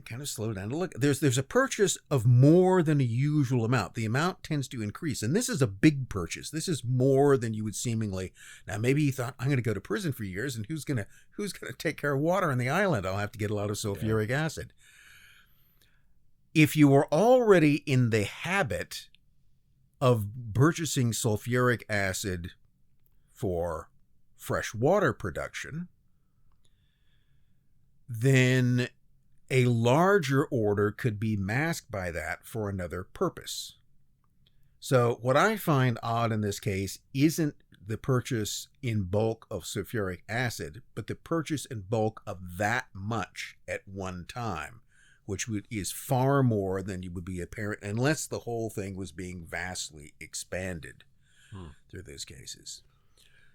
kind of slow down to look. There's a purchase of more than a usual amount. The amount tends to increase, and this is a big purchase. This is more than you would seemingly. Now, maybe he thought, I'm going to go to prison for years, and who's going to take care of water on the island? I'll have to get a lot of sulfuric acid. If you were already in the habit of purchasing sulfuric acid for fresh water production, then a larger order could be masked by that for another purpose. So what I find odd in this case isn't the purchase in bulk of sulfuric acid, but the purchase in bulk of that much at one time, which is far more than you would be apparent unless the whole thing was being vastly expanded through those cases.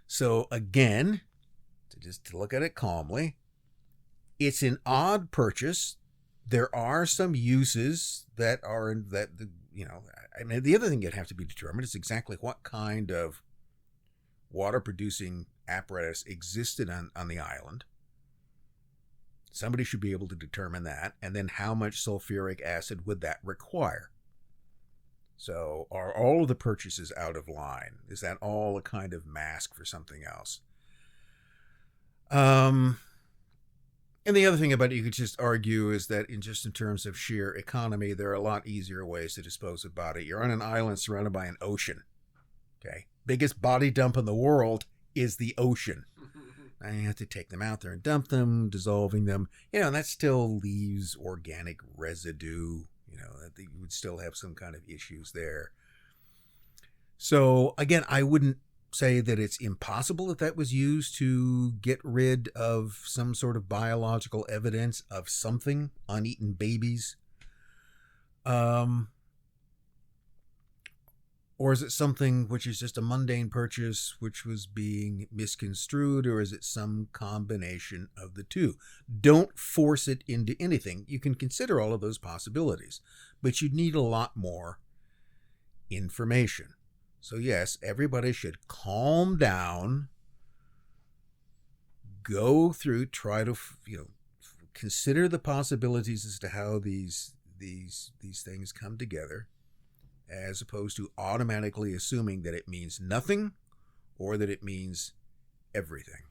So again, to look at it calmly, it's an odd purchase. There are some uses that are in that, I mean, the other thing that have to be determined is exactly what kind of water producing apparatus existed on the island. Somebody should be able to determine that. And then how much sulfuric acid would that require? So are all of the purchases out of line? Is that all a kind of mask for something else? And the other thing about it you could just argue is that in terms of sheer economy, there are a lot easier ways to dispose of body. You're on an island surrounded by an ocean. Okay. Biggest body dump in the world is the ocean. Now you have to take them out there and dump them, dissolving them. And that still leaves organic residue. That you would still have some kind of issues there. So again, I wouldn't say that it's impossible that was used to get rid of some sort of biological evidence of something, uneaten babies. Or is it something which is just a mundane purchase which was being misconstrued, or is it some combination of the two? Don't force it into anything. You can consider all of those possibilities, but you need a lot more information. So yes, everybody should calm down, go through, try to, consider the possibilities as to how these things come together, as opposed to automatically assuming that it means nothing or that it means everything.